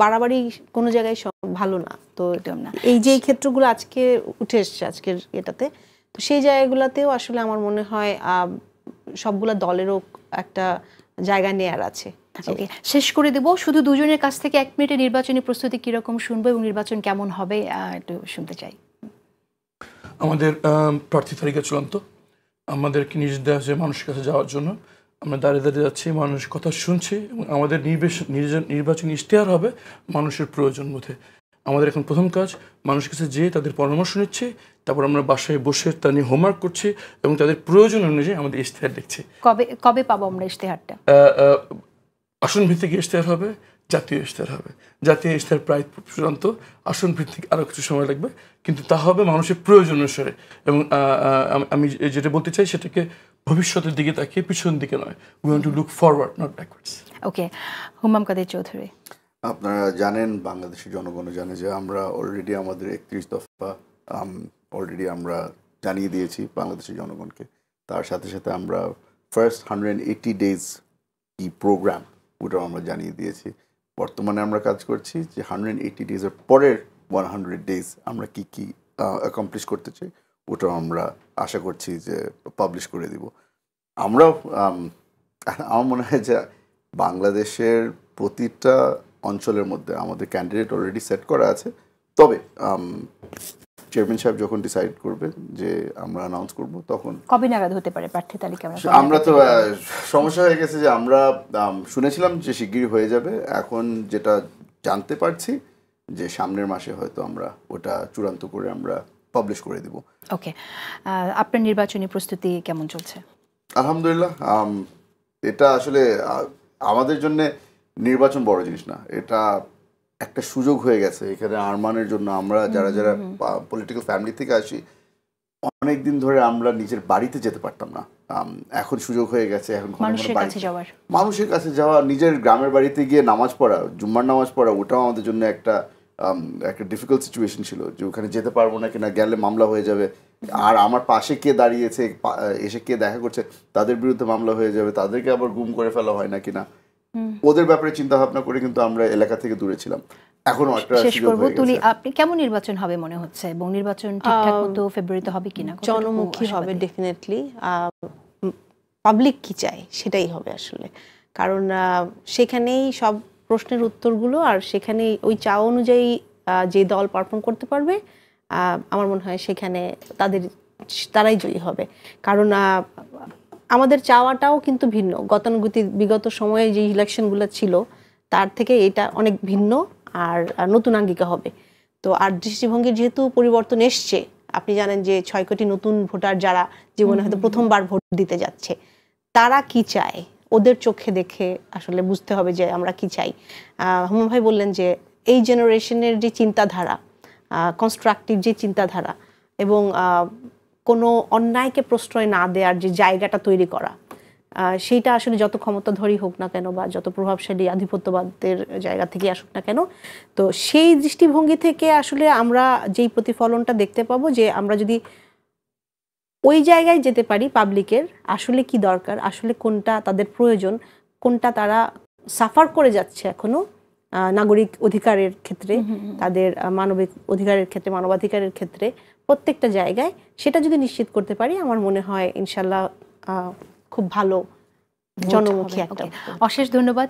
বাড়াবাড়ি কোনো জায়গায় ভালো না। তো এই যে ক্ষেত্রগুলো আজকে উঠে এসছে আজকের এটাতে, তো সেই জায়গাগুলোতেও আসলে আমার মনে হয় সবগুলা দলেরও একটা জায়গা নেয়ার আছে। শেষ করে দেব, শুধু দুজনের কাছ থেকে 1 মিনিটে নির্বাচনী প্রস্তুতি কিরকম শুনবো এবং নির্বাচন কেমন হবে একটু শুনতে চাই। আমাদের প্রার্থী তালিকা চূড়ান্ত, আমাদেরকে নির্দেশ দেওয়া হয়েছে মানুষের কাছে যাওয়ার জন্য। আমরা দাঁড়িয়ে দাঁড়িয়ে যাচ্ছি, মানুষ কথা শুনছি এবং আমাদের নির্বাচনী ইশতেহার হবে মানুষের প্রয়োজন বোধে। আমাদের এখন প্রথম কাজ মানুষের কাছে যেয়ে তাদের পরামর্শ নিচ্ছি, তারপর আমরা বাসায় বসে তা নিয়ে হোমওয়ার্ক করছি এবং তাদের প্রয়োজন অনুযায়ী আমাদের ইশতেহার দেখছি। কবে পাবো আমরা ইশতেহারটা? আসন ভিত্তিক ইশতেহার হবে, জাতীয় ইশতেহার হবে। জাতীয় ইশতেহার প্রায় চূড়ান্ত, আসন ভিত্তিক আরও কিছু সময় লাগবে, কিন্তু তা হবে মানুষের প্রয়োজন অনুসারে। এবং আমি যেটা বলতে চাই সেটাকে ভবিষ্যতের দিকে তাকিয়ে, পিছনের দিকে নয়। We want to look forward, not backwards. Okay, Humam Kader Chowdhury, আপনারা জানেন, বাংলাদেশের জনগণও জানে যে আমরা অলরেডি আমাদের 31 দফা অলরেডি আমরা জানিয়ে দিয়েছি বাংলাদেশের জনগণকে। তার সাথে সাথে আমরা ফার্স্ট 180 ডেজ কি প্রোগ্রাম ওটাও আমরা জানিয়ে দিয়েছি। বর্তমানে আমরা কাজ করছি যে 180 ডেজের পরের 100 ডেজ আমরা কি কি অ্যাকমপ্লিশ করতে চাই, ওটাও আমরা আশা করছি যে পাবলিশ করে দিব। আমরাও আমার মনে হয় যে বাংলাদেশের প্রতিটা অঞ্চলের মধ্যে আমাদের ক্যান্ডিডেট অলরেডি সেট করা আছে। তবে চেয়ারম্যান সাহেব যখন ডিসাইড করবে যে আমরা অ্যানাউন্স করব, তখন কবে নাগাদ হতে পারে প্রার্থী তালিকা? আমরা তো সমস্যা হয়ে গেছে যে আমরা শুনেছিলাম যে শিগগিরই হয়ে যাবে, এখন যেটা জানতে পারছি যে সামনের মাসে হয়তো আমরা ওটা চূড়ান্ত করে আমরা পাবলিশ করে দিব। ওকে, আপনার নির্বাচনী প্রস্তুতি কেমন চলছে? আলহামদুলিল্লাহ, এটা আসলে আমাদের জন্য নির্বাচন বড় জিনিস না, এটা একটা সুযোগ হয়ে গেছে এখানে আরমানের জন্য। আমরা যারা যারা পলিটিক্যাল ফ্যামিলি থেকে আসি, অনেক দিন ধরে আমরা নিজের বাড়িতে যেতে পারতাম না, এখন সুযোগ হয়ে গেছে। এখন মানুষের কাছে যাওয়া, নিজের গ্রামের বাড়িতে গিয়ে নামাজ পড়া, জুম্মার নামাজ পড়া, ওটাও আমাদের জন্য একটা ডিফিকাল্ট সিচুয়েশন ছিল যে ওখানে যেতে পারবো না, কিনা গেলে মামলা হয়ে যাবে। আর আমার পাশে কে দাঁড়িয়েছে, এসে কে দেখা করছে, তাদের বিরুদ্ধে মামলা হয়ে যাবে, তাদেরকে আবার গুম করে ফেলা হয় না কিনা, ওদের ব্যাপারে চিন্তা ভাবনা করে কিন্তু আমরা এলাকা থেকে দূরে ছিলাম। এখনো একটা সুযোগ হয়ে গেছে। তুলি, আপনি কেমন নির্বাচন হবে মনে হচ্ছে এবং নির্বাচন ঠিকঠাক মতো ফেব্রুয়ারিতে হবে কিনা? জনমুখী হবে ডেফিনেটলি। পাবলিক কি চায় সেটাই হবে আসলে, কারণ সেখানেই সব প্রশ্নের উত্তরগুলো, আর সেখানেই ওই চাওয়া অনুযায়ী যে দল পারফর্ম করতে পারবে আমার মনে হয় সেখানে তারাই জয়ী হবে। কারণ আমাদের চাওয়াটাও কিন্তু ভিন্ন, গতানুগতিক বিগত সময়ে যে ইলেকশনগুলো ছিল তার থেকে এটা অনেক ভিন্ন আর নতুন আঙ্গিকা হবে। তো আর দৃষ্টিভঙ্গির যেহেতু পরিবর্তন এসছে, আপনি জানেন যে 6 কোটি নতুন ভোটার যারা জীবনে হয়তো প্রথমবার ভোট দিতে যাচ্ছে, তারা কি চায় ওদের চোখে দেখে আসলে বুঝতে হবে যে আমরা কি চাই। হুমা ভাই বললেন যে এই জেনারেশনের যে চিন্তাধারা, কনস্ট্রাকটিভ যে চিন্তাধারা এবং কোনো অন্যায়কে প্রশ্রয় না দেওয়ার যে জায়গাটা তৈরি করা, সেইটা আসলে যত ক্ষমতাধরী হোক না কেন বা যত প্রভাবশালী আধিপত্যবাদের জায়গা থেকে আসুক না কেন, তো সেই দৃষ্টিভঙ্গি থেকে আসলে আমরা যেই প্রতিফলনটা দেখতে পাবো যে আমরা যদি ওই জায়গায় যেতে পারি, পাবলিকের আসলে কি দরকার, আসলে কোনটা তাদের প্রয়োজন, কোনটা তারা সাফার করে যাচ্ছে এখনো নাগরিক অধিকারের ক্ষেত্রে, তাদের মানবিক অধিকারের ক্ষেত্রে, মানবাধিকারের ক্ষেত্রে, প্রত্যেকটা জায়গায় সেটা যদি নিশ্চিত করতে পারি, আমার মনে হয় ইনশাল্লাহ খুব ভালো জনমুখী একটা। অশেষ ধন্যবাদ।